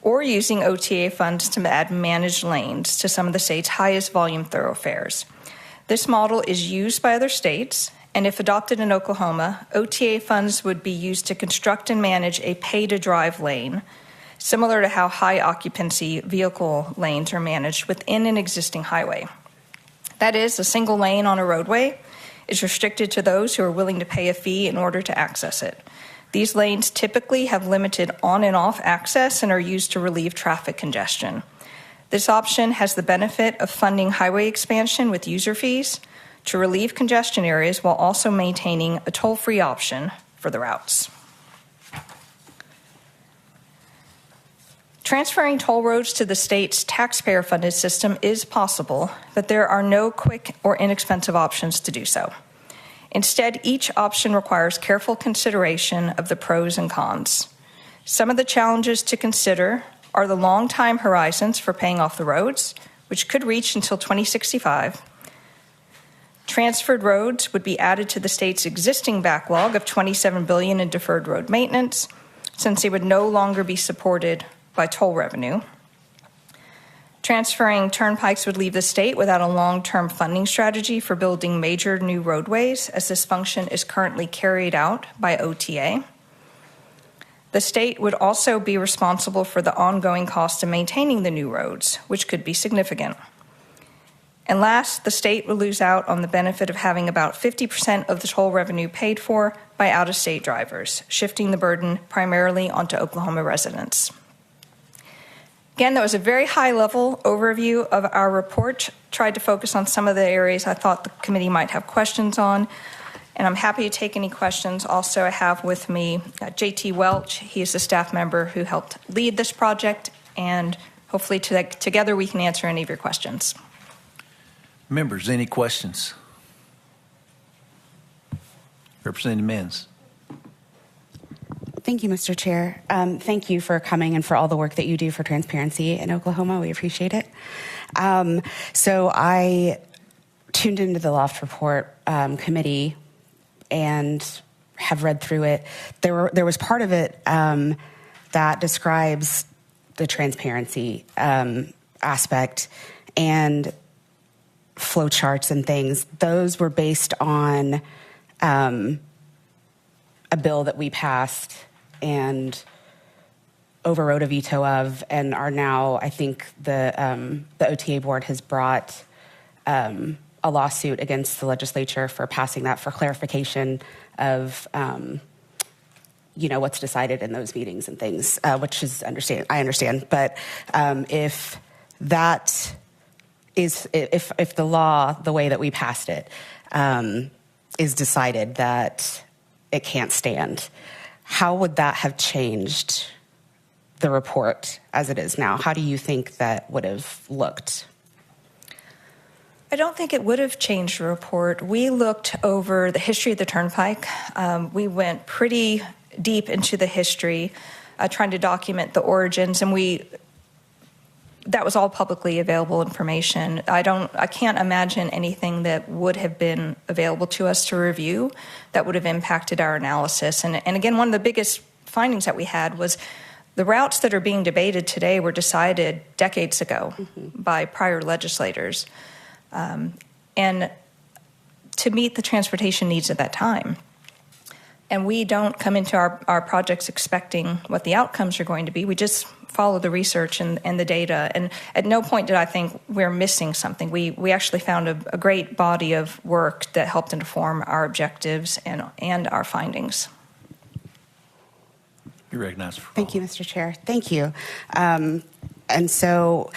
or using OTA funds to add managed lanes to some of the state's highest volume thoroughfares. This model is used by other states, and if adopted in Oklahoma, OTA funds would be used to construct and manage a pay-to-drive lane, similar to how high-occupancy vehicle lanes are managed within an existing highway. That is, a single lane on a roadway is restricted to those who are willing to pay a fee in order to access it. These lanes typically have limited on and off access and are used to relieve traffic congestion. This option has the benefit of funding highway expansion with user fees to relieve congestion areas while also maintaining a toll-free option for the routes. Transferring toll roads to the state's taxpayer-funded system is possible, but there are no quick or inexpensive options to do so. Instead, each option requires careful consideration of the pros and cons. Some of the challenges to consider are the long time horizons for paying off the roads, which could reach until 2065. Transferred roads would be added to the state's existing backlog of $27 billion in deferred road maintenance, since they would no longer be supported by toll revenue. Transferring turnpikes would leave the state without a long-term funding strategy for building major new roadways, as this function is currently carried out by OTA. The state would also be responsible for the ongoing cost of maintaining the new roads, which could be significant. And last, the state would lose out on the benefit of having about 50% of the toll revenue paid for by out-of-state drivers, shifting the burden primarily onto Oklahoma residents. Again, that was a very high-level overview of our report. Tried to focus on some of the areas I thought the committee might have questions on, and I'm happy to take any questions. Also, I have with me J.T. Welch. He is a staff member who helped lead this project, and hopefully together we can answer any of your questions. Members, any questions? Representative Menz. Thank you, Mr. Chair. Thank you for coming and for all the work that you do for transparency in Oklahoma. We appreciate it. So I tuned into the LOFT report committee and have read through it. There was part of it that describes the transparency aspect and flow charts and things. Those were based on a bill that we passed and overrode a veto of, and are now, I think the OTA board has brought a lawsuit against the legislature for passing that for clarification of what's decided in those meetings and things, which is I understand. But if that is, if the law, the way that we passed it, is decided that it can't stand, how would that have changed the report as it is now? How do you think that would have looked? I don't think it would have changed the report. We looked over the history of the Turnpike. We went pretty deep into the history, trying to document the origins, and that was all publicly available information. I can't imagine anything that would have been available to us to review that would have impacted our analysis. And again, one of the biggest findings that we had was the routes that are being debated today were decided decades ago by prior legislators, and to meet the transportation needs at that time. And we don't come into our projects expecting what the outcomes are going to be. We just follow the research and the data. And at no point did I think we're missing something. We actually found a great body of work that helped inform our objectives and our findings. You're recognized for Thank you, Mr. Chair. Thank you. And so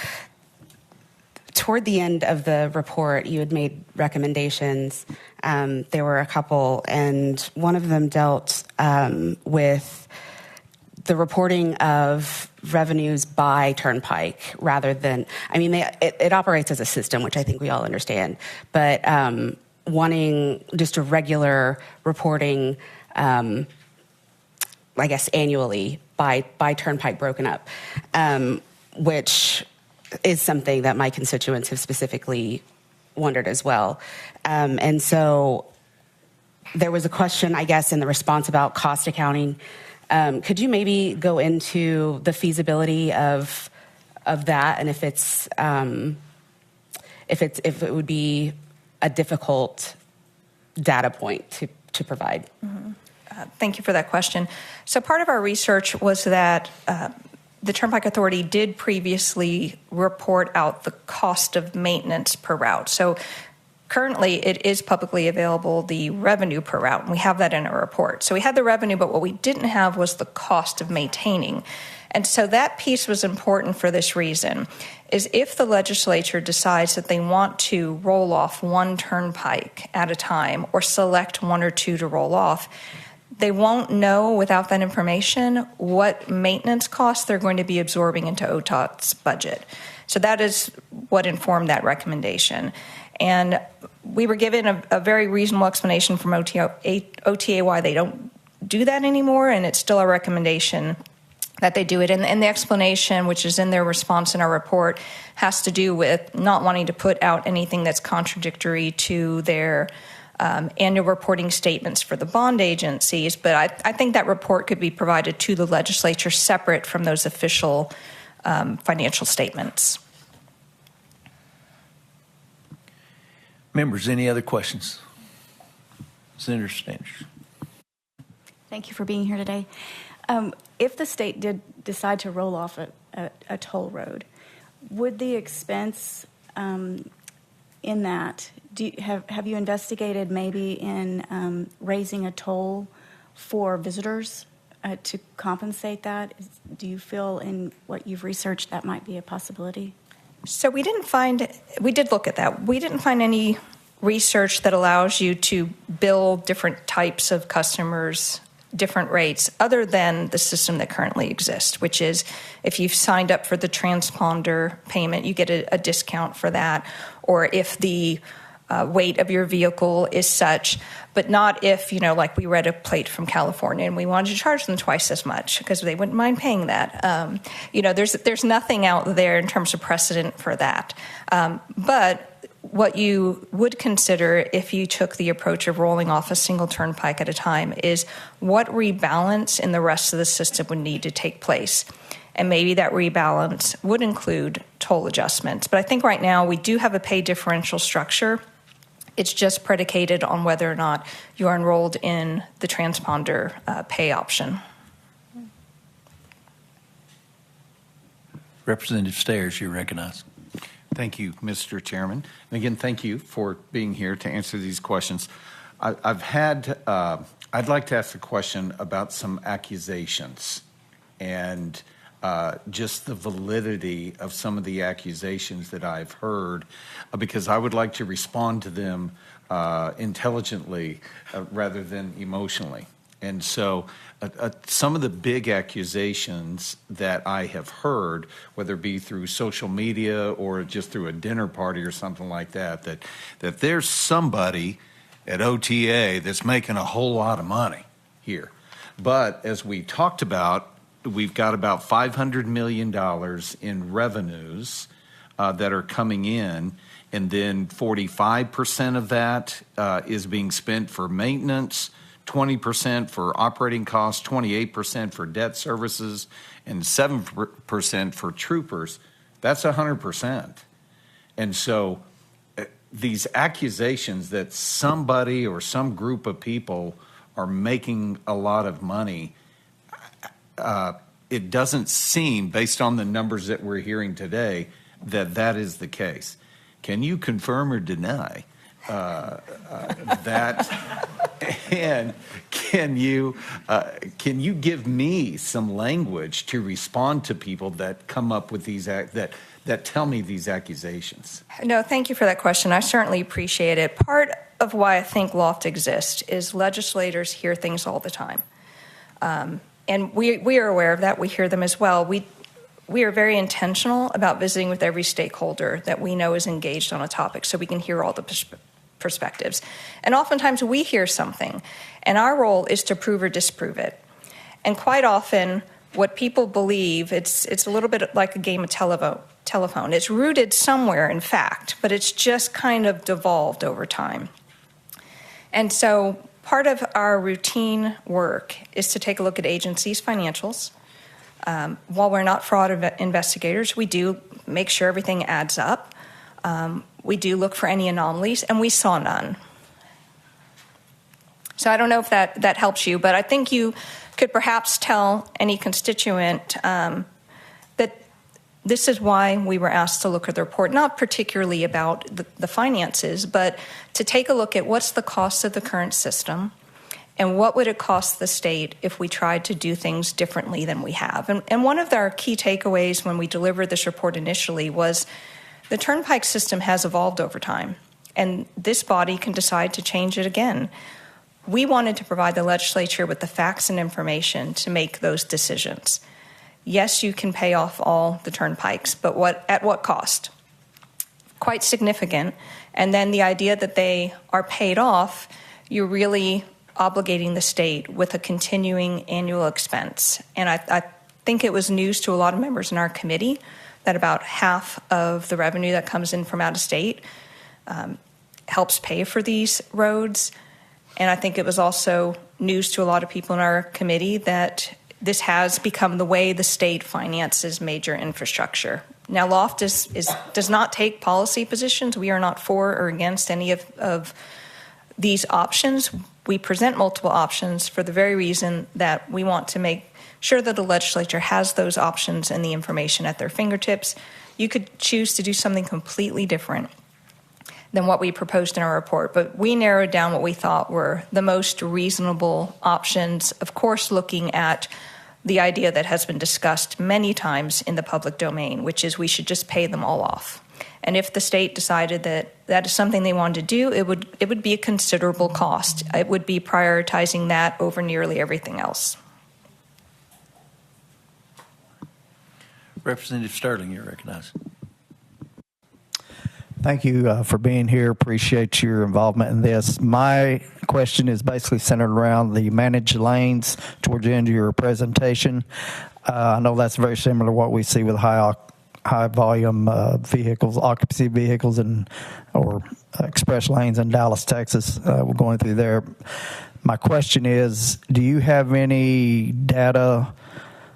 toward the end of the report, you had made recommendations. There were a couple, and one of them dealt with the reporting of revenues by Turnpike rather than, it operates as a system, which I think we all understand, but wanting just a regular reporting, annually by Turnpike broken up, which is something that my constituents have specifically wondered as well. And so there was a question, I guess, in the response about cost accounting. Could you maybe go into the feasibility of that, and if it would be a difficult data point to provide? Mm-hmm. Thank you for that question. So part of our research was that the Turnpike Authority did previously report out the cost of maintenance per route. So currently it is publicly available, the revenue per route, and we have that in our report. So we had the revenue, but what we didn't have was the cost of maintaining. And so that piece was important for this reason, is if the legislature decides that they want to roll off one turnpike at a time or select one or two to roll off, they won't know without that information what maintenance costs they're going to be absorbing into OTOT's budget. So that is what informed that recommendation. And we were given a very reasonable explanation from OTA why they don't do that anymore, and it's still a recommendation that they do it. And the explanation, which is in their response in our report, has to do with not wanting to put out anything that's contradictory to their annual reporting statements for the bond agencies. But I think that report could be provided to the legislature separate from those official financial statements. Members, any other questions? Senator Standridge. Thank you for being here today. If the state did decide to roll off a toll road, would the expense in that, have you investigated maybe in raising a toll for visitors to compensate that? Do you feel in what you've researched that might be a possibility? So we did look at that. We didn't find any research that allows you to bill different types of customers different rates other than the system that currently exists, which is if you've signed up for the transponder payment, you get a discount for that, or if the weight of your vehicle is such, but not if, like we read a plate from California and we wanted to charge them twice as much because they wouldn't mind paying that. There's nothing out there in terms of precedent for that. But what you would consider if you took the approach of rolling off a single turnpike at a time is what rebalance in the rest of the system would need to take place. And maybe that rebalance would include toll adjustments. But I think right now we do have a pay differential structure. It's just predicated on whether or not you are enrolled in the transponder pay option. Representative Stairs, you're recognized. Thank you, Mr. Chairman. And again, thank you for being here to answer these questions. I've had a I'd like to ask a question about some accusations and just the validity of some of the accusations that I've heard, because I would like to respond to them intelligently rather than emotionally. And so some of the big accusations that I have heard, whether it be through social media or just through a dinner party or something like that, that there's somebody at OTA that's making a whole lot of money here. But as we talked about, we've got about $500 million in revenues that are coming in, and then 45% of that is being spent for maintenance, 20% for operating costs, 28% for debt services, and 7% for troopers. That's 100%. And so these accusations that somebody or some group of people are making a lot of money, it doesn't seem, based on the numbers that we're hearing today, that that is the case. Can you confirm or deny that? And can you give me some language to respond to people that come up with these that tell me these accusations? No, thank you for that question. I certainly appreciate it. Part of why I think LOFT exists is legislators hear things all the time. And we are aware of that. We hear them as well. We are very intentional about visiting with every stakeholder that we know is engaged on a topic so we can hear all the perspectives. And oftentimes we hear something, and our role is to prove or disprove it. And quite often, what people believe, it's a little bit like a game of telephone. It's rooted somewhere in fact, but it's just kind of devolved over time. And so part of our routine work is to take a look at agencies' financials. While we're not fraud investigators, we do make sure everything adds up. We do look for any anomalies, and we saw none. So I don't know if that helps you, but I think you could perhaps tell any constituent that this is why we were asked to look at the report, not particularly about the finances, but to take a look at what's the cost of the current system and what would it cost the state if we tried to do things differently than we have. And one of our key takeaways when we delivered this report initially was the Turnpike system has evolved over time, and this body can decide to change it again. We wanted to provide the legislature with the facts and information to make those decisions. Yes, you can pay off all the turnpikes, but at what cost? Quite significant. And then the idea that they are paid off, you're really obligating the state with a continuing annual expense. And I think it was news to a lot of members in our committee that about half of the revenue that comes in from out of state helps pay for these roads. And I think it was also news to a lot of people in our committee that this has become the way the state finances major infrastructure. Now, LOFT does not take policy positions. We are not for or against any of these options. We present multiple options for the very reason that we want to make sure that the legislature has those options and the information at their fingertips. You could choose to do something completely different than what we proposed in our report, but we narrowed down what we thought were the most reasonable options, of course looking at the idea that has been discussed many times in the public domain, which is we should just pay them all off. And if the state decided that that is something they wanted to do, it would be a considerable cost. It would be prioritizing that over nearly everything else. Representative Sterling, you're recognized. Thank you for being here. Appreciate your involvement in this. My question is basically centered around the managed lanes towards the end of your presentation. I know that's very similar to what we see with high volume vehicles, occupancy vehicles, or express lanes in Dallas, Texas. We're going through there. My question is, do you have any data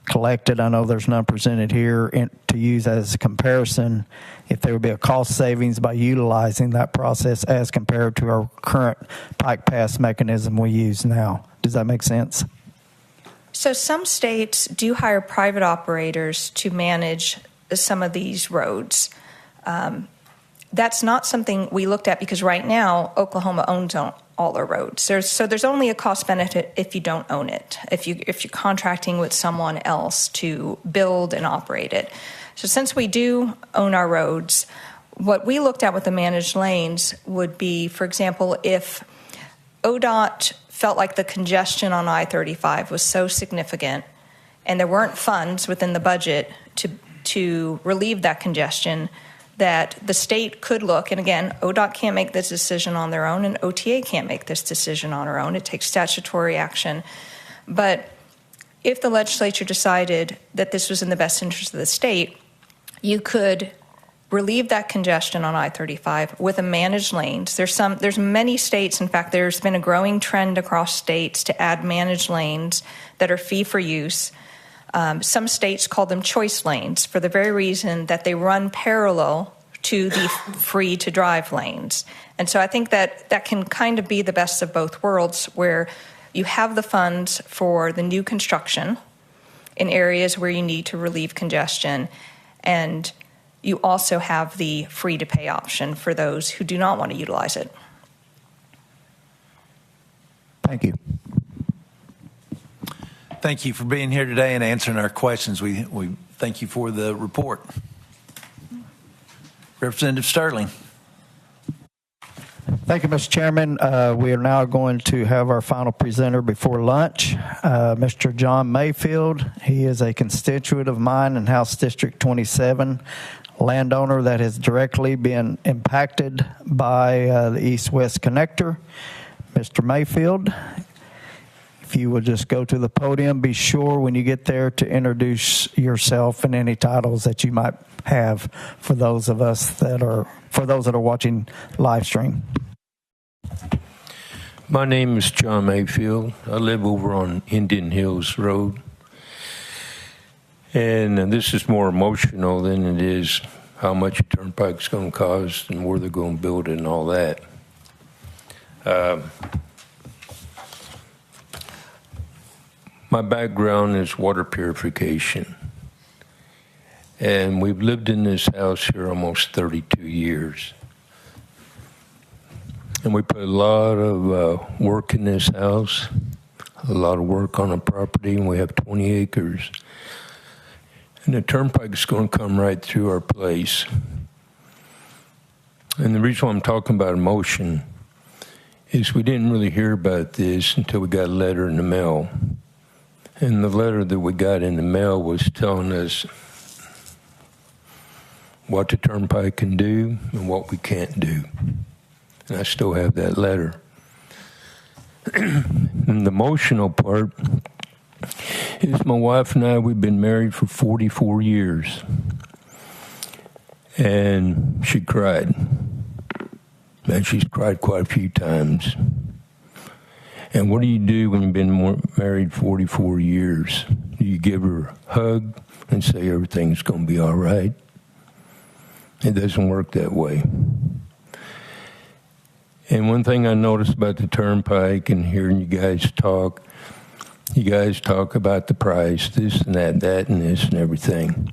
collected? I know there's none presented here to use as a comparison. If there would be a cost savings by utilizing that process as compared to our current Pike Pass mechanism we use now. Does that make sense? So some states do hire private operators to manage some of these roads. That's not something we looked at because right now Oklahoma all our roads. There's only a cost benefit if you don't own it, if you're contracting with someone else to build and operate it. So since we do own our roads, what we looked at with the managed lanes would be, for example, if ODOT felt like the congestion on I-35 was so significant and there weren't funds within the budget to relieve that congestion, that the state could look, and again, ODOT can't make this decision on their own, and OTA can't make this decision on their own. It takes statutory action. But if the legislature decided that this was in the best interest of the state, you could relieve that congestion on I-35 with a managed lanes. There's many states, in fact, there's been a growing trend across states to add managed lanes that are fee for use. Some states call them choice lanes for the very reason that they run parallel to the free to drive lanes. And so I think that can kind of be the best of both worlds, where you have the funds for the new construction in areas where you need to relieve congestion, and you also have the free to pay option for those who do not want to utilize it. Thank you. Thank you for being here today and answering our questions. We thank you for the report. Representative Sterling. Thank you, Mr. Chairman. We are now going to have our final presenter before lunch, Mr. John Mayfield. He is a constituent of mine in House District 27, landowner that has directly been impacted by the East-West Connector. Mr. Mayfield, if you will just go to the podium, be sure when you get there to introduce yourself and any titles that you might have for those that are watching live stream. My name is John Mayfield. I live over on Indian Hills Road. And this is more emotional than it is how much a turnpike's going to cost and where they're going to build it and all that. My background is water purification. And we've lived in this house here almost 32 years. And we put a lot of work in this house, a lot of work on the property, and we have 20 acres. And the turnpike is going to come right through our place. And the reason why I'm talking about emotion is we didn't really hear about this until we got a letter in the mail. And the letter that we got in the mail was telling us what the turnpike can do and what we can't do. And I still have that letter. And the emotional part is my wife and I, we've been married for 44 years. And she cried. And she's cried quite a few times. And what do you do when you've been married 44 years? Do you give her a hug and say everything's going to be all right? It doesn't work that way. And one thing I noticed about the turnpike and hearing you guys talk about the price, this and that and this and everything.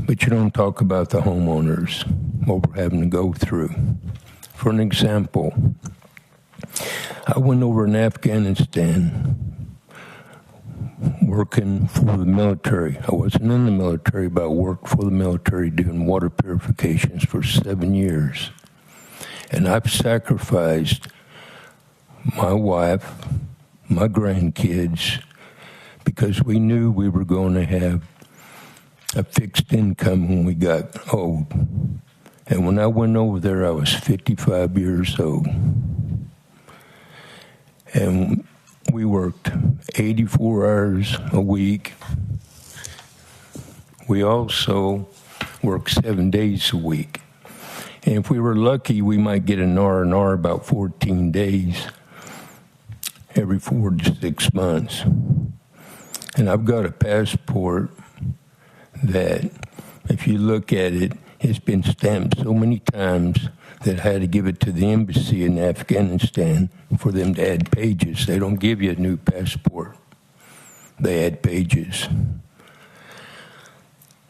But you don't talk about the homeowners, what we're having to go through. For an example, I went over in Afghanistan working for the military. I wasn't in the military, but I worked for the military doing water purifications for 7 years. And I've sacrificed my wife, my grandkids, because we knew we were going to have a fixed income when we got old. And when I went over there, I was 55 years old. And we worked 84 hours a week. We also worked 7 days a week. And if we were lucky, we might get an R&R about 14 days every 4 to 6 months. And I've got a passport that, if you look at it, it's been stamped so many times that I had to give it to the embassy in Afghanistan for them to add pages. They don't give you a new passport. They add pages.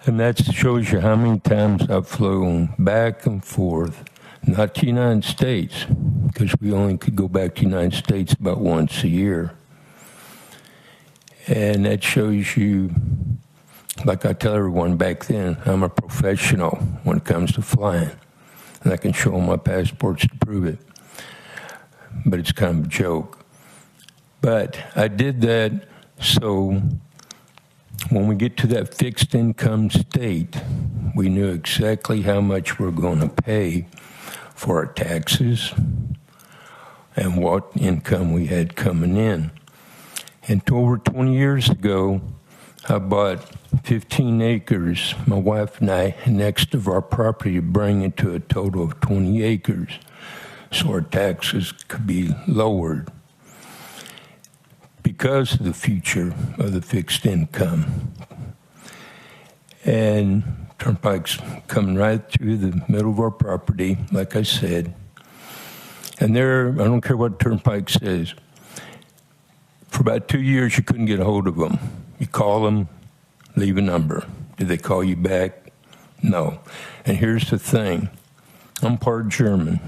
And that shows you how many times I've flown back and forth Not the United States, because we only could go back to the United States about once a year. And that shows you, like I tell everyone back then, I'm a professional when it comes to flying. And I can show them my passports to prove it. But it's kind of a joke. But I did that so when we get to that fixed income state, we knew exactly how much we're going to pay for our taxes and what income we had coming in. And over 20 years ago, I bought 15 acres, my wife and I, next to our property, to bring it to a total of 20 acres so our taxes could be lowered because of the future of the fixed income. And Turnpike's coming right through the middle of our property, like I said. And there, I don't care what Turnpike says, for about 2 years you couldn't get a hold of them. You call them, leave a number. Did they call you back? No. And here's the thing. I'm part German.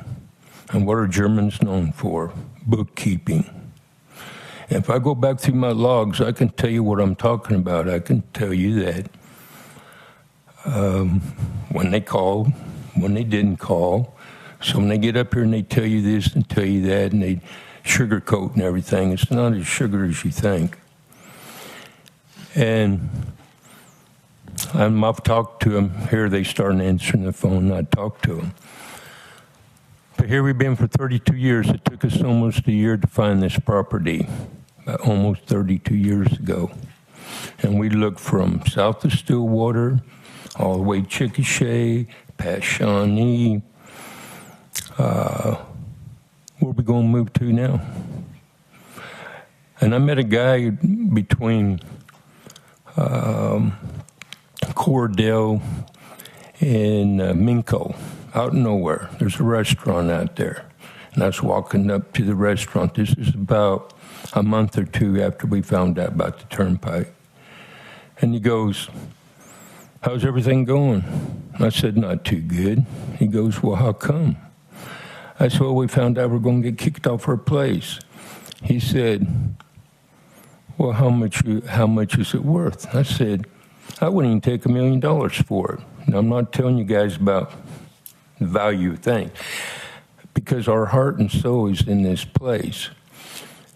And what are Germans known for? Bookkeeping. And if I go back through my logs, I can tell you what I'm talking about. I can tell you that when they called, when they didn't call. So when they get up here and they tell you this and tell you that, and they sugarcoat and everything, it's not as sugar as you think. And I've talked to them. Here they start answering the phone, and I talk to them. But here we've been for 32 years. It took us almost a year to find this property, almost 32 years ago. And we looked from south of Stillwater, all the way Chickasha, past Shawnee. Where are we going to move to now? And I met a guy between Cordell and Minko, out of nowhere. There's a restaurant out there. And I was walking up to the restaurant. This is about a month or two after we found out about the Turnpike. And he goes, "How's everything going?" I said, "Not too good." He goes, "Well, how come?" I said, "Well, we found out we're going to get kicked off our place." He said, "Well, how much is it worth?" I said, "I wouldn't even take $1 million for it." Now, I'm not telling you guys about the value of things, because our heart and soul is in this place.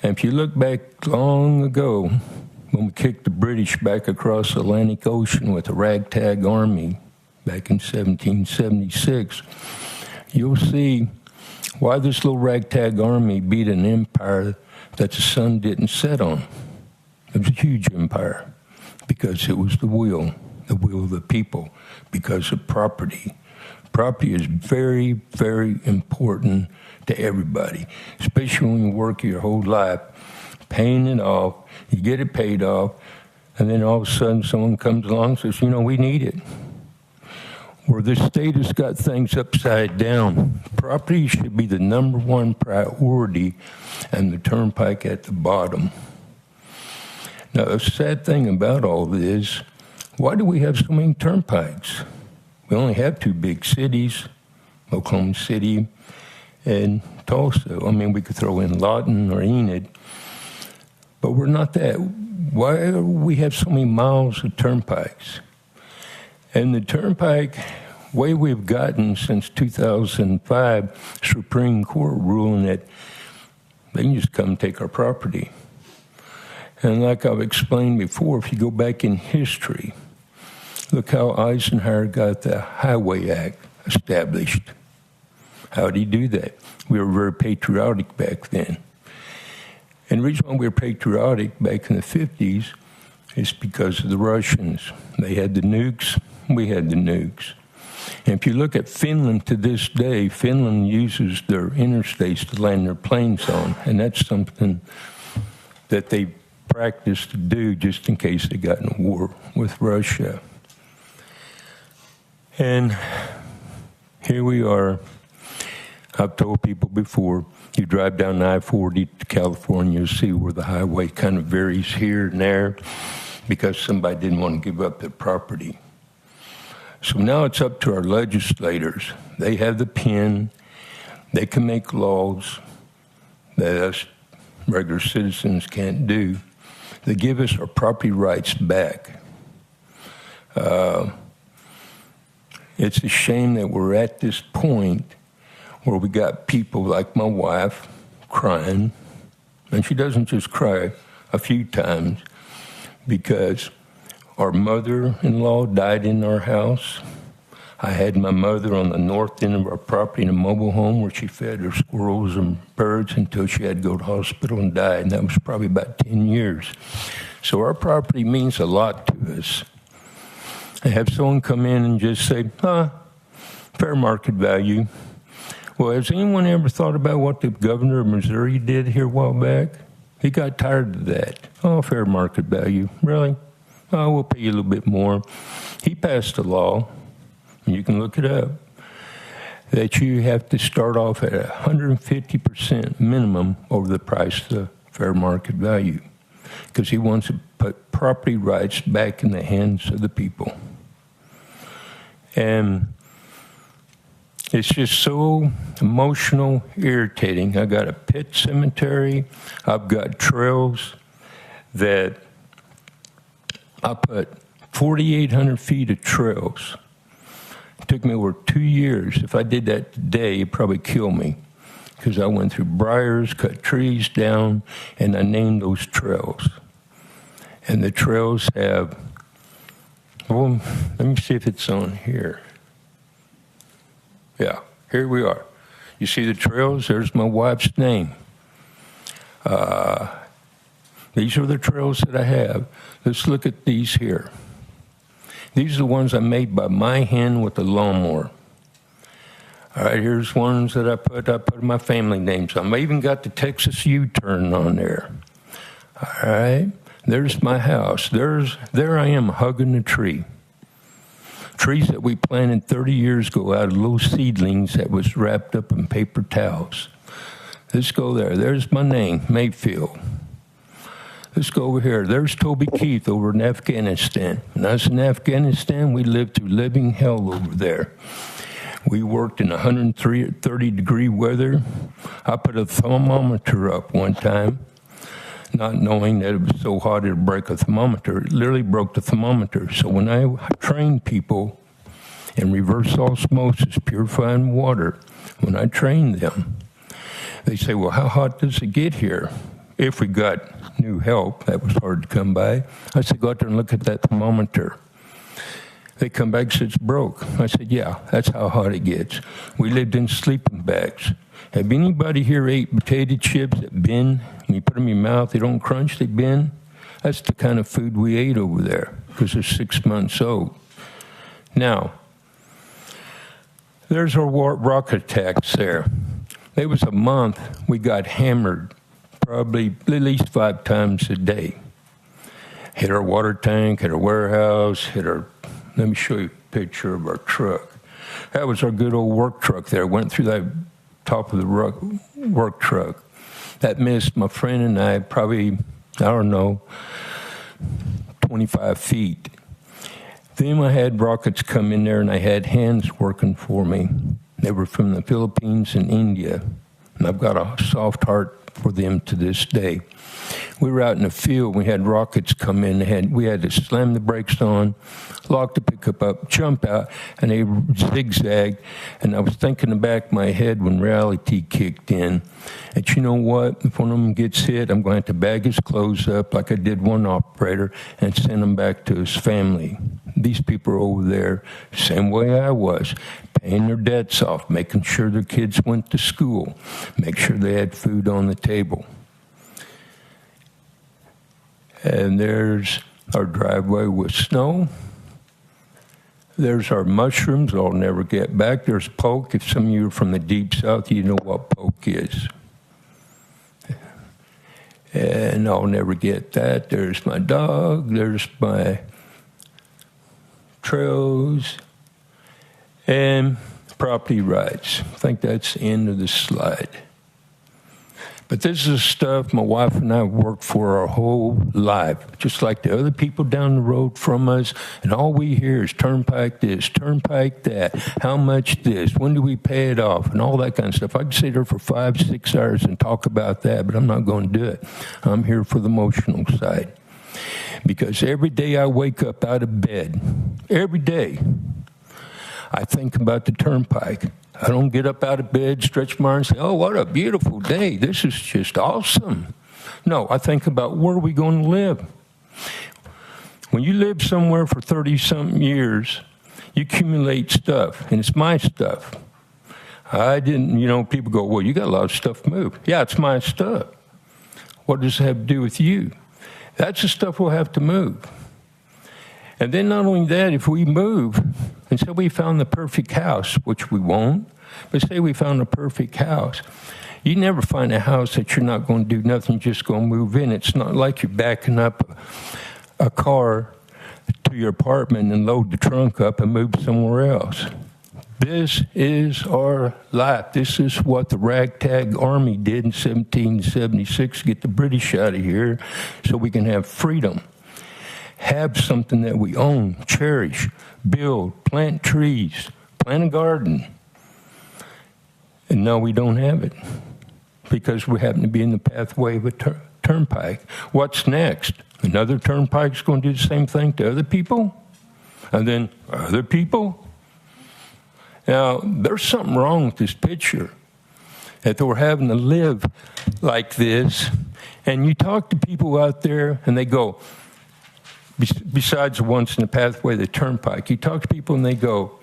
And if you look back long ago, when we kicked the British back across the Atlantic Ocean with a ragtag army back in 1776, you'll see why this little ragtag army beat an empire that the sun didn't set on. It was a huge empire because it was the will of the people, because of property. Property is very, very important to everybody, especially when you work your whole life paying it off, you get it paid off, and then all of a sudden someone comes along and says, we need it. Where the state has got things upside down, property should be the number one priority, and the Turnpike at the bottom. Now, the sad thing about all this, why do we have so many turnpikes? We only have two big cities, Oklahoma City and Tulsa. I mean, we could throw in Lawton or Enid, but we're not that. Why do we have so many miles of turnpikes? And the Turnpike, way we've gotten since 2005, Supreme Court ruling that they can just come take our property. And like I've explained before, if you go back in history, look how Eisenhower got the Highway Act established. How did he do that? We were very patriotic back then. And the reason why we were patriotic back in the 50s is because of the Russians. They had the nukes, we had the nukes. And if you look at Finland to this day, Finland uses their interstates to land their planes on. And that's something that they practice to do just in case they got in a war with Russia. And here we are. I've told people before, you drive down I-40 to California, you'll see where the highway kind of varies here and there because somebody didn't want to give up their property. So now it's up to our legislators. They have the pen They can make laws that us regular citizens can't do. They give us our property rights back. It's a shame that we're at this point where we got people like my wife crying, and she doesn't just cry a few times, because our mother-in-law died in our house. I had my mother on the north end of our property in a mobile home where she fed her squirrels and birds until she had to go to the hospital and die, and that was probably about 10 years. So our property means a lot to us. I have someone come in and just say, fair market value. Well, has anyone ever thought about what the governor of Missouri did here a while back? He got tired of that. Oh, fair market value. Really? Oh, we'll pay you a little bit more. He passed a law, and you can look it up, that you have to start off at 150% minimum over the price of the fair market value, because he wants to put property rights back in the hands of the people. And it's just so emotional, irritating. I got a pet cemetery. I've got trails that I put 4,800 feet of trails. It took me over 2 years. If I did that today, it'd probably kill me, because I went through briars, cut trees down, and I named those trails. And the trails have, well, let me see if it's on here. Yeah, here we are. You see the trails? There's my wife's name. These are the trails that I have. Let's look at these here. These are the ones I made by my hand with a lawnmower. All right, here's ones that I put my family names on. I even got the Texas U-turn on there. All right, there's my house. There I am hugging a tree. Trees that we planted 30 years ago out of little seedlings that was wrapped up in paper towels. Let's go there. There's my name, Mayfield. Let's go over here. There's Toby Keith over in Afghanistan. When I was in Afghanistan, we lived through living hell over there. We worked in 130-degree weather. I put a thermometer up one time, not knowing that it was so hot it would break a thermometer. It literally broke the thermometer. So when I train people in reverse osmosis, purifying water, when I train them, they say, well, how hot does it get here? If we got new help, that was hard to come by. I said, go out there and look at that thermometer. They come back and said, it's broke. I said, yeah, that's how hot it gets. We lived in sleeping bags. Have anybody here ate potato chips that bend? When you put them in your mouth, they don't crunch, they bend? That's the kind of food we ate over there, because they're 6 months old. Now, there's our rocket attacks there. There was a month we got hammered probably at least 5 times a day. Hit our water tank, hit our warehouse, let me show you a picture of our truck. That was our good old work truck there. Went through that top of the work truck. That missed my friend and I probably, 25 feet. Then I had rockets come in there, and I had hands working for me. They were from the Philippines and India, and I've got a soft heart for them to this day. We were out in the field. We had rockets come in. We had to slam the brakes on, lock the pickup up, jump out, and they zigzagged. And I was thinking in the back of my head when reality kicked in, that you know what? If one of them gets hit, I'm going to have to bag his clothes up like I did one operator and send him back to his family. These people are over there, same way I was, paying their debts off, making sure their kids went to school, make sure they had food on the table. And there's our driveway with snow. There's our mushrooms I'll never get back. There's poke. If some of you are from the deep south, you know what poke is. And I'll never get that. There's my dog. There's my trails. And property rights. I think that's the end of the slide. But this is stuff my wife and I worked for our whole life, just like the other people down the road from us. And all we hear is turnpike this, turnpike that, how much this, when do we pay it off, and all that kind of stuff. I could sit there for 5-6 hours and talk about that, but I'm not going to do it. I'm here for the emotional side. Because every day I wake up out of bed, every day, I think about the turnpike. I don't get up out of bed, stretch my arms, and say, oh, what a beautiful day. This is just awesome. No, I think about where are we going to live. When you live somewhere for 30-something years, you accumulate stuff, and it's my stuff. I didn't, people go, well, you got a lot of stuff to move. Yeah, it's my stuff. What does it have to do with you? That's the stuff we'll have to move. And then not only that, if we move, and say we found the perfect house, which we won't, but say we found the perfect house, you never find a house that you're not going to do nothing, just going to move in. It's not like you're backing up a car to your apartment and load the trunk up and move somewhere else. This is our life. This is what the ragtag army did in 1776, get the British out of here so we can have freedom. Have something that we own, cherish, build, plant trees, plant a garden. And now we don't have it because we happen to be in the pathway of a turnpike. What's next? Another turnpike's going to do the same thing to other people? And then other people? Now, there's something wrong with this picture, that we're having to live like this. And you talk to people out there, and they go, besides the ones in the pathway of the turnpike, you talk to people and they go,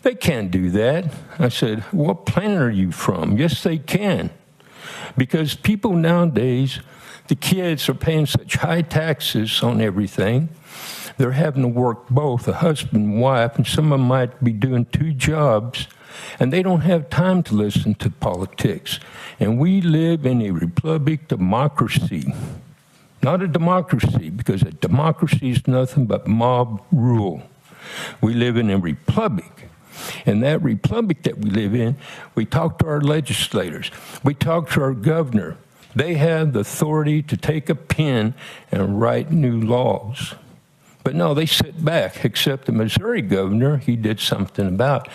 they can't do that. I said, what planet are you from? Yes, they can. Because people nowadays, the kids are paying such high taxes on everything. They're having to work both, a husband and wife, and some of them might be doing 2 jobs, and they don't have time to listen to politics. And we live in a republic democracy. Not a democracy, because a democracy is nothing but mob rule. We live in a republic. And that republic that we live in, we talk to our legislators. We talk to our governor. They have the authority to take a pen and write new laws. But no, they sit back, except the Missouri governor, he did something about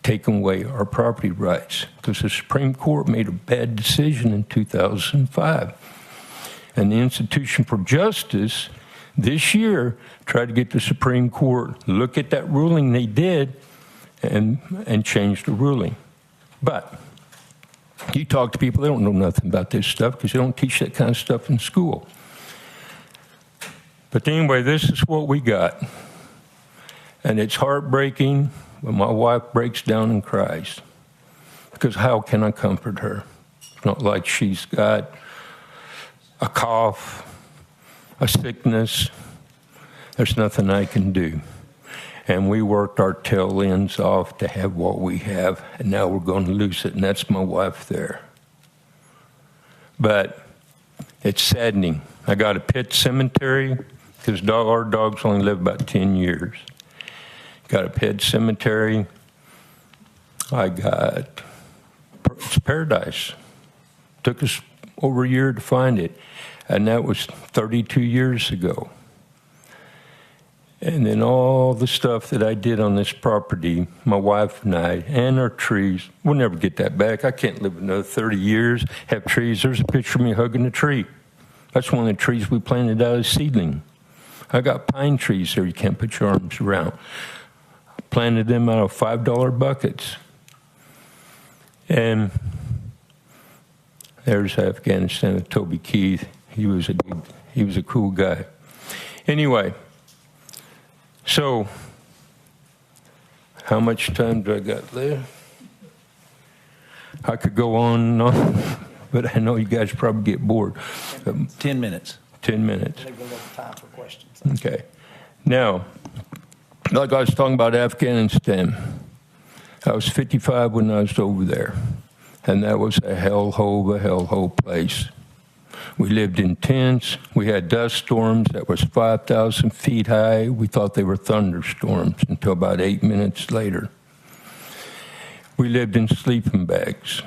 taking away our property rights because the Supreme Court made a bad decision in 2005. And the Institution for Justice this year tried to get the Supreme Court to look at that ruling they did and change the ruling. But you talk to people, they don't know nothing about this stuff because they don't teach that kind of stuff in school. But anyway, this is what we got. And it's heartbreaking when my wife breaks down and cries. Because how can I comfort her? It's not like she's got a cough, a sickness. There's nothing I can do. And we worked our tail ends off to have what we have, and now we're going to lose it, and that's my wife there. But it's saddening. I got a pet cemetery, because our dogs only live about 10 years. Got a pet cemetery. It's paradise. Took us over a year to find it, and that was 32 years ago. And then all the stuff that I did on this property, my wife and I, and our trees, we'll never get that back. I can't live another 30 years, have trees. There's a picture of me hugging a tree. That's one of the trees we planted out of seedling. I got pine trees there you can't put your arms around. I planted them out of $5 buckets. And there's Afghanistan with Toby Keith. He was a cool guy. Anyway, so how much time do I got left? I could go on and on, but I know you guys probably get bored. 10 minutes. 10 minutes. I think we'll have time for questions. Okay. Now, like I was talking about Afghanistan, I was 55 when I was over there, and that was a hellhole place. We lived in tents. We had dust storms that was 5,000 feet high. We thought they were thunderstorms until about 8 minutes later. We lived in sleeping bags.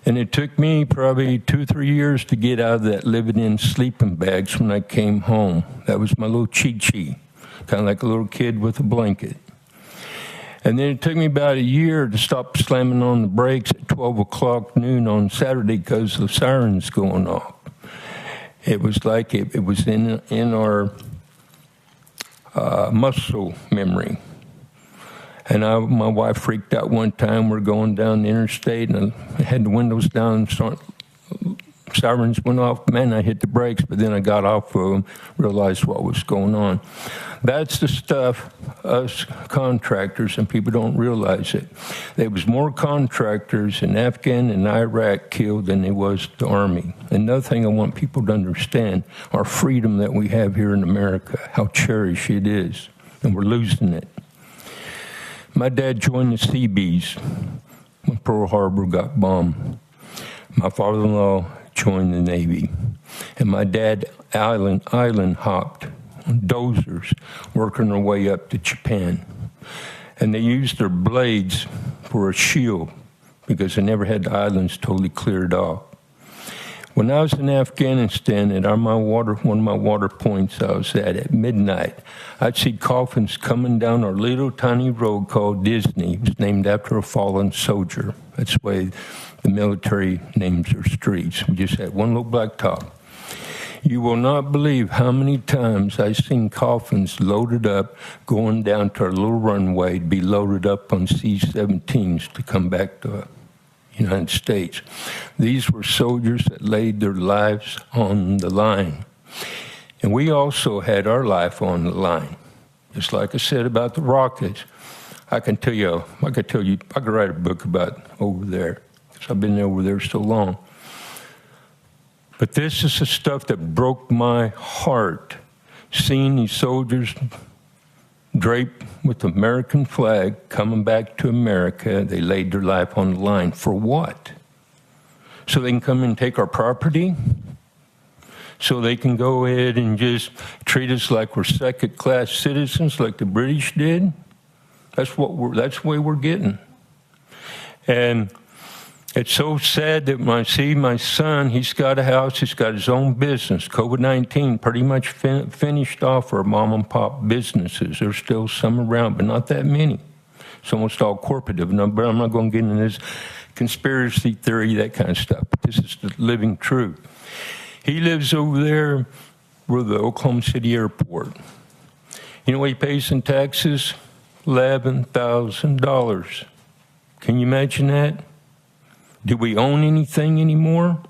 And it took me probably 2 or 3 years to get out of that living in sleeping bags when I came home. That was my little cheat-sheet, kind of like a little kid with a blanket. And then it took me about a year to stop slamming on the brakes at 12 o'clock noon on Saturday because the sirens going off. It was like it was in our muscle memory. And my wife freaked out one time. We're going down the interstate, and I had the windows down, sirens went off. Man, I hit the brakes, but then I got off of them, realized what was going on. That's the stuff us contractors, and people don't realize it. There was more contractors in Afghan and Iraq killed than there was the Army. Another thing I want people to understand, our freedom that we have here in America, how cherished it is, and we're losing it. My dad joined the Seabees when Pearl Harbor got bombed. My father-in-law joined the Navy. And my dad island hopped on dozers, working their way up to Japan. And they used their blades for a shield because they never had the islands totally cleared off. When I was in Afghanistan, at one of my water points I was at midnight, I'd see coffins coming down our little tiny road called Disney. It was named after a fallen soldier. That's the way the military names their streets. We just had one little blacktop. You will not believe how many times I've seen coffins loaded up going down to our little runway to be loaded up on C-17s to come back to United States. These were soldiers that laid their lives on the line. And we also had our life on the line. Just like I said about the rockets. I could write a book about over there, because I've been over there so long. But this is the stuff that broke my heart, seeing these soldiers draped with the American flag, coming back to America. They laid their life on the line. For what? So they can come and take our property? So they can go ahead and just treat us like we're second-class citizens like the British did? That's the way we're getting. And it's so sad that when I see my son, he's got a house, he's got his own business. COVID-19 pretty much finished off our mom and pop businesses. There's still some around, but not that many. It's almost all corporate. But I'm not going to get into this conspiracy theory, that kind of stuff. But this is the living truth. He lives over there with the Oklahoma City airport. You know what he pays in taxes? $11,000. Can you imagine that? Do we own anything anymore?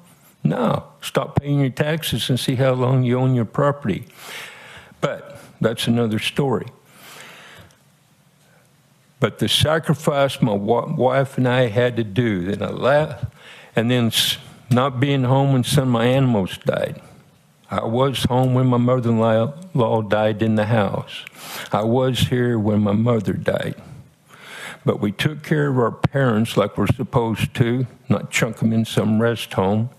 No. Stop paying your taxes and see how long you own your property. But that's another story. But the sacrifice my wife and I had to do, and then not being home when some of my animals died. I was home when my mother-in-law died in the house. I was here when my mother died. But we took care of our parents like we're supposed to, not chunk them in some rest home.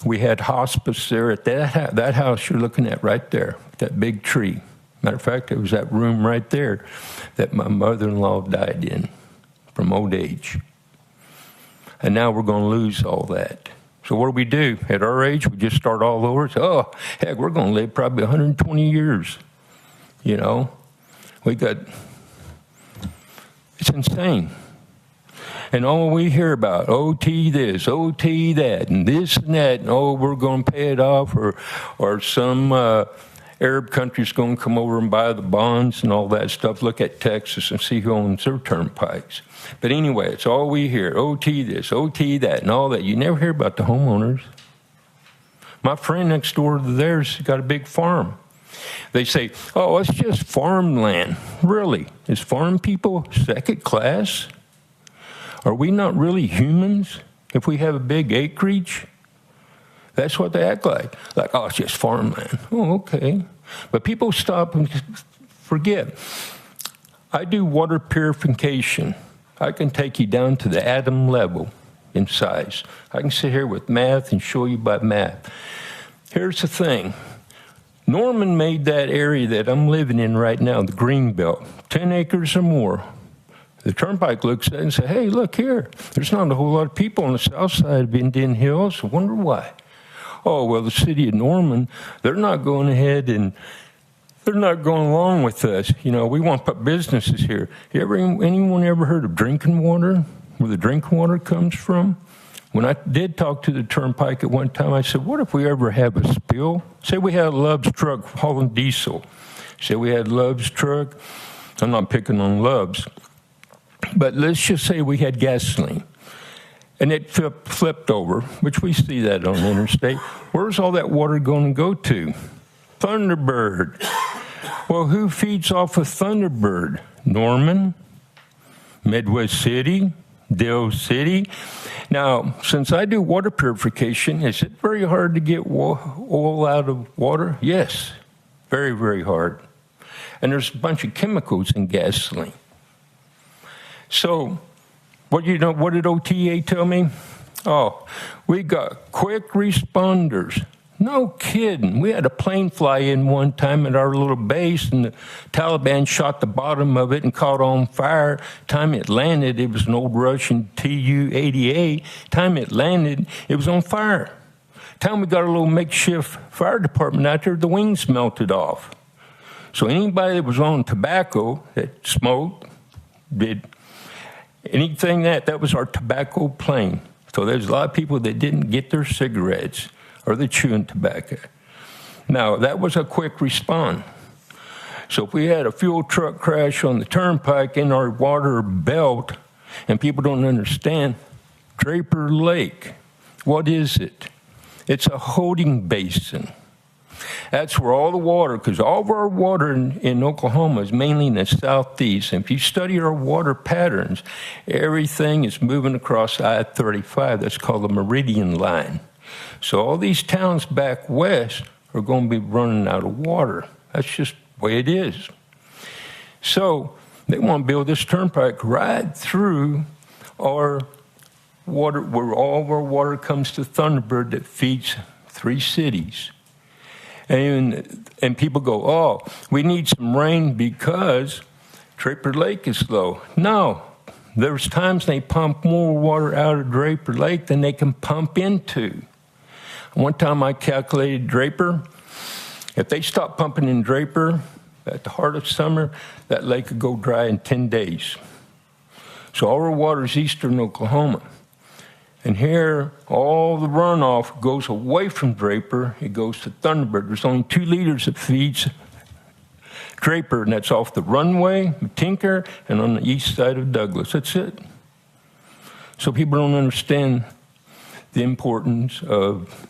We had hospice there at that house you're looking at right there, that big tree. Matter of fact, it was that room right there that my mother-in-law died in from old age. And now we're going to lose all that. So what do? At our age, we just start all over. So, heck, we're going to live probably 120 years. You know, it's insane. And all we hear about, OT this, OT that, and this and that, and we're going to pay it off, or some Arab country's going to come over and buy the bonds and all that stuff. Look at Texas and see who owns their turnpikes. But anyway, it's all we hear, OT this, OT that, and all that. You never hear about the homeowners. My friend next door to theirs got a big farm. They say, oh, it's just farmland. Really? Is farm people second class? Are we not really humans if we have a big acreage? That's what they act like. Like, oh, it's just farmland. Oh, okay. But people stop and forget. I do water purification. I can take you down to the atom level in size. I can sit here with math and show you by math. Here's the thing. Norman made that area that I'm living in right now, the green belt, 10 acres or more. The Turnpike looks at it and says, hey, look here. There's not a whole lot of people on the south side of Indian Hills. I wonder why. Oh, well, the city of Norman, they're not going ahead and they're not going along with us. You know, we want to put businesses here. Anyone ever heard of drinking water, where the drinking water comes from? When I did talk to the Turnpike at one time, I said, what if we ever have a spill? Say we had a Love's truck hauling diesel. Say we had Love's truck. I'm not picking on Love's. But let's just say we had gasoline. And it flipped over, which we see that on the interstate. Where's all that water going to go to? Thunderbird. Well, who feeds off of Thunderbird? Norman, Midwest City, Dale City. Now, since I do water purification, is it very hard to get oil out of water? Yes, very, very hard. And there's a bunch of chemicals in gasoline. So, what did OTA tell me? Oh, we got quick responders. No kidding. We had a plane fly in one time at our little base, and the Taliban shot the bottom of it and caught on fire. Time it landed, it was an old Russian Tu-88. Time it landed, it was on fire. Time we got a little makeshift fire department out there, the wings melted off. So anybody that was on tobacco that smoked, did anything that was our tobacco plane. So there's a lot of people that didn't get their cigarettes or the chewing tobacco. Now, that was a quick response. So if we had a fuel truck crash on the turnpike in our water belt, and people don't understand, Draper Lake, what is it? It's a holding basin. That's where all the water, because all of our water in Oklahoma is mainly in the southeast. And if you study our water patterns, everything is moving across I-35. That's called the Meridian Line. So all these towns back west are going to be running out of water. That's just the way it is. So they want to build this turnpike right through our water, where all of our water comes to Thunderbird that feeds 3 cities. And people go, oh, we need some rain because Draper Lake is low. No, there's times they pump more water out of Draper Lake than they can pump into. One time I calculated Draper. If they stopped pumping in Draper at the heart of summer, that lake could go dry in 10 days. So all our water is eastern Oklahoma. And here, all the runoff goes away from Draper. It goes to Thunderbird. There's only 2 liters that feeds Draper, and that's off the runway, Tinker, and on the east side of Douglas. That's it. So people don't understand the importance of,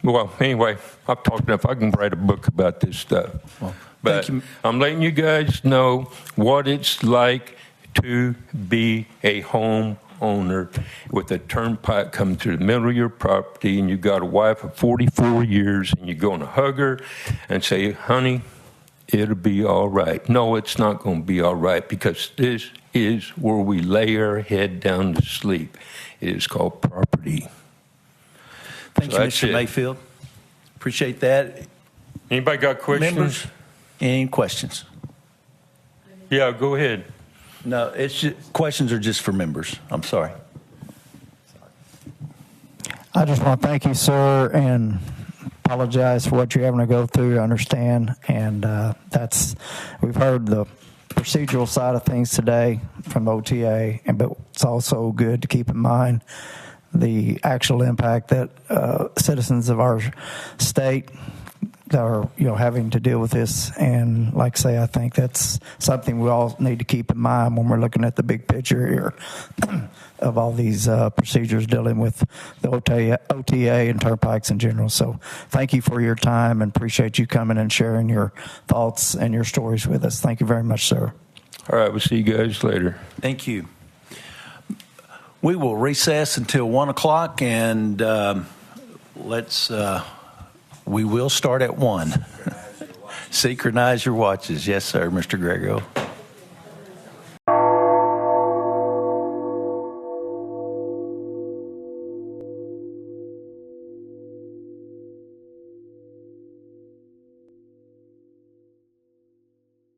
well, anyway, I've talked enough. I can write a book about this stuff. Well, but I'm letting you guys know what it's like to be a homeowner with a turnpike coming through the middle of your property, and you've got a wife of 44 years, and you're going to hug her and say, honey, it'll be all right. No, it's not going to be all right, because this is where we lay our head down to sleep. It is called property. Thank you, Mr. Mayfield. Appreciate that. Anybody got questions? Members, any questions? Yeah, go ahead. No, it's just, questions are just for members. I'm sorry. I just want to thank you, sir, and apologize for what you're having to go through. I understand, and we've heard the procedural side of things today from OTA, but it's also good to keep in mind the actual impact that citizens of our state that are having to deal with this. And like I say, I think that's something we all need to keep in mind when we're looking at the big picture here of all these procedures dealing with the OTA and turnpikes in general. So thank you for your time, and appreciate you coming and sharing your thoughts and your stories with us. Thank you very much, sir. All right, we'll see you guys later. Thank you. We will recess until 1 o'clock, and we will start at 1. Synchronize your watches. Yes, sir, Mr. Grego.